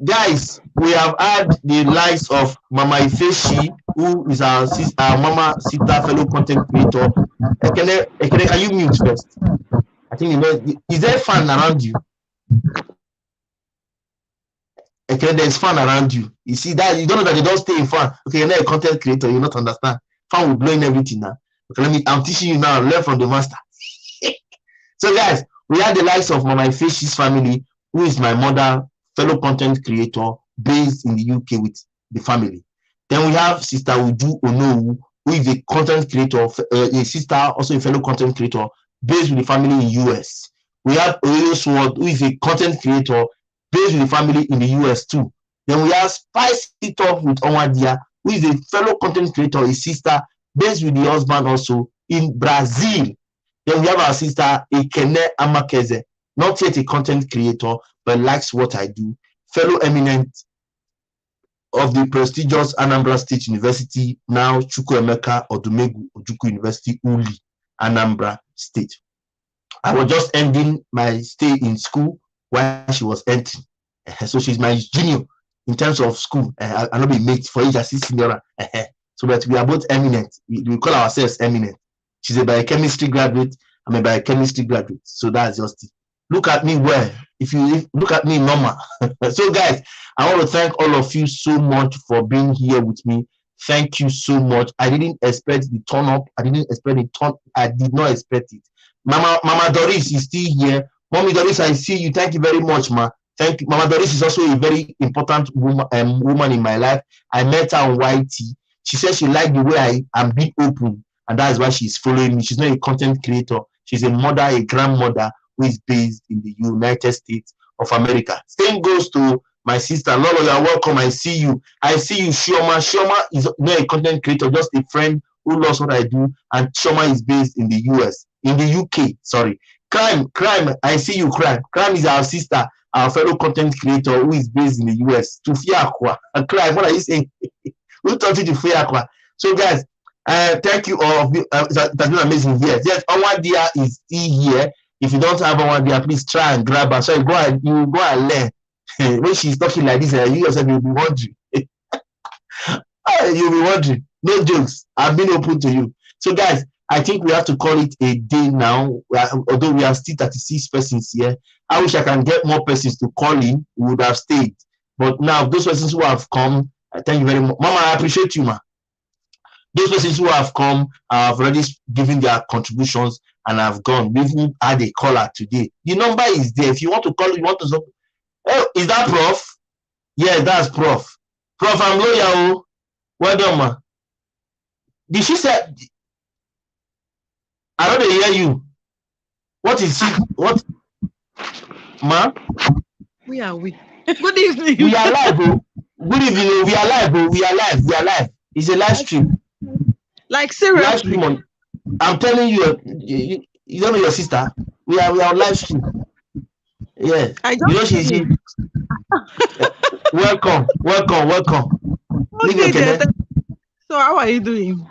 Guys, we have had the likes of Mama Ifeshi, who is our mama sister fellow content creator. Ekene, can you mute first? I think you know. Is there fun around you? Okay, there's fun around you. You see that you don't know that they don't stay in fun. Okay, you're not a content creator, you not understand. Fun will blowing everything now. Okay, I'm teaching you now. Learn from the master. So guys, we had the likes of Mama Ifeshi's family, who is my mother, fellow content creator based in the UK with the family. Then we have Sister Uju Onowu, who is a content creator, a sister, also a fellow content creator based with the family in US. We have Oyo Sword, who is a content creator based with the family in the US too. Then we have Spicy Talk with Onwadia, who is a fellow content creator, a sister based with the husband also in Brazil. Then we have our sister Ekene Amakeze, not yet a content creator, but likes what I do. Fellow eminent of the prestigious Anambra State University, now Chukwuemeka Odumegu Ojukwu University, Uli, Anambra State. I was just ending my stay in school while she was entering. So she's my junior in terms of school. I'll not be mate for age as senior. So that we are both eminent. We call ourselves eminent. She's a biochemistry graduate. I'm a biochemistry graduate. So that's just it. Look at me well. If you look at me normal. So guys, I want to thank all of you so much for being here with me. Thank you so much. I didn't expect the turn up. I didn't expect the turn. I did not expect it. Mama Doris is still here. Mommy Doris, I see you. Thank you very much, ma. Thank you. Mama Doris is also a very important woman in my life. I met her on YT. She said she liked the way I am being open, and that is why she's following me. She's not a content creator. She's a mother, a grandmother who is based in the United States of America. Same goes to my sister. Lolo, you are welcome. I see you. I see you, Shioma. Shioma is not a content creator, just a friend who loves what I do. And Shioma is based in the US, in the UK. Sorry. Crime. I see you, Crime. Crime is our sister, our fellow content creator who is based in the US. Tufiakwa. Crime, what are you saying? Who taught you Tufiakwa? So, guys, thank you all. That's been amazing here. Yes, Onwadia is still here. If you don't have Onwadia, please try and grab her. So you go and learn. When she's talking like this, you yourself will be wondering. You'll be wondering. No jokes. I've been open to you. So, guys, I think we have to call it a day now. Although we are still 36 persons here, I wish I can get more persons to call in. We would have stayed. But now, those persons who have come, thank you very much. Mama, I appreciate you, ma. Those persons who have come have already given their contributions. and I've gone. We even had a caller today. The number is there. If you want to call, you want to. Oh, is that Prof? Yeah, that's Prof. Prof, I'm loyal. Well done, ma. Did she say? I don't hear you. What is she? What, ma? We are we. Good evening. We are live, oh. Good evening, oh. We are live, oh. We are live. We are live. It's a live stream. Like seriously. Live stream on. I'm telling you, you don't know your sister. We are on live stream. Yeah. I You know she. Welcome. Okay, so how are you doing?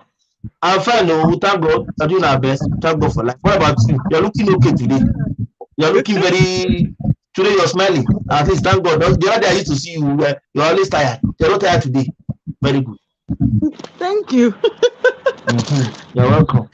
I'm fine. No, thank God. I'm doing our best. Thank God for life. What about you? You're looking okay today. You're looking very. Today you're smiling. At least thank God. The other day I used to see you. You're always tired. You're not tired today. Very good. Thank you. You're welcome.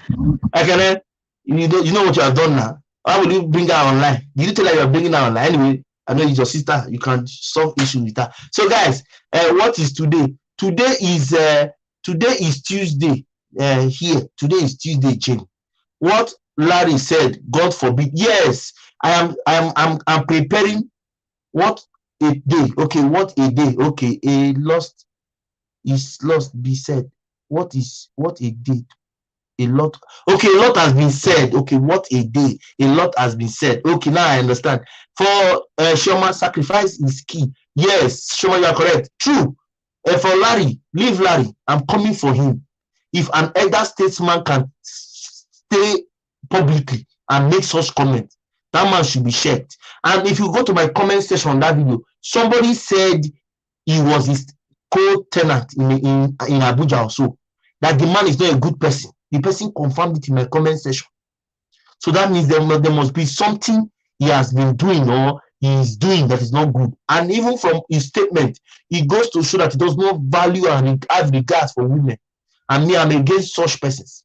Okay, you know what you have done now. How will you bring her online? Did you tell her you're bringing her online? Anyway, I know it's your sister. You can solve issues with her. So, guys, what is today? Today is Tuesday. Here today is Tuesday, Jane. What Larry said, God forbid. Yes, I'm preparing. What a day. Okay, what a day. Okay, a lost is lost. Be said. What a day. A lot. Okay, a lot has been said. Okay, what a day. A lot has been said. Okay, now I understand. For Shoma, sacrifice is key. Yes, Shoma, you are correct. True. For Larry, leave Larry. I'm coming for him. If an elder statesman can stay publicly and make such comment, that man should be checked. And if you go to my comment section on that video, somebody said he was his co-tenant in Abuja also, that the man is not a good person. The person confirmed it in my comment section. So that means there must be something he has been doing or he is doing that is not good. And even from his statement, it goes to show that he does not value and have regards for women. And me, I'm against such persons.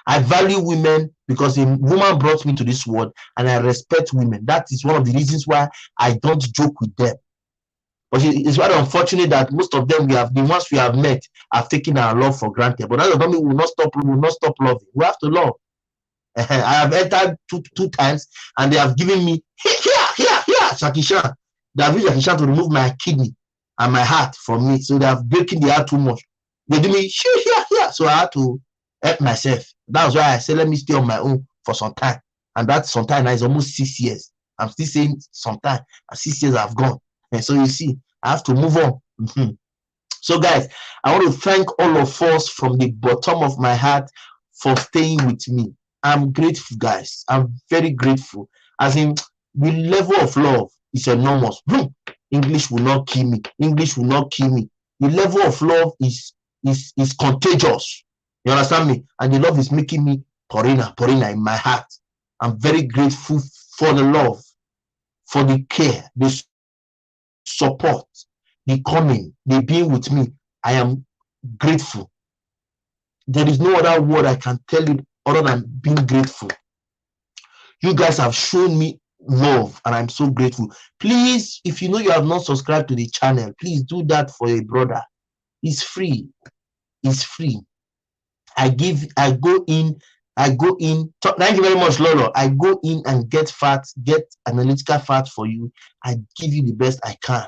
I value women because a woman brought me to this world, and I respect women. That is one of the reasons why I don't joke with them. But it's very unfortunate that most of them, the ones we have met, have taken our love for granted. But that doesn't mean we will not stop loving. We have to love. I have entered two times, and they have given me here, Shakishan. They have used Shakishan to remove my kidney and my heart from me. So they have breaking the heart too much. They do me here. So I had to help myself. That's why I said, let me stay on my own for some time. And that some time now is almost 6 years. I'm still saying some time, and 6 years have gone. And so you see, I have to move on. So guys, I want to thank all of us from the bottom of my heart for staying with me. I'm grateful, guys. I'm very grateful. As in, the level of love is enormous. English will not kill me. English will not kill me. The level of love is contagious. You understand me? And the love is making me porina in my heart. I'm very grateful for the love, for the care, the support, the coming, the being with me. I am grateful. There is no other word I can tell you other than being grateful. You guys have shown me love, and I'm so grateful. Please, if you know you have not subscribed to the channel, please do that for your brother. It's free. It's free. I go in. Thank you very much, Lolo. I go in and get analytical facts for you. I give you the best I can.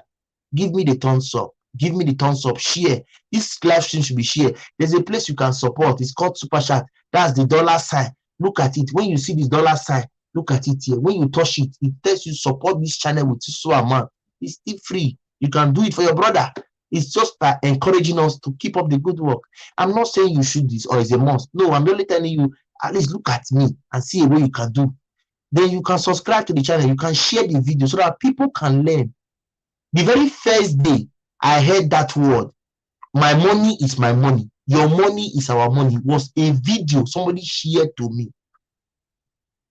Give me the thumbs up. Give me the thumbs up. Share. This live stream should be shared. There's a place you can support. It's called Super Chat. That's the dollar sign. Look at it. When you see this dollar sign, look at it here. When you touch it, it tells you support this channel with so amount. It's still free. You can do it for your brother. It's just by encouraging us to keep up the good work. I'm not saying you should this or it's a must. No, I'm only telling you, at least look at me and see what you can do. Then you can subscribe to the channel. You can share the video so that people can learn. The very first day I heard that word, my money is my money, your money is our money, was a video somebody shared to me.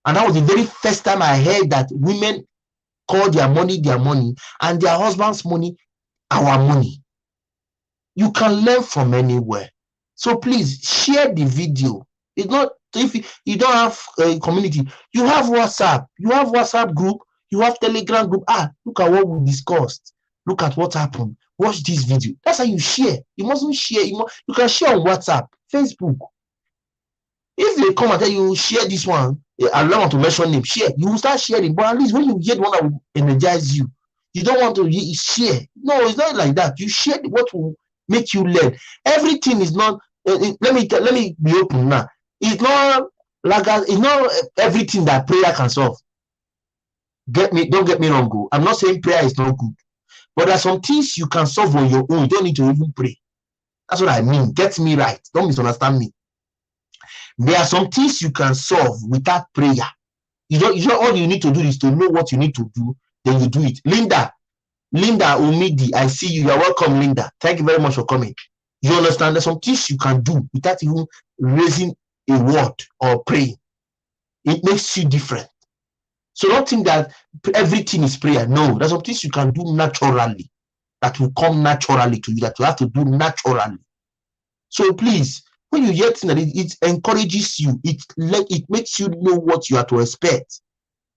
And that was the very first time I heard that women call their money, and their husband's money, our money. You can learn from anywhere. So please share the video. It's not, if you don't have a community, you have WhatsApp. You have WhatsApp group. You have Telegram group. Look at what we discussed. Look at what happened. Watch this video. That's how you share. You mustn't share. You can share on WhatsApp, Facebook. If they come and tell you share this one, I don't want to mention name, share. You will start sharing, but at least when you hear the one that will energize you, you don't want to share. No, it's not like that. You share what will make you learn. Everything is not. Let me be open now. It's not like it's not everything that prayer can solve. Don't get me wrong. Go. I'm not saying prayer is not good, but there are some things you can solve on your own. You don't need to even pray. That's what I mean. Get me right. Don't misunderstand me. There are some things you can solve without prayer. You don't all you need to do is to know what you need to do, then you do it. Linda Umidi, I see you. You're welcome, Linda. Thank you very much for coming. You understand there's some things you can do without even raising a word or praying. It makes you different. So don't think that everything is prayer. No, there's some things you can do naturally that will come naturally to you, that you have to do naturally. So please, when you hear things that it encourages you, it makes you know what you are to expect.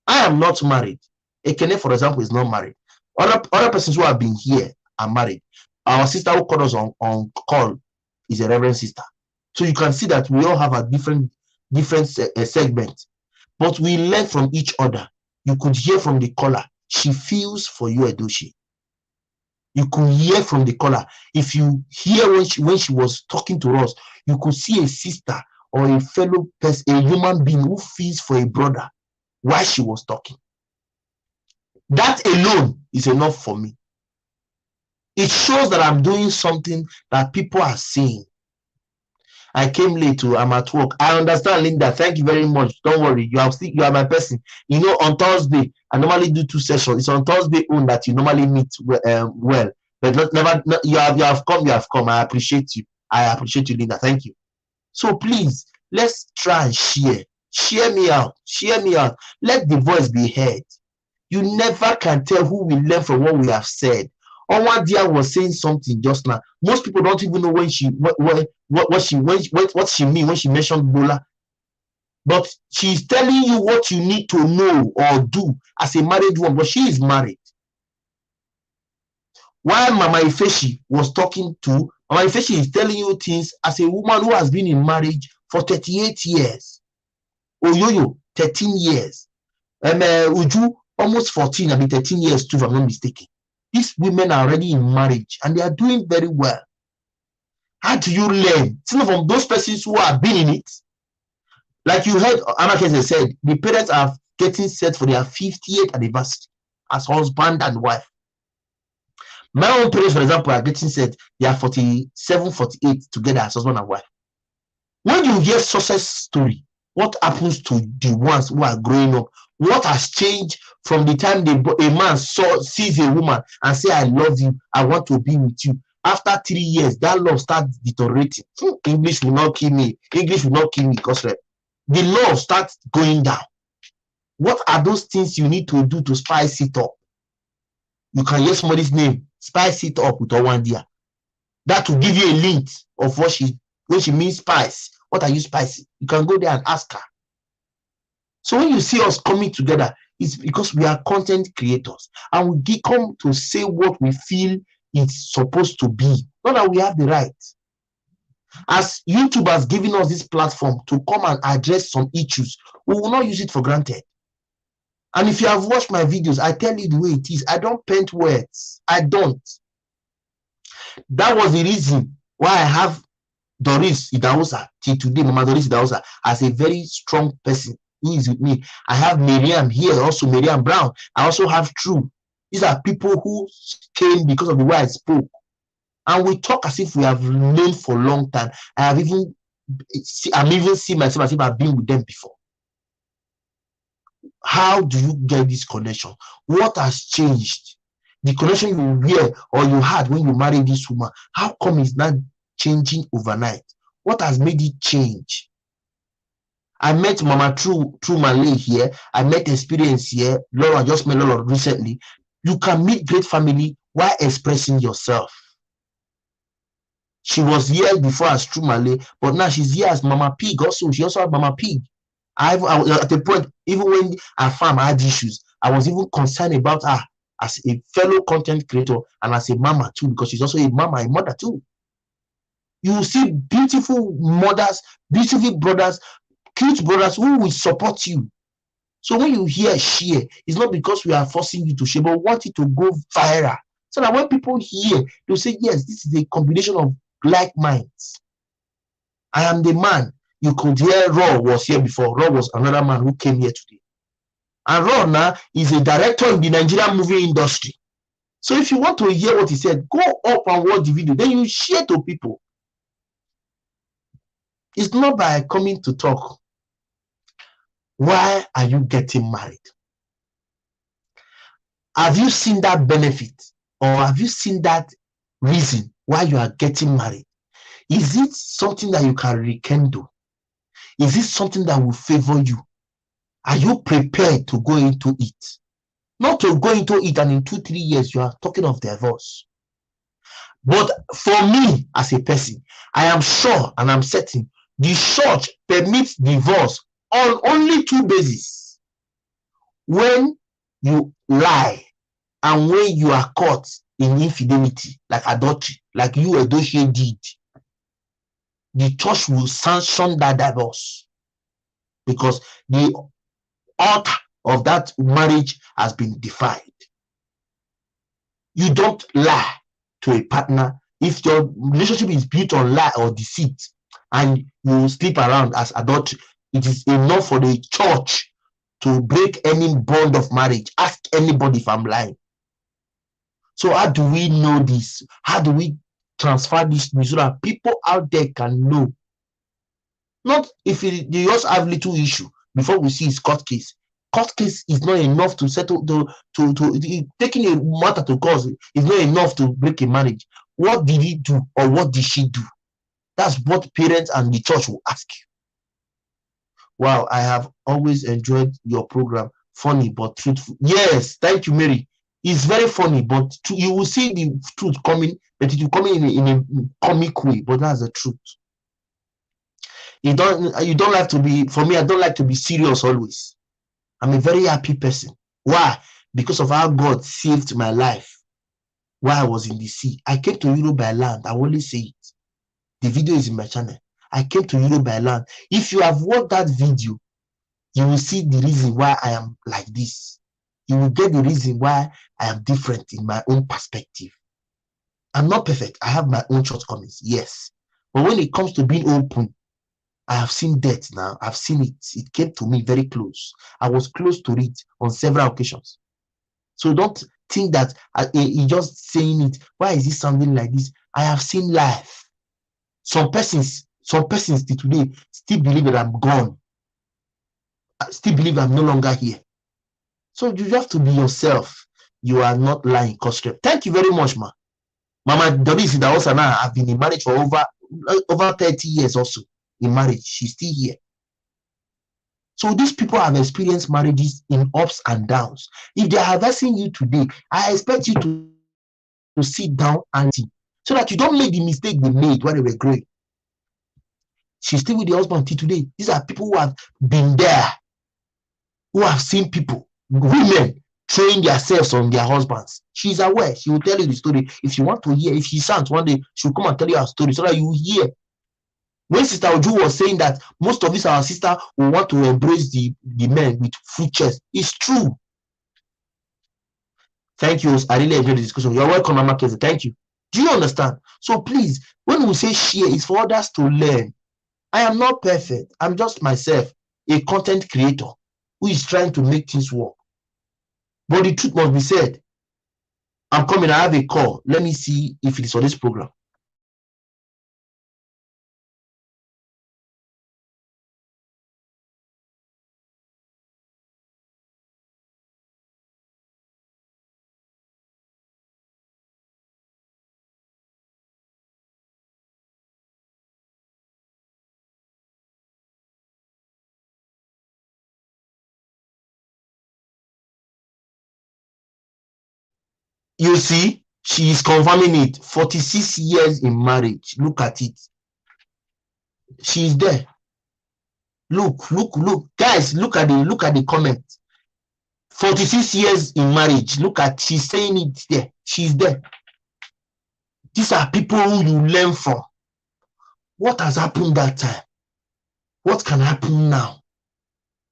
I am not married. Ekene, for example, is not married. Other persons who have been here are married. Our sister who called us on call is a reverend sister. So you can see that we all have a different segment, but we learn from each other. You could hear from the caller, she feels for you, Edoshi. You could hear from the caller. If you hear when she was talking to us, you could see a sister or a fellow person, a human being who feels for a brother while she was talking. That alone is enough for me. It shows that I'm doing something that people are seeing. I came late too. I'm at work. I understand, Linda. Thank you very much. Don't worry. You are my person. You know, on Thursday, I normally do 2 sessions. It's on Thursday only that you normally meet well. But you have come. I appreciate you. I appreciate you, Linda. Thank you. So please, let's try and share. Share me out. Share me out. Let the voice be heard. You never can tell who will learn from what we have said. Onwa Dia was saying something just now. Most people don't even know what she mean when she mentioned Bola. But she's telling you what you need to know or do as a married woman. But she is married. While Mama Ifeshi was talking to, Mama Ifeshi is telling you things as a woman who has been in marriage for 38 years. Oyoyo, 13 years. Uju, almost 14, I mean 13 years too, if I'm not mistaken. These women are already in marriage and they are doing very well. How do you learn? Some from those persons who have been in it. Like you heard Amakeze said, the parents are getting set for their 50th anniversary as husband and wife. My own parents, for example, are getting set, they are 47, 48 together as husband and wife. When you hear success story, what happens to the ones who are growing up? What has changed from the time a man sees a woman and say, I love you, I want to be with you. After 3 years, that love starts deteriorating. English will not kill me. English will not kill me because the love starts going down. What are those things you need to do to spice it up? You can hear somebody's name, spice it up with Owandia. That will give you a link of when she means spice. What are you spicing? You can go there and ask her. So when you see us coming together, it's because we are content creators and we come to say what we feel it's supposed to be. Not that we have the right. As YouTube has given us this platform to come and address some issues, we will not use it for granted. And if you have watched my videos, I tell you the way it is. I don't paint words. I don't. That was the reason why I have Doris Idahosa till today, Mama Doris Idahosa, as a very strong person who is with me. I have Miriam here, also Miriam Brown. I also have True. These are people who came because of the way I spoke. And we talk as if we have known for a long time. I'm even seeing myself as if I've been with them before. How do you get this connection? What has changed? The connection you hear or you had when you married this woman, how come it's not changing overnight? What has made it change? I met Mama True Malay here. I met Experience here. Laura just met Laura recently. You can meet great family while expressing yourself. She was here before as True Malay, but now she's here as Mama Pig also. She also had Mama Pig. I was at the point, even when our farm had issues, I was even concerned about her as a fellow content creator and as a mama too, because she's also a mother too. You will see beautiful mothers, beautiful brothers cute brothers who will support you. So when you hear share, it's not because we are forcing you to share, but want it to go viral. So that when people hear, they'll say, yes, this is a combination of like minds. I am the man. You could hear Raw was here before. Raw was another man who came here today. And Raw now is a director in the Nigerian movie industry. So if you want to hear what he said, go up and watch the video. Then you share to people. It's not by coming to talk. Why are you getting married? Have you seen that benefit? Or have you seen that reason why you are getting married? Is it something that you can rekindle? Is it something that will favor you? Are you prepared to go into it? Not to go into it and in 2-3 years you are talking of divorce. But for me as a person, I am sure and I'm certain the church permits divorce on only 2 bases. When you lie and when you are caught in infidelity, like adultery, like you Edochie did, the church will sanction that divorce because the author of that marriage has been defied. You don't lie to a partner if your relationship is built on lie or deceit and you sleep around as adultery. It is enough for the church to break any bond of marriage. Ask anybody if I'm lying. So how do we know this? How do we transfer this news so that people out there can know? Not if they just have little issue before we see his court case. Court case is not enough to settle taking a matter to court is not enough to break a marriage. What did he do or what did she do? That's what parents and the church will ask you. Wow, I have always enjoyed your program. Funny but truthful. Yes, thank you, Mary. It's very funny, but you will see the truth coming, but it will come in a comic way. But that's the truth. You don't like to be, for me, I don't like to be serious always. I'm a very happy person. Why? Because of how God saved my life while I was in the sea. I came to Europe by land. I always say it. The video is in my channel. I came to Europe by land. If you have watched that video, you will see the reason why I am like this. You will get the reason why I am different in my own perspective. I'm not perfect. I have my own shortcomings, yes. But when it comes to being open, I have seen death now. I've seen it. It came to me very close. I was close to it on several occasions. So don't think that you're just saying it. Why is it sounding like this? I have seen life. Some persons till today still believe that I'm gone. I still believe I'm no longer here. So you have to be yourself. You are not lying. Thank you very much, ma. Mama Doris Idaosana, I've been in marriage for over 30 years also. In marriage, she's still here. So these people have experienced marriages in ups and downs. If they are advising you today, I expect you to sit down and see, so that you don't make the mistake they made when they were growing. She's still with the husband till today. These are people who have been there, who have seen people, women train themselves on their husbands. She's aware. She will tell you the story. If you want to hear, if she sounds one day, she'll come and tell you her story so that you hear. When Sister Oju was saying that most of us, our sister, will want to embrace the men with full chest, it's true. Thank you. I really enjoyed the discussion. You're welcome, Mama Keza. Thank you. Do you understand? So please, when we say share, it's for others to learn. I am not perfect. I'm just myself, a content creator who is trying to make things work. But the truth must be said. I'm coming. I have a call. Let me see if it is on this program. You see, she is confirming it. 46 years in marriage. Look at it. She is there. Look. Guys, look at the comment. 46 years in marriage. Look at, she's saying it there. She's there. These are people who you learn from. What has happened that time? What can happen now?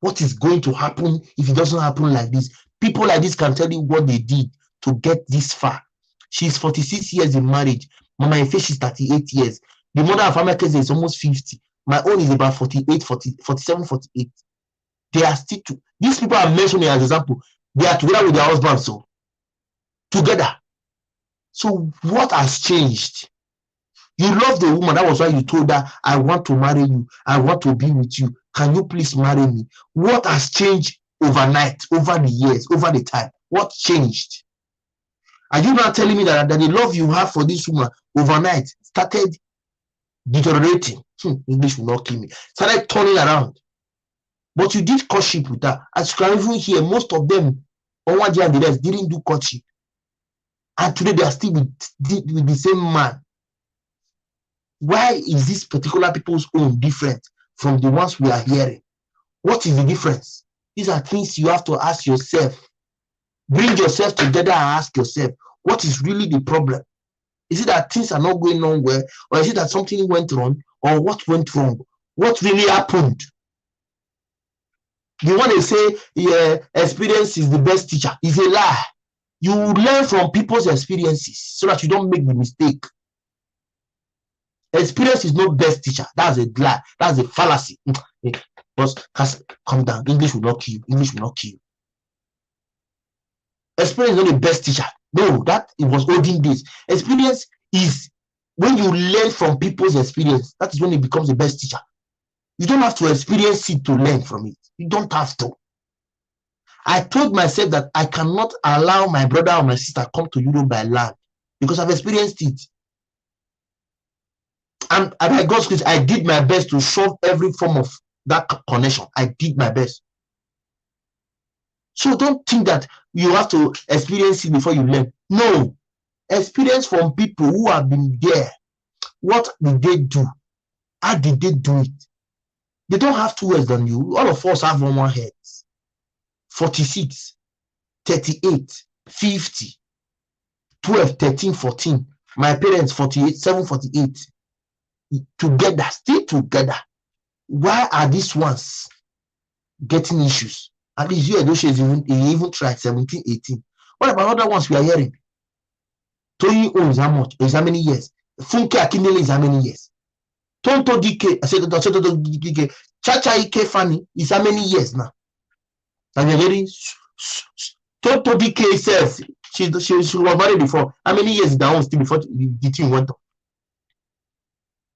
What is going to happen if it doesn't happen like this? People like this can tell you what they did to get this far. She's 46 years in marriage. Mama Ife is 38 years. The mother of Amaka is almost 50. My own is about 48, 47, 48. They are still these people are mentioning as example. They are together with their husbands, so together. So what has changed? You love the woman. That was why you told her, I want to marry you. I want to be with you. Can you please marry me? What has changed overnight, over the years, over the time? What changed? Are you not telling me that the love you have for this woman overnight started deteriorating? English will not kill me. Started turning around. But you did courtship with her. As you can even hear, most of them, Onwaji and the rest, didn't do courtship. And today they are still with the same man. Why is this particular people's own different from the ones we are hearing? What is the difference? These are things you have to ask yourself. Bring yourself together and ask yourself, what is really the problem? Is it that things are not going on well? Or is it that something went wrong? Or what went wrong? What really happened? The one they say, yeah, experience is the best teacher. Is a lie. You learn from people's experiences so that you don't make the mistake. Experience is not best teacher. That's a lie. That's a fallacy. But calm down. English will not kill you. English will not kill you. Experience is not the best teacher. No, that it was olden days. Experience is when you learn from people's experience. That is when it becomes the best teacher. You don't have to experience it to learn from it. You don't have to. I told myself that I cannot allow my brother or my sister come to Europe by land because I've experienced it. And by God's grace, I did my best to solve every form of that connection. I did my best. So don't think that you have to experience it before you learn. No. Experience from people who have been there. What did they do? How did they do it? They don't have two heads than you. All of us have one head. 46, 38, 50, 12, 13, 14. My parents 48, 7, 48. Together, still together. Why are these ones getting issues? At least you even tried 17, 18. What about other ones we are hearing? Toyi O is how much? Is how many years? Funke Akindele is how many years? Tonto DK, I said DK. Chacha Ike Fanny is how many years now? And you're hearing Tonto DK says she was married before. How many years is that one still before the thing went on?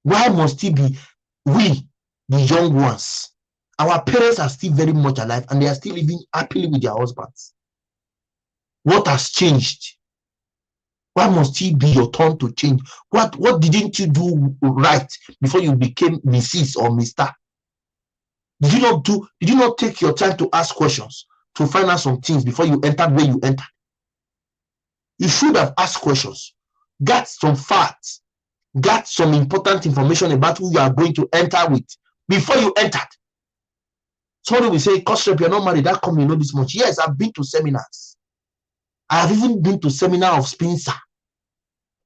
Why must it be we, the young ones? Our parents are still very much alive and they are still living happily with their husbands. What has changed? Why must it be your turn to change? What didn't you do right before you became Mrs. or Mr.? Did you not take your time to ask questions, to find out some things before you entered where you entered? You should have asked questions, got some facts, got some important information about who you are going to enter with before you entered. Somebody will say, Kostrep, you're not married, that come you know this much. Yes, I've been to seminars. I have even been to seminar of Spencer.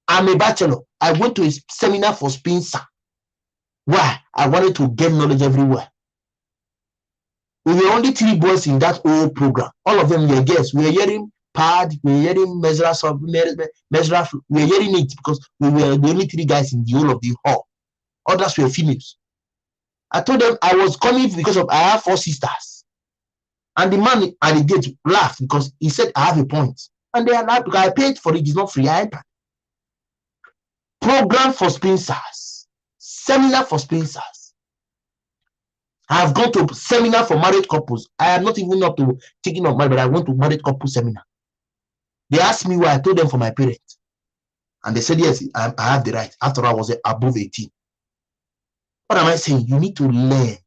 I'm a bachelor. I went to a seminar for Spencer. Why? I wanted to get knowledge everywhere. We were only 3 boys in that whole program. All of them were girls. We were hearing pad, we were hearing measure, we were hearing it because we were the only 3 guys in the whole of the hall. Others were females. I told them I was coming because I have 4 sisters. And the man at the gate laughed because he said I have a point. And they are laughed because I paid for it. It's not free. I entered. Program for Spencers. Seminar for Spencers. I have gone to seminar for married couples. I am not even up to taking of marriage, but I went to married couple seminar. They asked me why. I told them for my parents. And they said, yes, I have the right. After all, I was above 18. What am I saying? You need to learn.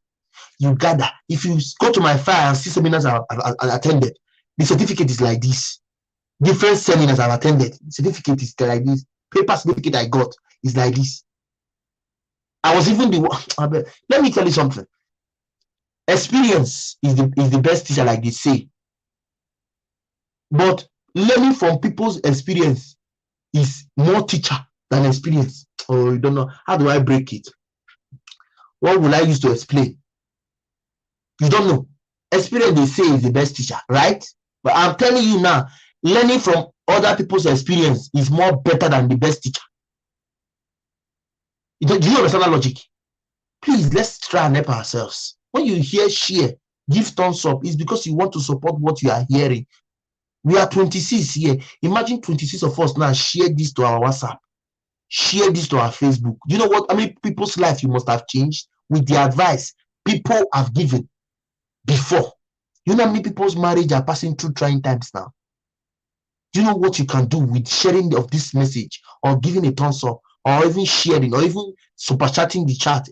You gather. If you go to my file and see seminars I attended, the certificate is like this. Different seminars I've attended, the certificate is like this. Paper certificate I got is like this. I was even the one. Let me tell you something. Experience is the best teacher, like they say. But learning from people's experience is more teacher than experience. Oh, you don't know. How do I break it? What will I use to explain? You don't know. Experience, they say, is the best teacher, right? But I'm telling you now, learning from other people's experience is more better than the best teacher. Do you understand that logic? Please, let's try and help ourselves. When you hear share, give thumbs up, it's because you want to support what you are hearing. We are 26 here. Imagine 26 of us now share this to our WhatsApp, share this to our Facebook. Do you know what? I mean, people's life you must have changed with the advice people have given before. You know how many people's marriage are passing through trying times now? Do you know what you can do with sharing of this message, or giving a thumbs up, or even sharing, or even super chatting the chat?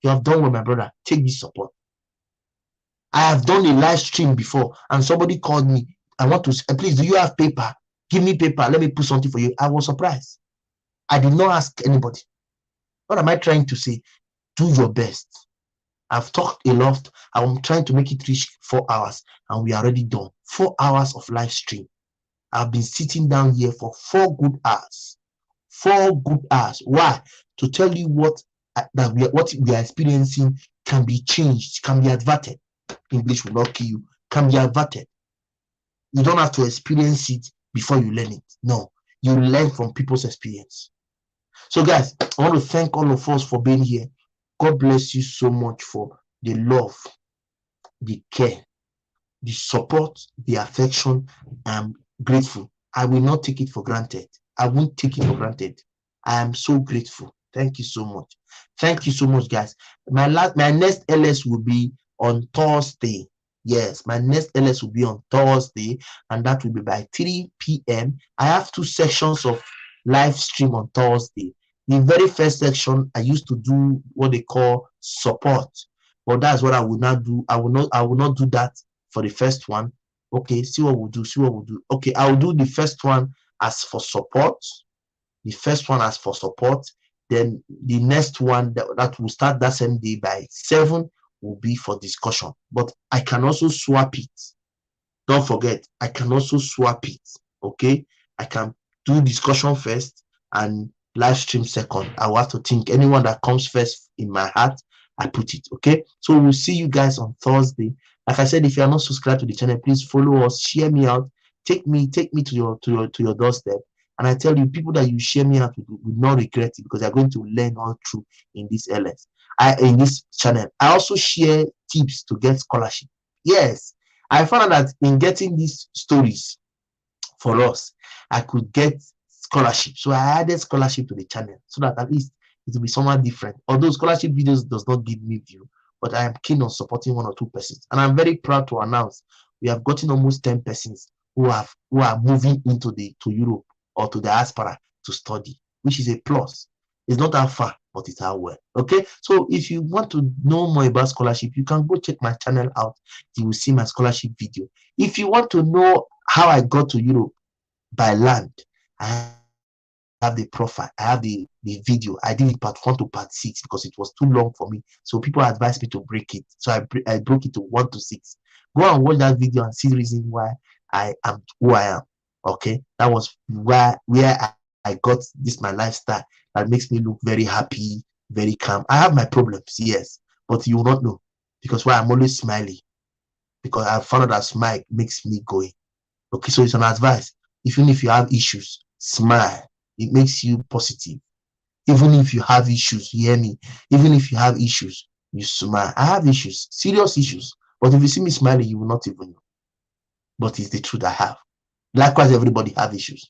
You have done well, my brother. Take this support. I have done a live stream before, and somebody called me. I want to, please, do you have paper? Give me paper. Let me put something for you. I was surprised. I did not ask anybody. What am I trying to say? Do your best. I've talked a lot. I'm trying to make it reach 4 hours, and we are already done. 4 hours of live stream. I've been sitting down here for 4 good hours. 4 good hours. Why? To tell you what we are experiencing can be changed, can be averted. English will not kill you. Can be averted. You don't have to experience it before you learn it. No, you learn from people's experience. So, guys, I want to thank all of us for being here. God bless you so much for the love, the care, the support, the affection. I'm grateful. I will not take it for granted. I won't take it for granted. I am so grateful. Thank you so much. Thank you so much, guys. My next LS will be on Thursday. Yes, my next LS will be on Thursday, and that will be by 3 p.m. I have 2 sections of live stream on Thursday. The very first section, I used to do what they call support, but that's what I will not do. I will not do that for the first one. Okay, see what we'll do. Okay, I will do the first one as for support. The first one as for support. Then the next one that will start that same day by 7 will be for discussion. But I can also swap it. Don't forget, I can also swap it. Okay, I can do discussion first and live stream second. I will have to think. Anyone that comes first in my heart, I put it. Okay, so we'll see you guys on Thursday. Like I said, if you are not subscribed to the channel, please follow us, share me out, take me to your doorstep. And I tell you, people that you share me out with will not regret it, because they're going to learn all through in this LS. In this channel, I also share tips to get scholarship. Yes, I found out that in getting these stories for us, I could get scholarship. So I added scholarship to the channel so that at least it will be somewhat different. Although scholarship videos does not give me view, but I am keen on supporting 1 or 2 persons. And I'm very proud to announce we have gotten almost 10 persons who are moving into to Europe or to the diaspora to study, which is a plus. It's not that far, but it's how well. Okay, so if you want to know more about scholarship, you can go check my channel out. You will see my scholarship video. If you want to know how I got to Europe by land, I have the profile, I have the video. I did it part 1 to part 6 because it was too long for me. So people advised me to break it. So I broke it to 1 to 6. Go and watch that video and see the reason why I am who I am. Okay, that was where I got this my lifestyle that makes me look very happy, very calm. I have my problems, yes, but you will not know, because why I'm always smiling, because I found out that smile makes me going. Okay, so it's an advice. Even if you have issues, smile. It makes you positive. Even if you have issues, you hear me? Even if you have issues, you smile. I have issues, serious issues, but if you see me smiling, you will not even know. But it's the truth I have. Likewise, everybody have issues.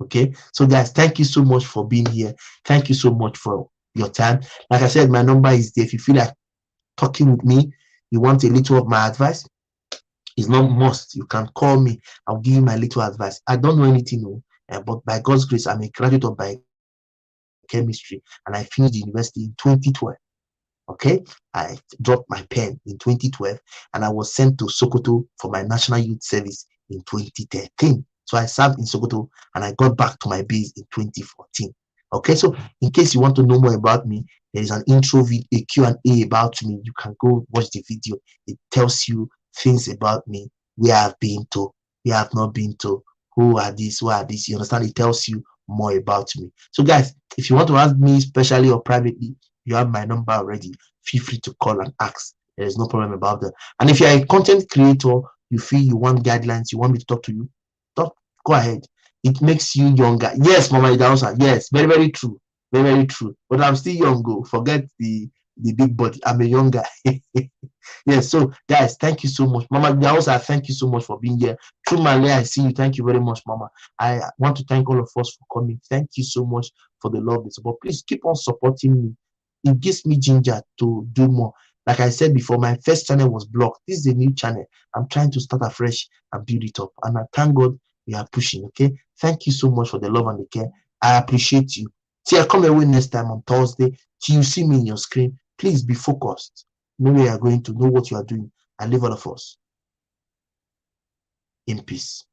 Okay, so guys, thank you so much for being here. Thank you so much for your time. Like I said, my number is there. If you feel like talking with me, you want a little of my advice, it's not must. You can call me. I'll give you my little advice. I don't know anything, but by God's grace, I'm a graduate of biochemistry, and I finished the university in 2012. Okay, I dropped my pen in 2012, and I was sent to Sokoto for my national youth service in 2013. So I served in Sokoto, and I got back to my base in 2014. Okay, so in case you want to know more about me, there is an intro video, a Q&A about me. You can go watch the video. It tells you things about me, where I've been to, where I've not been to, who are these, who are these. You understand? It tells you more about me. So guys, if you want to ask me specially or privately, you have my number already. Feel free to call and ask. There is no problem about that. And if you're a content creator, you feel you want guidelines, you want me to talk to you, talk, go ahead. It makes you younger. Yes, Mama Idausa. Yes, very, very true. Very, very true. But I'm still young. Go forget the big body. I'm a younger. Yes. So guys, thank you so much. Mama Idausa, thank you so much for being here. True Malay, I see you. Thank you very much, Mama. I want to thank all of us for coming. Thank you so much for the love and support. Please keep on supporting me. It gives me ginger to do more. Like I said before, my first channel was blocked. This is a new channel. I'm trying to start afresh and build it up. And I thank God we are pushing. Okay. Thank you so much for the love and the care. I appreciate you. Till I come away next time on Thursday, till you see me in your screen, please be focused. Know where you are going to, know what you are doing, and leave all of us in peace.